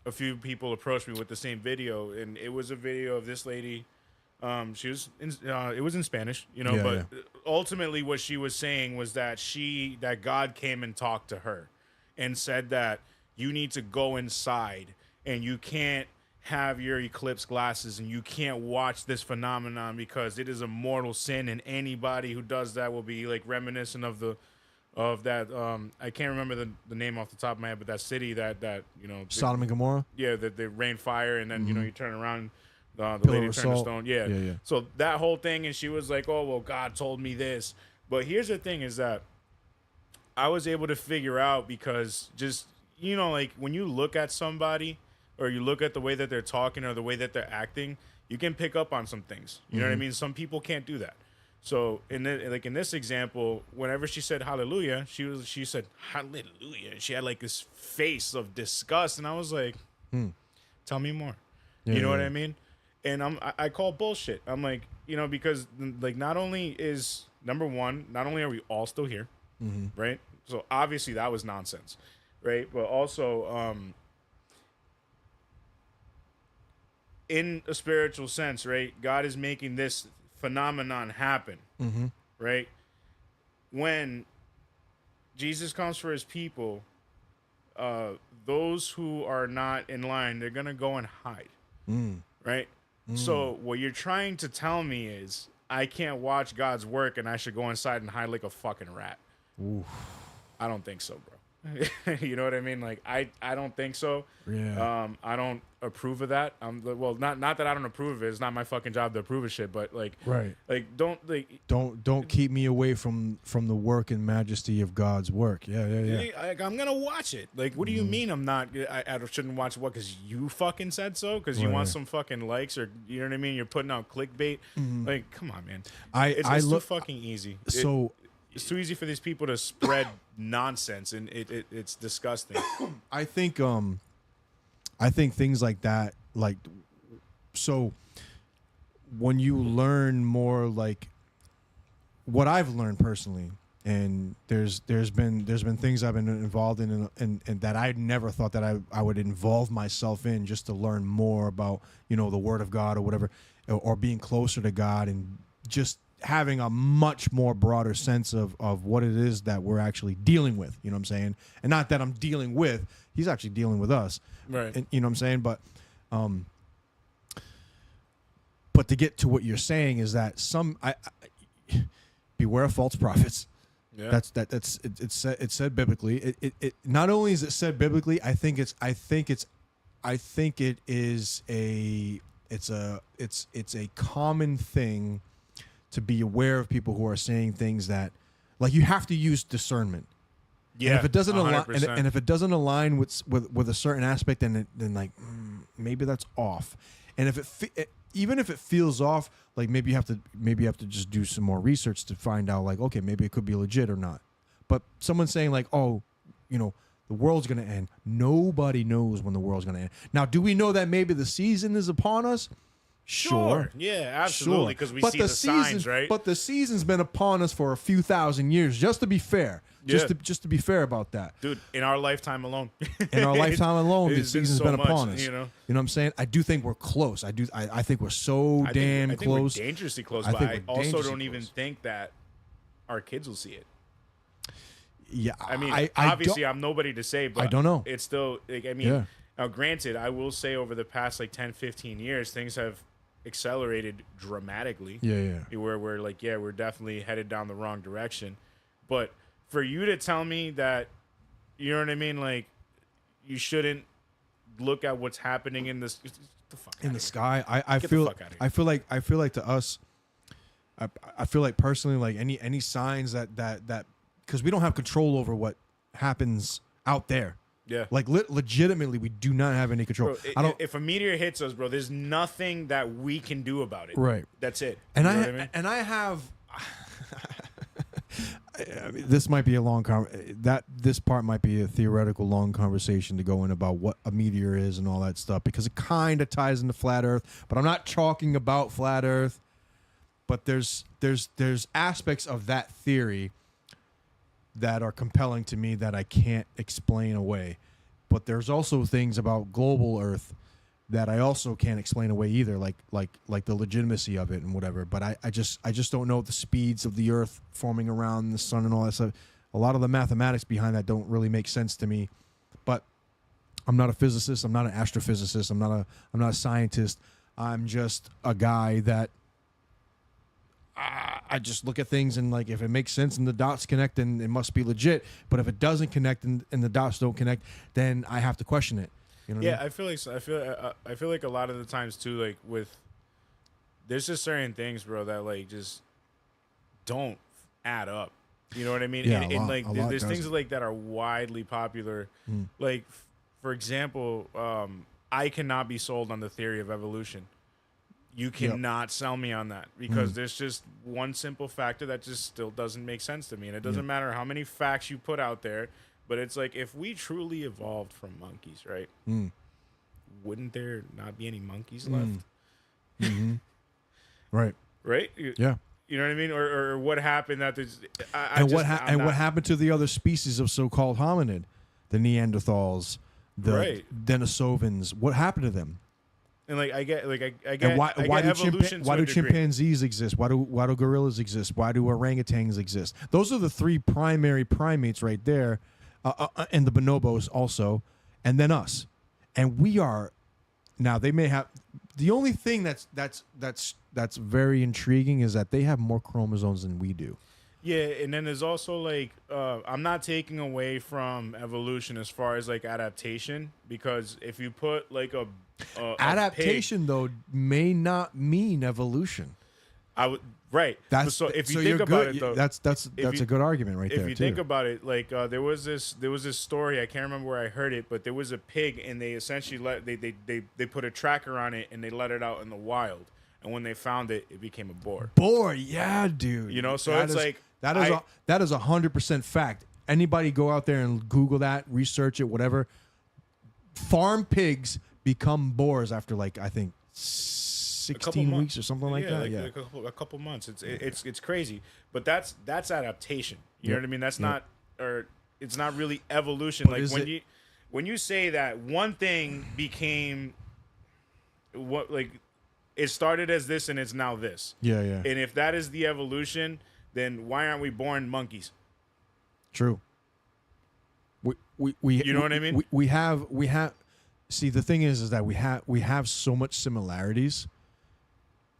a few people approached me with the same video, and it was a video of this lady. She was it was in Spanish, you know, but ultimately what she was saying was that God came and talked to her, and said that you need to go inside and you can't have your eclipse glasses and you can't watch this phenomenon because it is a mortal sin, and anybody who does that will be like reminiscent of that I can't remember the name off the top of my head, but that city that you know, Sodom and Gomorrah. Yeah, that they rain fire, and then you know, you turn around, the lady turned to stone. Yeah. So that whole thing, and she was like, oh well, God told me this. But here's the thing, is that I was able to figure out, because just, you know, like when you look at somebody, or you look at the way that they're talking or the way that they're acting, you can pick up on some things. You know what I mean? Some people can't do that. So in this example, whenever she said hallelujah, she said hallelujah. And she had like this face of disgust, and I was like, tell me more. You know what I mean? And I call bullshit. I'm like, you know, because like not only are we all still here, right? So obviously that was nonsense, right? But also in a spiritual sense, right? God is making this phenomenon happen, right? When Jesus comes for his people, those who are not in line, they're going to go and hide, right? So what you're trying to tell me is I can't watch God's work and I should go inside and hide like a fucking rat. Oof. I don't think so, bro. You know what I mean? Like I don't think so. Yeah. I don't approve of that. Well, not that I don't approve of it. It's not my fucking job to approve of shit. But like, Right. Like don't keep me away from the work and majesty of God's work. Yeah. Like, I'm gonna watch it. Like, what do you mean I'm not? I shouldn't watch what? Because you fucking said so? Because you want some fucking likes, or you know what I mean? You're putting out clickbait. Like, come on, man. It's too fucking easy. It's too easy for these people to spread nonsense, and it's disgusting. I think things like that, like, so when you learn more, like what I've learned personally, and there's been things I've been involved in and that I never thought that I would involve myself in, just to learn more about, you know, the Word of God or whatever, or being closer to God, and just having a much more broader sense of what it is that we're actually dealing with, you know what I'm saying? And not that I'm dealing with, he's actually dealing with us. Right. And, you know what I'm saying? But to get to what you're saying is that I beware of false prophets. Yeah. It's said biblically. It not only is it said biblically, I think it is a common thing to be aware of people who are saying things that, like, you have to use discernment. Yeah, and if it doesn't align, 100%. and if it doesn't align with a certain aspect, then like maybe that's off. And if even if it feels off, like maybe you have to just do some more research to find out, like, okay, maybe it could be legit or not. But someone saying like, oh, you know, the world's gonna end. Nobody knows when the world's gonna end. Now, do we know that maybe the season is upon us? Sure. Yeah, absolutely. Because we see the signs, right? But the season's been upon us for a few thousand years. Just to be fair, just to be fair about that, dude. In our lifetime alone, the season's been upon us. You know what I'm saying? I do think we're close. I think we're so damn I think close. We're dangerously close. But I also don't even think that our kids will see it. Yeah, I mean, obviously, I'm nobody to say, but I don't know. It's still, like, I mean, Yeah. Now, granted, I will say over the past like 10, 15 years, things have accelerated dramatically. Yeah. Where we're like, yeah, we're definitely headed down the wrong direction. But for you to tell me that, you know what I mean, like, you shouldn't look at what's happening in this in the sky, I feel like to us, I feel like personally, like any signs that because we don't have control over what happens out there. Yeah. Like legitimately, we do not have any control. Bro, if a meteor hits us, bro, there's nothing that we can do about it. Right. That's it. And you know what I mean? and I have. I mean, this might be a long this part might be a theoretical long conversation to go in about what a meteor is and all that stuff, because it kind of ties into flat Earth. But I'm not talking about flat Earth. But there's aspects of that theory that are compelling to me that I can't explain away. But there's also things about global Earth that I also can't explain away either, like the legitimacy of it and whatever. But I just don't know the speeds of the Earth forming around the sun and all that stuff. A lot of the mathematics behind that don't really make sense to me. But I'm not a physicist. I'm not an astrophysicist. I'm not a scientist. I'm just a guy that I just look at things and, like, if it makes sense and the dots connect, then it must be legit. But if it doesn't connect and the dots don't connect, then I have to question it. You know what I mean? I feel like I feel like a lot of the times too, like, with there's just certain things, bro, that like just don't add up. You know what I mean? Yeah, and like there's things like that are widely popular. Like, for example, I cannot be sold on the theory of evolution. You cannot sell me on that, because there's just one simple factor that just still doesn't make sense to me. And it doesn't matter how many facts you put out there, but it's like, if we truly evolved from monkeys, right? Wouldn't there not be any monkeys left? Right. Right? Yeah. You know what I mean? Or what happened that there's... what happened to the other species of so-called hominid? The Neanderthals, the Denisovans. What happened to them? And like I get And why do evolution to why a do degree. chimpanzees exist? Why do gorillas exist? Why do orangutans exist? Those are the three primary primates right there, and the bonobos also, and then us. And we are now. They may have the only thing that's very intriguing is that they have more chromosomes than we do. Yeah, and then there's also like I'm not taking away from evolution as far as like adaptation, because if you put like a Adaptation though may not mean evolution. I would right. That's so if you so think you're about good. it though, that's a good argument right there. If you too. think about it, like there was this story, I can't remember where I heard it, but there was a pig and they essentially they put a tracker on it and they let it out in the wild, and when they found it, it became a boar. Boar, yeah, dude. You know, so That it's is- like that is 100% fact. Anybody go out there and Google that, research it, whatever. Farm pigs become boars after like I think 16 weeks or something like that. Yeah, like a couple months. It's crazy, but that's adaptation. You know what I mean? That's not, or it's not really evolution. But Like when you say that one thing became what, like it started as this and it's now this. Yeah. And if that is the evolution, then why aren't we born monkeys? True. We You know what I mean? We have. See, the thing is that we have so much similarities,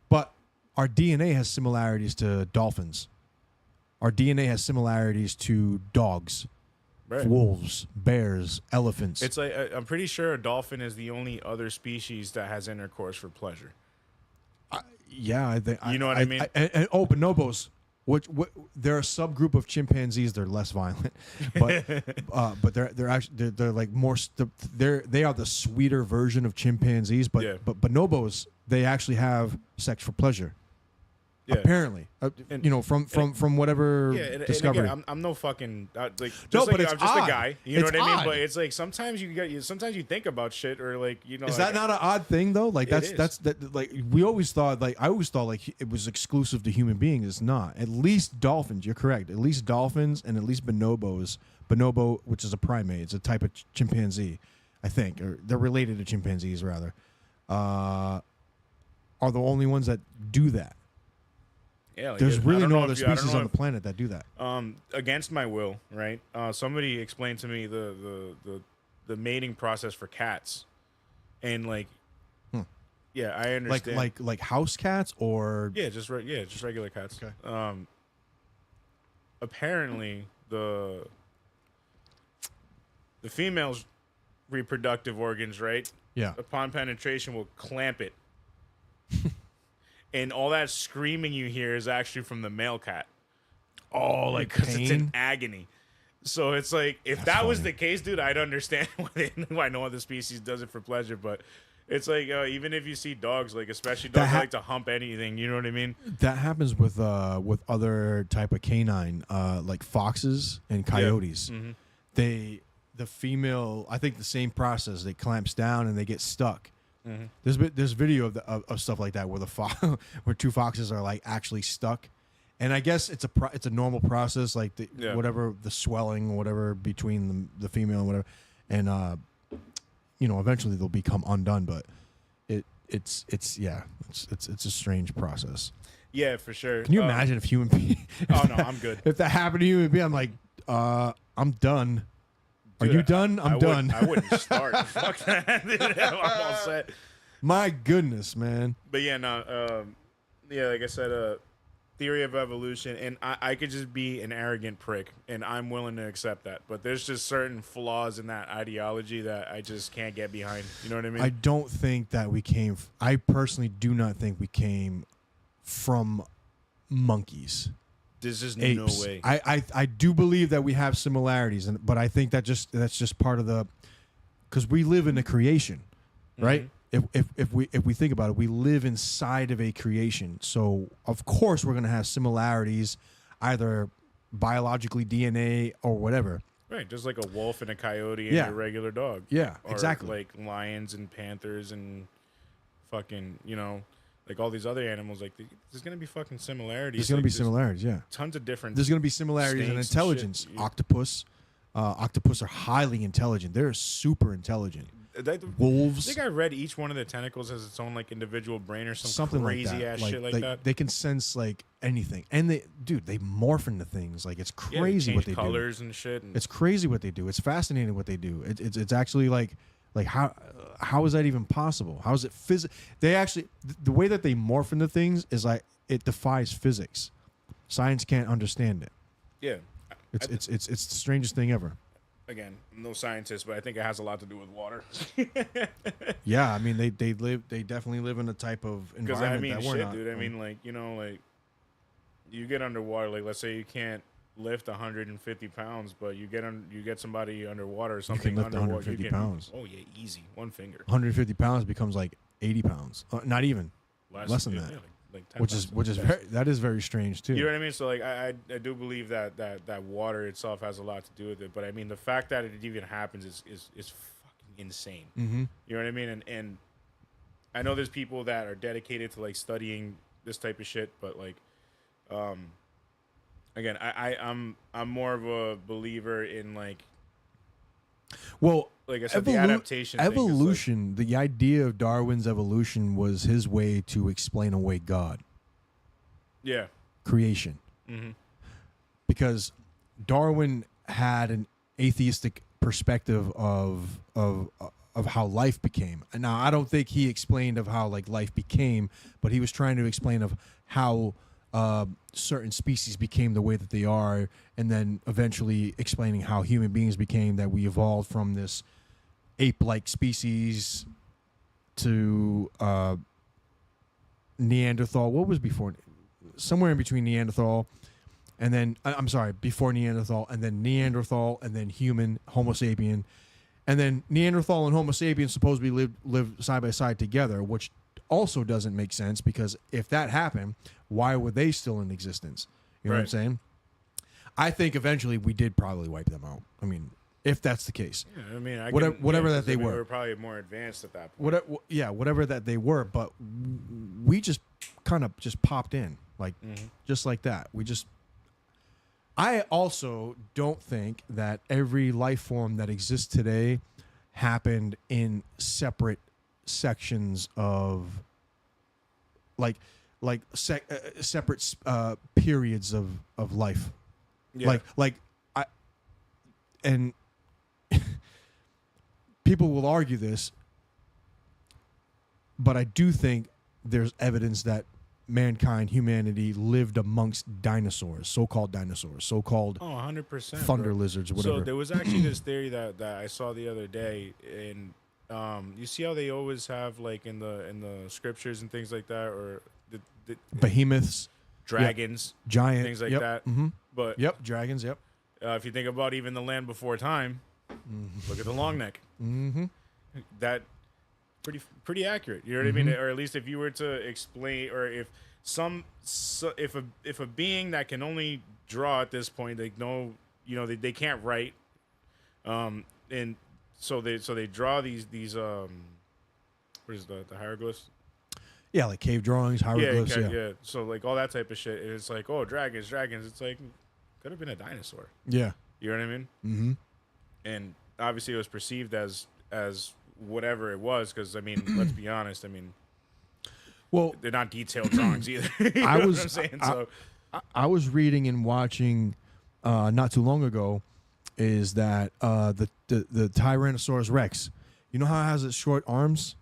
but our DNA has similarities to dolphins. Our DNA has similarities to dogs, Right. wolves, bears, elephants. It's like I'm pretty sure a dolphin is the only other species that has intercourse for pleasure. Yeah, I think You know what I mean? And bonobos, which they're a subgroup of chimpanzees. They're less violent, but they're actually they're like more. They are the sweeter version of chimpanzees. But Yeah. but bonobos, they actually have sex for pleasure. Yeah. Apparently, from whatever Yeah, and discovery. again, I'm no fucking like. Just No, like but it's I'm just odd. a guy. You know It's what I mean? odd. But it's like sometimes sometimes you think about shit or like Is like, that not an odd thing though? Like It is. like we always thought. Like I always thought like it was exclusive to human beings. It's not. At least dolphins. You're correct. At least dolphins and at least bonobos. Bonobo, which is a primate, it's a type of chimpanzee, I think, or they're related to chimpanzees rather. Are the only ones that do that. Yeah, like There's I really don't no know other if you- I don't species know on the planet that do that. against my will, right? Somebody explained to me the mating process for cats, and like, yeah, I understand. Like house cats or just regular cats. Okay. Apparently the female's reproductive organs, right? yeah. Upon penetration will clamp it. And all that screaming you hear is actually from the male cat. Oh, like Because it's in pain. agony. So it's like, if That's that was funny. the case, dude, I'd understand why no other species does it for pleasure. But it's like, even if you see dogs, like especially dogs that like to hump anything, you know what I mean? That happens with other type of canine, like foxes and coyotes. Mm-hmm. The female, I think the same process. They clamps down and they get stuck. Mm-hmm. There's video of stuff like that where where two foxes are like actually stuck, and I guess it's a normal process, like whatever the swelling or whatever between the female and whatever, and eventually they'll become undone. But it's a strange process. Yeah, for sure. Can you imagine if human being? Oh no, I'm good. If that happened to human being, I'm like, I'm done. Dude, Are you done? I'm done. I wouldn't start. Fuck that. Dude, I'm all set. My goodness, man. But yeah, no, like I said, theory of evolution, and I could just be an arrogant prick, and I'm willing to accept that. But there's just certain flaws in that ideology that I just can't get behind. You know what I mean? I don't think that we came. I personally do not think we came from monkeys. There's just Apes. no way. I do believe that we have similarities, but I think that's just part of the, because we live in a creation, right? Mm-hmm. If we think about it, we live inside of a creation, so of course we're gonna have similarities, either biologically, DNA, or whatever. Right, just like a wolf and a coyote and Yeah. a regular dog. Yeah, Or exactly. like lions and panthers and fucking, like all these other animals. Like there's gonna be fucking similarities. There's gonna be similarities, yeah. Tons of different. There's going to be similarities in snakes and shit. intelligence. Yeah. Octopus are highly intelligent. They're super intelligent. wolves. I think I read each one of the tentacles has its own like individual brain or something crazy like that. ass shit like that. They can sense like anything, and they morph into things. Like it's crazy they what they colors do. And shit. And it's crazy what they do. It's fascinating what they do. It's actually like how is that even possible? How is it They actually the way that they morph into things is like it defies physics. Science can't understand it. Yeah, it's the strangest thing ever. Again, I'm no scientist, but I think it has a lot to do with water. Yeah, I mean they definitely live in a type of environment that we're not. Dude. I mean, like like you get underwater. Like let's say you can't lift 150 pounds, but you get somebody underwater or something. You can lift underwater, 150 pounds. Oh yeah, easy, one finger. 150 pounds becomes like 80 pounds. Not even less than that. Yeah, like 10 which is very strange too. You know what I mean? So like I do believe that water itself has a lot to do with it, but I mean the fact that it even happens is fucking insane. Mm-hmm. You know what I mean? And I know there's people that are dedicated to like studying this type of shit, but like again, I'm more of a believer in like I said, the adaptation evolution. The idea of Darwin's evolution was his way to explain away God. Yeah. Creation. Mm-hmm. Because Darwin had an atheistic perspective of how life became. And now I don't think he explained of how like life became, but he was trying to explain of how certain species became the way that they are, and then eventually explaining how human beings became, that we evolved from this ape-like species to Neanderthal. What was before? Somewhere in between Neanderthal and then, before Neanderthal, and then Neanderthal, and then human, Homo sapien. And then Neanderthal and Homo sapien supposedly lived side by side together, which also doesn't make sense, because if that happened, why were they still in existence? You know what I'm saying? I think eventually we did probably wipe them out. I mean, if that's the case. Yeah, I mean, whatever that they were. We were probably more advanced at that point. Whatever that they were, but we just kind of just popped in, like just like that. I also don't think that every life form that exists today happened in separate sections of separate periods of life. Yeah. And people will argue this, but I do think there's evidence that humanity lived amongst dinosaurs, so-called 100%, thunder lizards, whatever. So there was actually this theory that I saw the other day, and you see how they always have like in the scriptures and things like that, or the behemoths, dragons, giant things like that. Mm-hmm. But dragons. If you think about even the land before time, look at the long neck. Mm-hmm. That pretty accurate. You know what I mean? Or at least if you were to explain, or if if a being that can only draw at this point, they they can't write, and so they draw these what is the hieroglyphs? Yeah, like cave drawings, hieroglyphs. Yeah. So like all that type of shit. It's like, oh, dragons. It's like could have been a dinosaur. Yeah. You know what I mean? Mm-hmm. And obviously it was perceived as whatever it was, because I mean, let's be honest. I mean, well, they're not detailed drawings either. I was reading and watching not too long ago is that the Tyrannosaurus Rex, you know how it has its short arms?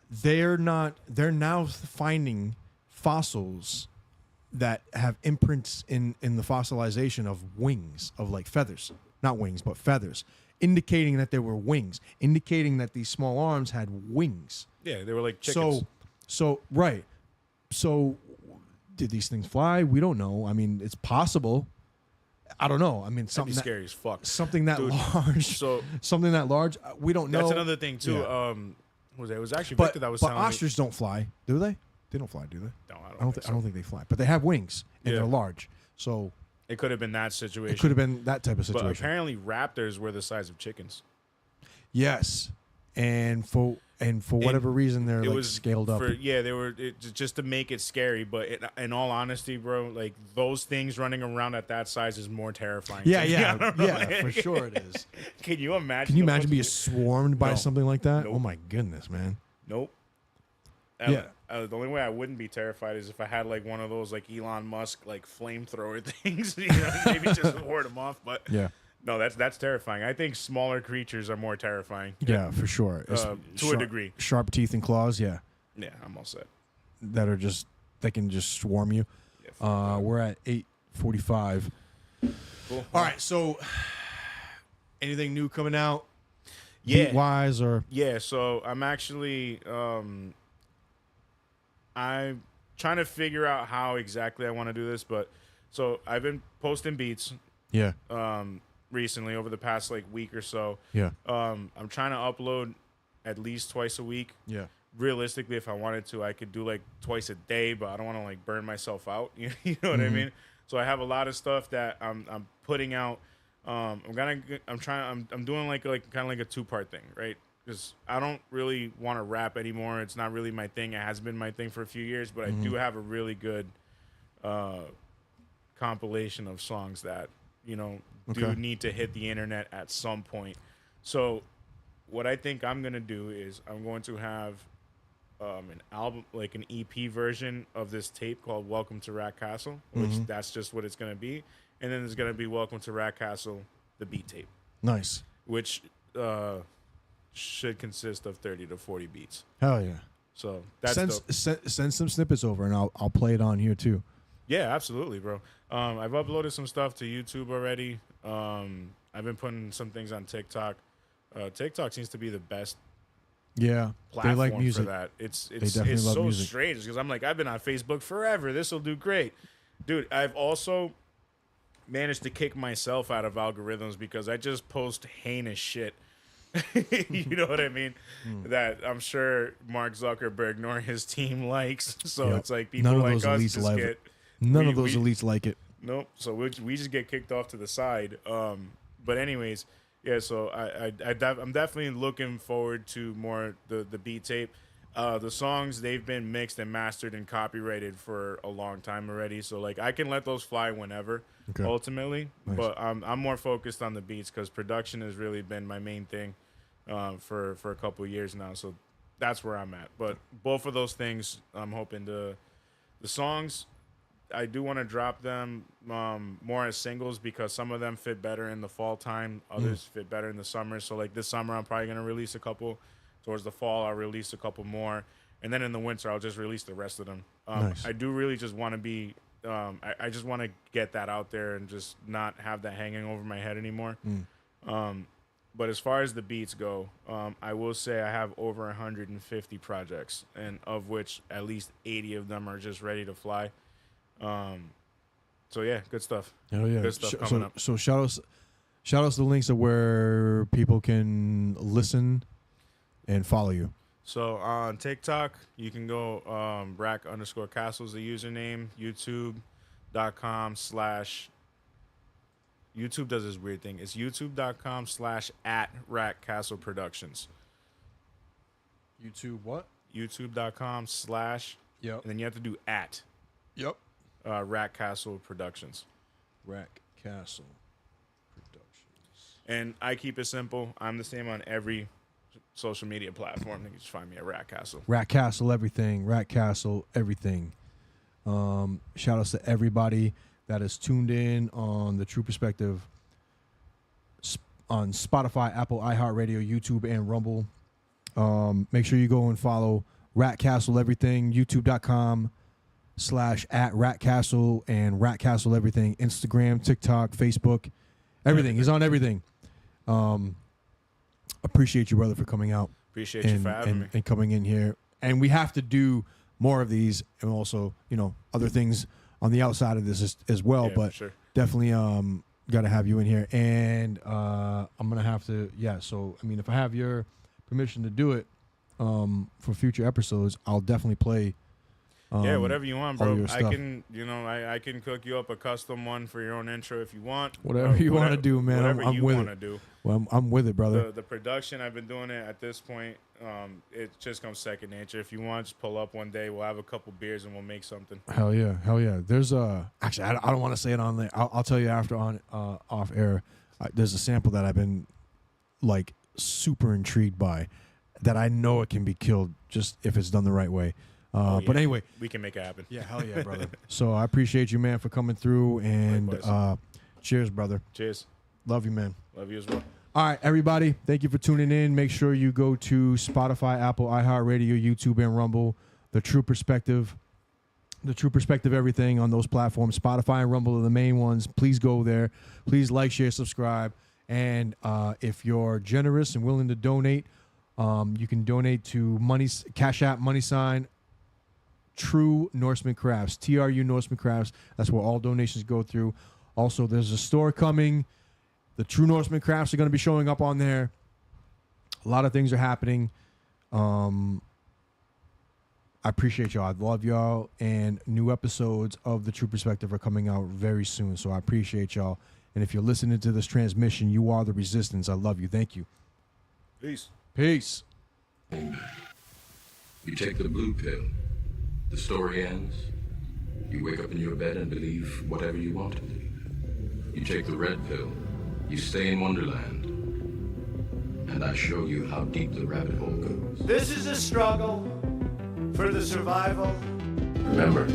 They're now finding fossils that have imprints in the fossilization of wings, of like feathers, not wings, but feathers, indicating that there were wings, indicating that these small arms had wings. Yeah, they were like chickens. So right. So did these things fly? We don't know. I mean, it's possible. I don't know. I mean, something scary as fuck. Something that large. So something that large. We don't know. That's another thing too. Yeah. It was actually Victor that was telling me. But ostriches don't fly, do they? They don't fly, do they? No, I don't think they fly. But they have wings and they're large. So it could have been that situation. It could have been that type of situation. But apparently raptors were the size of chickens. Yes. And for And for whatever reason, they're it like was scaled up. They were just to make it scary. But in all honesty, bro, like those things running around at that size is more terrifying. Yeah, to me. I don't know, like, for sure it is. Can you imagine? Can you imagine being swarmed by No. something like that? Nope. Oh my goodness, man. Nope. Yeah. The only way I wouldn't be terrified is if I had like one of those like Elon Musk like flamethrower things. You know, maybe just ward them off. But Yeah. no, that's terrifying. I think smaller creatures are more terrifying. Yeah, for sure. To a degree. Sharp teeth and claws, yeah. Yeah, I'm all set. That are just they can just swarm you. Yeah, We're at 8:45. cool. All right, so anything new coming out? Yeah. Beat wise or Yeah, so I'm actually I'm trying to figure out how exactly I want to do this, but so I've been posting beats yeah. recently over the past like week or so. Yeah. I'm trying to upload at least twice a week. Yeah. Realistically, if I wanted to, I could do like twice a day, but I don't want to like burn myself out. You know what I mean? So I have a lot of stuff that I'm putting out. I'm doing like kind of like a 2-part thing, right? Because I don't really want to rap anymore. It's not really my thing. It has been my thing for a few years, but I do have a really good compilation of songs that do need to hit the internet at some point. So what I think I'm gonna do is I'm going to have an album, like an EP version of this tape called Welcome to Rat Castle, which that's just what it's gonna be. And then there's gonna be Welcome to Rat Castle, the beat tape, Nice. which should consist of 30 to 40 beats. Hell yeah. So that's send some snippets over and I'll play it on here too. Yeah, absolutely, bro. I've uploaded some stuff to YouTube already. I've been putting some things on TikTok. TikTok seems to be the best Yeah. platform They like music. for that. It's definitely love so music. strange because I'm like, I've been on Facebook forever. This will do great. Dude, I've also managed to kick myself out of algorithms because I just post heinous shit. You know what I mean? That I'm sure Mark Zuckerberg nor his team likes. So Yep. it's like people None of like those us elites just love get it. None we- of those we- elites like it. Nope. So we just get kicked off to the side. But anyways, yeah. So I'm definitely looking forward to more the beat tape. The songs, they've been mixed and mastered and copyrighted for a long time already. So like I can let those fly whenever, ultimately. Nice. But I'm more focused on the beats because production has really been my main thing for a couple of years now. So that's where I'm at. But both of those things, I'm hoping the songs, I do want to drop them more as singles because some of them fit better in the fall time. Others fit better in the summer. So like this summer, I'm probably going to release a couple. Towards the fall, I'll release a couple more. And then in the winter, I'll just release the rest of them. Nice. I do really just want to be, I just want to get that out there and just not have that hanging over my head anymore. But as far as the beats go, I will say I have over 150 projects, and of which at least 80 of them are just ready to fly. So yeah, good stuff. Hell yeah. Good stuff coming up. So shout us the links of where people can listen and follow you. So on TikTok, you can go rack_castle is the username. YouTube.com/ YouTube does this weird thing. It's youtube.com/@rackcastleproductions. YouTube what? youtube.com/ Yep. and then you have to do @ Yep. Rack Castle Productions. Rack Castle Productions. And I keep it simple. I'm the same on every social media platform. You can just find me at Rack Castle. Rack Castle everything. Rack Castle everything. Shout outs to everybody that is tuned in on the Tru Perspective on Spotify, Apple, iHeartRadio, YouTube, and Rumble. Make sure you go and follow Rat Castle Everything, youtube.com/ @RatCastle and Rat Castle Everything, Instagram, TikTok, Facebook, everything. He's on everything. Appreciate you, brother, for coming out. Appreciate you for having me. And coming in here. And we have to do more of these and also, other things on the outside of this as well. Yeah, but for sure. definitely got to have you in here. And I'm going to have to, so, if I have your permission to do it for future episodes, I'll definitely play Yeah, whatever you want, all bro. your I stuff. can, I can cook you up a custom one for your own intro if you want. Whatever you want to do, man. Whatever I'm you with want to it. do. Well, I'm with it, brother. The production, I've been doing it at this point. It just comes second nature. If you want, just pull up one day. We'll have a couple beers and we'll make something. Hell yeah. There's actually I don't want to say it on there. I'll tell you after on off air. There's a sample that I've been like super intrigued by, that I know it can be killed just if it's done the right way. Yeah. But anyway, We can make it happen. yeah, hell yeah, brother. So I appreciate you, man, for coming through, and Likewise. cheers, brother. Cheers. Love you, man. Love you as well. All right, everybody, thank you for tuning in. Make sure you go to Spotify, Apple, iHeartRadio, YouTube, and Rumble. The Tru Perspective everything on those platforms. Spotify and Rumble are the main ones. Please go there. Please like, share, subscribe. And if you're generous and willing to donate, you can donate to Cash App, money sign, Tru Norseman Crafts, TRU Norseman Crafts. That's where all donations go through. Also, there's a store coming. The Tru Norseman Crafts are going to be showing up on there. A lot of things are happening. I appreciate y'all. I love y'all. And new episodes of The Tru Perspective are coming out very soon. So I appreciate y'all. And if you're listening to this transmission, you are the resistance. I love you. Thank you. Peace. Peace. You take the blue pill. The story ends. You wake up in your bed and believe whatever you want to believe. You take the red pill. You stay in Wonderland. And I show you how deep the rabbit hole goes. This is a struggle for the survival. Remember,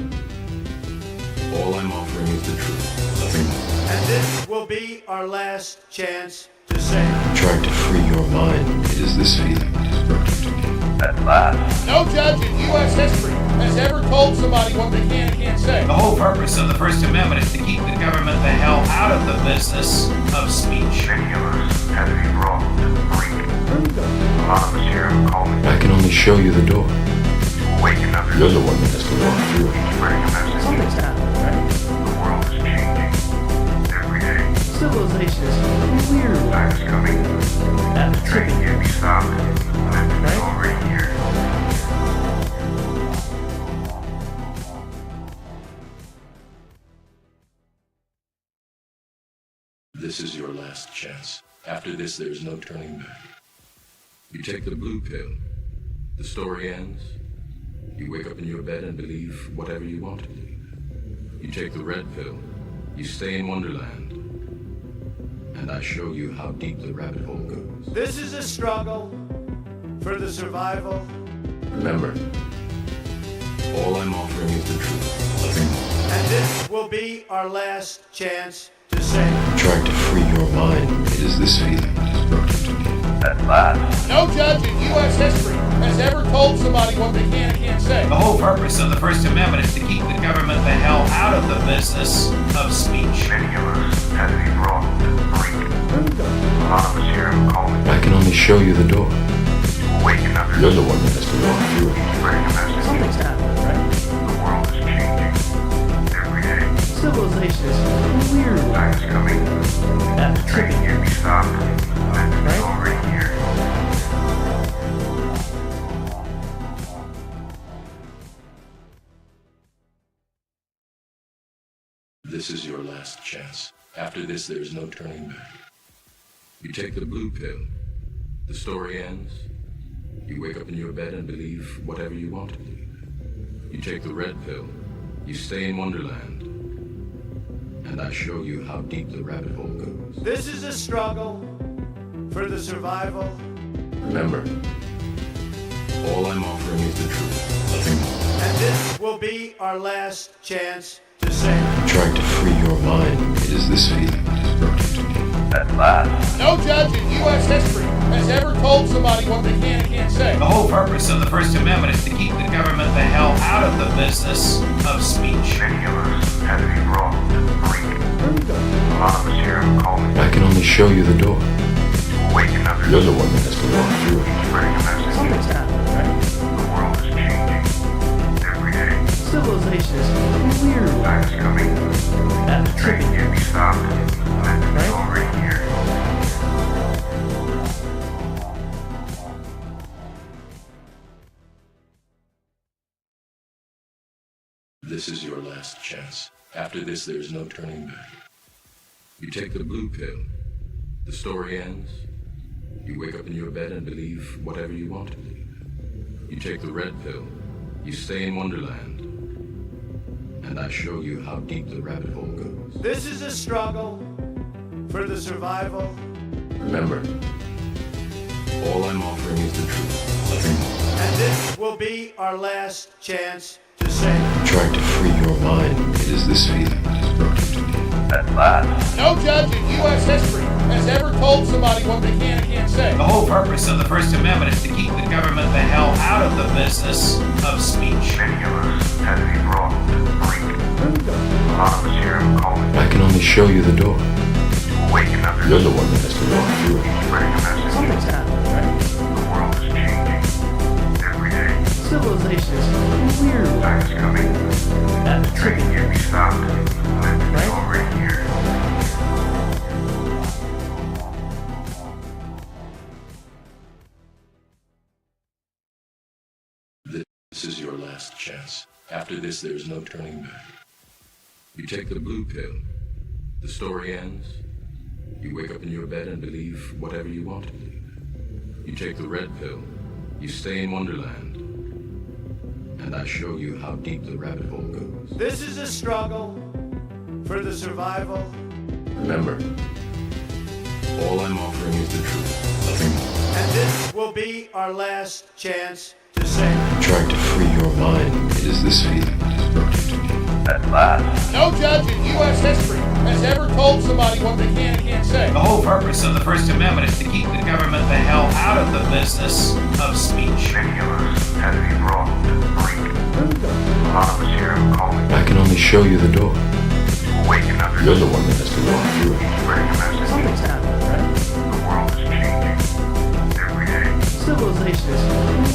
all I'm offering is the truth, nothing more. And this will be our last chance to say. Trying to free your mind. It is this feeling that has brought you to me. At last. No judge in U.S. history has ever told somebody what they can and can't say. The whole purpose of the First Amendment is to keep the government the hell out of the business of speech. Many of us had to be brought to the brink. A lot of us here have called me I can only show you the door. to awaken others. You're the one that has to walk through it. Spreading a message. Something's happening, right? The world is changing every day. Civilization is weird. Time is coming. At the Train tipping. can't be stopped. And it's already here. This is your last chance. After this, there is no turning back. You take the blue pill. The story ends. You wake up in your bed and believe whatever you want to believe. You take the red pill. You stay in Wonderland. And I show you how deep the rabbit hole goes. This is a struggle for the survival. Remember, all I'm offering is the truth, nothing more. And this will be our last chance to say. Trying to free your mind. It is this feeling that has brought you to me. At last. No judge in U.S. history has ever told somebody what they can and can't say. The whole purpose of the First Amendment is to keep the government the hell out of the business of speech. Many of us had to be brought to the brink. A lot of us here have called me I can only show you the door. to awaken others. You're the one that has to walk through it. Spreading a message. Something's happening, right? The world is changing every day. Civilization is weird. Time is coming. At the Train tipping. can't be stopped. And it's already here. This is your last chance. After this, there is no turning back. You take the blue pill. The story ends. You wake up in your bed and believe whatever you want to believe. You take the red pill. You stay in Wonderland. And I show you how deep the rabbit hole goes. This is a struggle for the survival. Remember, all I'm offering is the truth, nothing more. And this will be our last chance to say. Trying to free your mind. It is this feeling that has brought you to me. At last. No judge in U.S. history has ever told somebody what they can and can't say. The whole purpose of the First Amendment is to keep the government the hell out of the business of speech. Many of us had to be brought to the brink. A lot of us here have called me I can only show you the door. to awaken others. You're the one that has to walk through it. Spreading a message. Something's happening, right? The world is changing every day. Civilization is weird. Time is coming. At the Train tipping. can't be stopped. And it's already This is your last chance. After this, there is no turning back. You take the blue pill. The story ends. You wake up in your bed and believe whatever you want to believe. You take the red pill. You stay in Wonderland. And I show you how deep the rabbit hole goes. This is a struggle for the survival. Remember, all I'm offering is the truth, nothing more. And this will be our last chance to say. Trying to free your mind. It is this feeling that has brought you to me. At last. No judge in U.S. history has ever told somebody what they can and can't say. The whole purpose of the First Amendment is to keep the government the hell out of the business of speech. Many of us had to be brought to the brink. A lot of us here are calling I can only show you the door. to awaken others. You're the one that has to walk through it. Spreading a message. Something's happening, right? The world is changing every day. Civilization is weird. Time is coming. At the Train tree. can't be stopped. It's already here. This is your last chance. After this, there is no turning back. You take the blue pill. The story ends. You wake up in your bed and believe whatever you want to believe. You take the red pill. You stay in Wonderland. And I show you how deep the rabbit hole goes. This is a struggle for the survival. Remember, all I'm offering is the truth, nothing more. And this will be our last chance to say. Trying to free your mind. It is this feeling that has brought you to me. At last. No judge in U.S. history has ever told somebody what they can and can't say. The whole purpose of the First Amendment is to keep the government the hell out of the business of speech. Many of us had to be brought to the brink. A lot of us here are calling I can only show you the door. to awaken others. You're the one that has to walk through it. Spreading a message. Something's happening, right? The world is changing every day. Civilization is weird.